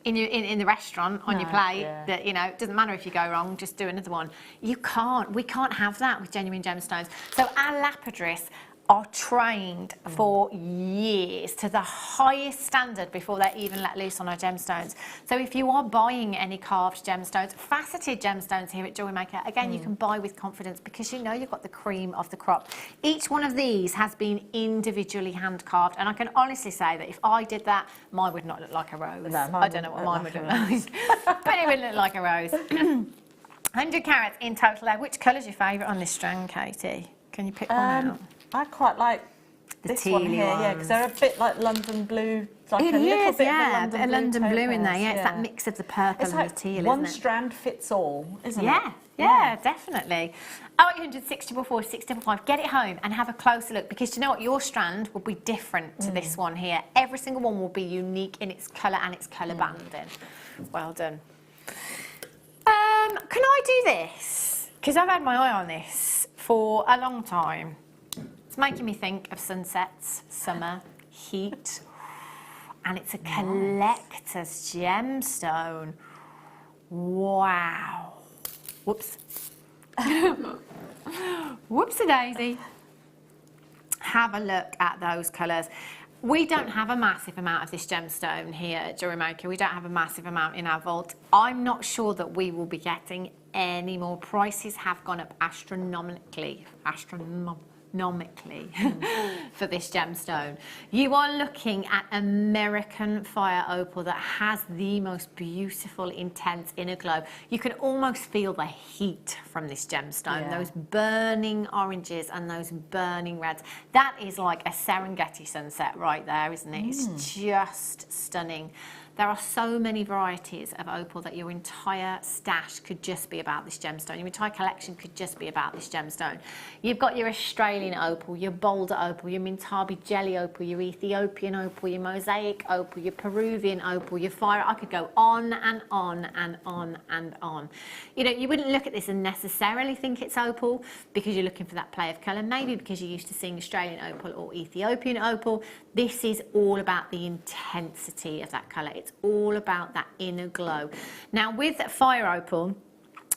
in the restaurant on your plate that, you know, it doesn't matter if you go wrong, just do another one. We can't have that with genuine gemstones. So our lapidarists are trained for years to the highest standard before they're even let loose on our gemstones. So if you are buying any carved gemstones, faceted gemstones here at Jewellery Maker, again, you can buy with confidence because you know you've got the cream of the crop. Each one of these has been individually hand carved, and I can honestly say that if I did that, mine would not look like a rose. No, I don't know what mine would look like, but it would look like a rose. 100 carats in total there. Which colour's your favourite on this strand, Katie? Can you pick one out? I quite like the this one here, because they're a bit like London blue. Like it a little is, bit of a London blue in there. Yeah, it's that mix of the purple it's and like the teal, one isn't it? strand fits all, isn't it? Yeah, definitely. 0800 644 655. Get it home and have a closer look because you know what? Your strand will be different to this one here. Every single one will be unique in its colour and its colour banding. Well done. Can I do this? Because I've had my eye on this for a long time. It's making me think of sunsets, summer, heat, and it's a collector's gemstone. Wow. Whoops. Whoopsie-daisy. Have a look at those colours. We don't have a massive amount of this gemstone here at Jewellery Maker. We don't have a massive amount in our vault. I'm not sure that we will be getting any more. Prices have gone up astronomically. astronomically for this gemstone. You are looking at American fire opal that has the most beautiful, intense inner glow. You can almost feel the heat from this gemstone, those burning oranges and those burning reds. That is like a Serengeti sunset right there, isn't it? It's just stunning. There are so many varieties of opal that your entire stash could just be about this gemstone. Your entire collection could just be about this gemstone. You've got your Australian opal, your Boulder opal, your Mintabi jelly opal, your Ethiopian opal, your mosaic opal, your Peruvian opal, your fire. I could go on and on and on and on. You know, you wouldn't look at this and necessarily think it's opal because you're looking for that play of colour, maybe because you're used to seeing Australian opal or Ethiopian opal. This is all about the intensity of that colour. It's all about that inner glow. Now with fire opal,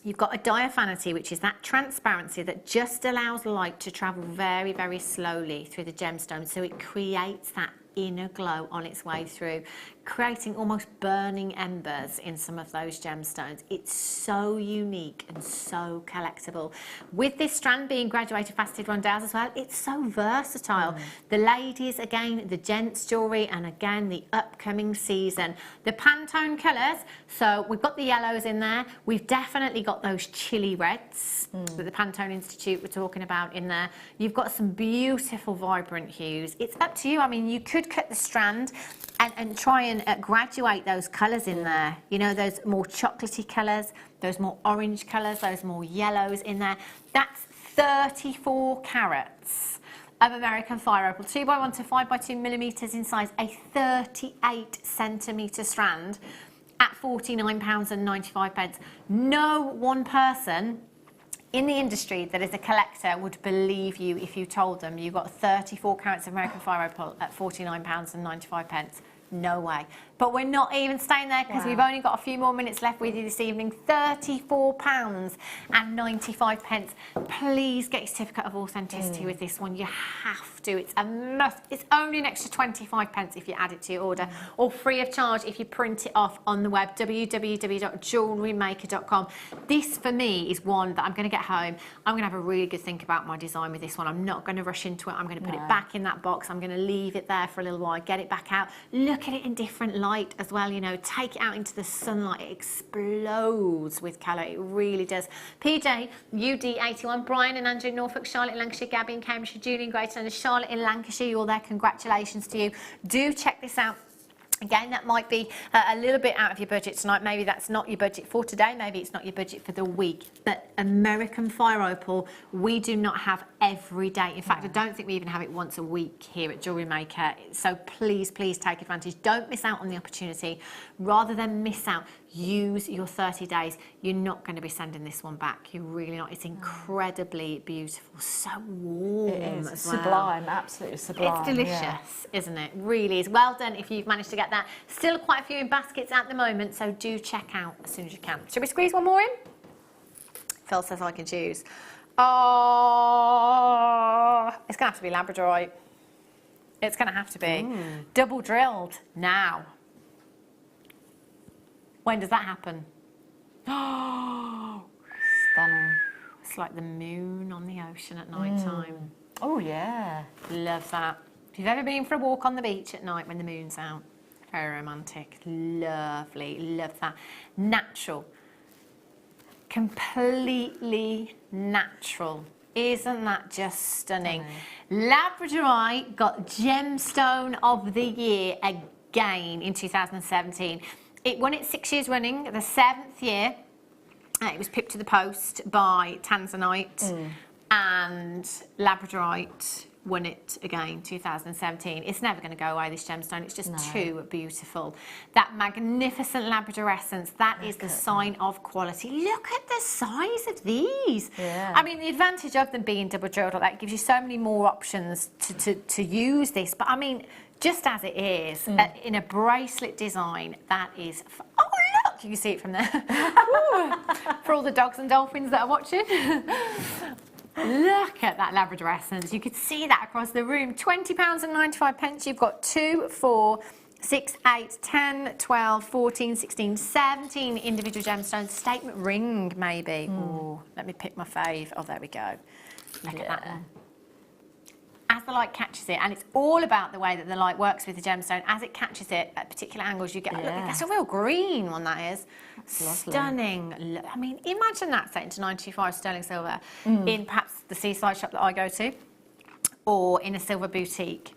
you've got a diaphanity, which is that transparency that just allows light to travel very, very slowly through the gemstone. So it creates that inner glow on its way through, creating almost burning embers in some of those gemstones. It's so unique and so collectible. With this strand being graduated faceted rondelles as well, it's so versatile. The ladies, again, the gents jewellery, and again, the upcoming season. The Pantone colours, so we've got the yellows in there. We've definitely got those chilly reds that the Pantone Institute were talking about in there. You've got some beautiful, vibrant hues. It's up to you. I mean, you could cut the strand and try and graduate those colours in there. You know, those more chocolatey colours, those more orange colours, those more yellows in there. That's 34 carats of American fire opal, 2x1 to 5x2 millimetres in size, a 38 centimetre strand at £49.95. No one person in the industry that is a collector would believe you if you told them you got 34 carats of American fire opal at £49.95. No way. But we're not even staying there because we've only got a few more minutes left with you this evening. £34.95. Please get your certificate of authenticity with this one. You have to. It's a must. It's only an extra 25 pence if you add it to your order, or free of charge if you print it off on the web, www.JewelleryMaker.com. This, for me, is one that I'm going to get home. I'm going to have a really good think about my design with this one. I'm not going to rush into it. I'm going to put it back in that box. I'm going to leave it there for a little while, get it back out, look at it in different light as well, you know, take it out into the sunlight. It explodes with colour, it really does. PJ, UD81, Brian and Andrew in Norfolk, Charlotte in Lancashire, Gabby in Cambridgeshire, Julie in Greater London, Charlotte in Lancashire, you're all there, congratulations to you. Do check this out. Again, that might be a little bit out of your budget tonight. Maybe that's not your budget for today. Maybe it's not your budget for the week. But American fire opal, we do not have every day. In fact, I don't think we even have it once a week here at Jewellery Maker. So please, please take advantage. Don't miss out on the opportunity. Rather than miss out, use your 30 days. You're not going to be sending this one back. You're really not. It's incredibly beautiful. So warm. It is. As Sublime, absolutely sublime. It's delicious, isn't it? Really is. Well done if you've managed to get that. Still quite a few in baskets at the moment, so do check out as soon as you can. Shall we squeeze one more in? Phil says I can choose. Oh, it's going to have to be labradorite. It's going to have to be. Double drilled now. When does that happen? Oh, Stunning. it's like the moon on the ocean at night time. Oh, yeah. Love that. If you've ever been for a walk on the beach at night when the moon's out, very romantic. Lovely. Love that. Natural. Completely natural. Isn't that just stunning? Labradorite got Gemstone of the Year again in 2017. It won it 6 years running, the 7th year. It was pipped to the post by Tanzanite and Labradorite won it again 2017. It's never going to go away, this gemstone. It's just too beautiful. That magnificent labradorescence, that is the sign of quality. Look at the size of these. I mean, the advantage of them being double drilled like that gives you so many more options to use this. But I mean, just as it is, in a bracelet design, that is... Oh, look! You can see it from there. For all the dogs and dolphins that are watching. Look at that labradorescence. You could see that across the room. £20.95. You've got 2, 4, 6, 8, 10, 12, 14, 16, 17 individual gemstones. Statement ring, maybe. Ooh, let me pick my fave. Oh, there we go. Look at that one. as the light catches it, and it's all about the way that the light works with the gemstone. As it catches it at particular angles, you get, look, that's a real green one, that is. Stunning. I mean, imagine that set into 925 sterling silver in perhaps the seaside shop that I go to, or in a silver boutique.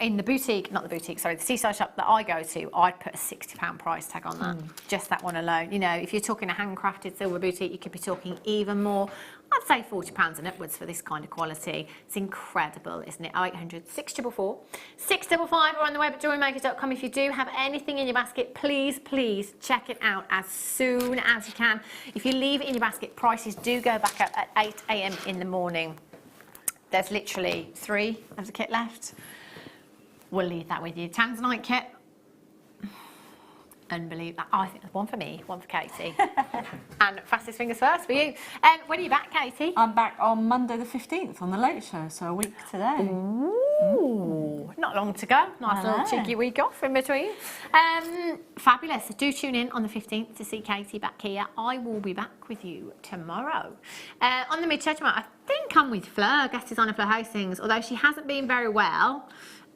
In the seaside shop that I go to, I'd put a £60 price tag on that, just that one alone. You know, if you're talking a handcrafted silver boutique, you could be talking even more. I'd say £40 and upwards for this kind of quality. It's incredible, isn't it? 0800 644 655 or on the web at jewellerymaker.com. If you do have anything in your basket, please check it out as soon as you can. If you leave it in your basket, prices do go back up at 8 a.m. in the morning. There's literally 3 of the kit left. We'll leave that with you. Tanzanite kit. Unbelievable. I think there's one for me, one for Katie. And fastest fingers first for you. When are you back, Katie? I'm back on Monday the 15th on the Late Show, so a week today. Ooh, not long to go. Nice little cheeky week off in between. Fabulous. Do tune in on the 15th to see Katie back here. I will be back with you tomorrow. On the mid-show tomorrow, I think I'm with Fleur, guest designer Fleur Hastings, although she hasn't been very well.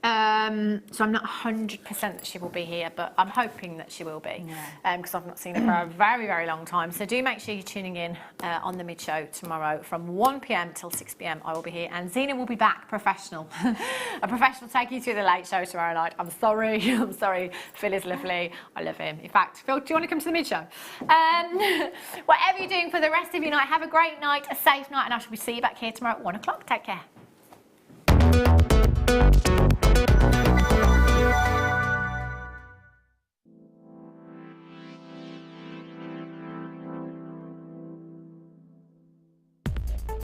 So I'm not 100% that she will be here, but I'm hoping that she will be, because I've not seen her for a very, very long time. So do make sure you're tuning in on the mid-show tomorrow from 1 p.m. till 6 p.m. I will be here, and Zena will be back, professional. A professional taking you through the Late Show tomorrow night. I'm sorry. Phil is lovely. I love him. In fact, Phil, do you want to come to the mid-show? Whatever you're doing for the rest of your night, have a great night, a safe night, and I shall see you back here tomorrow at 1 o'clock. Take care.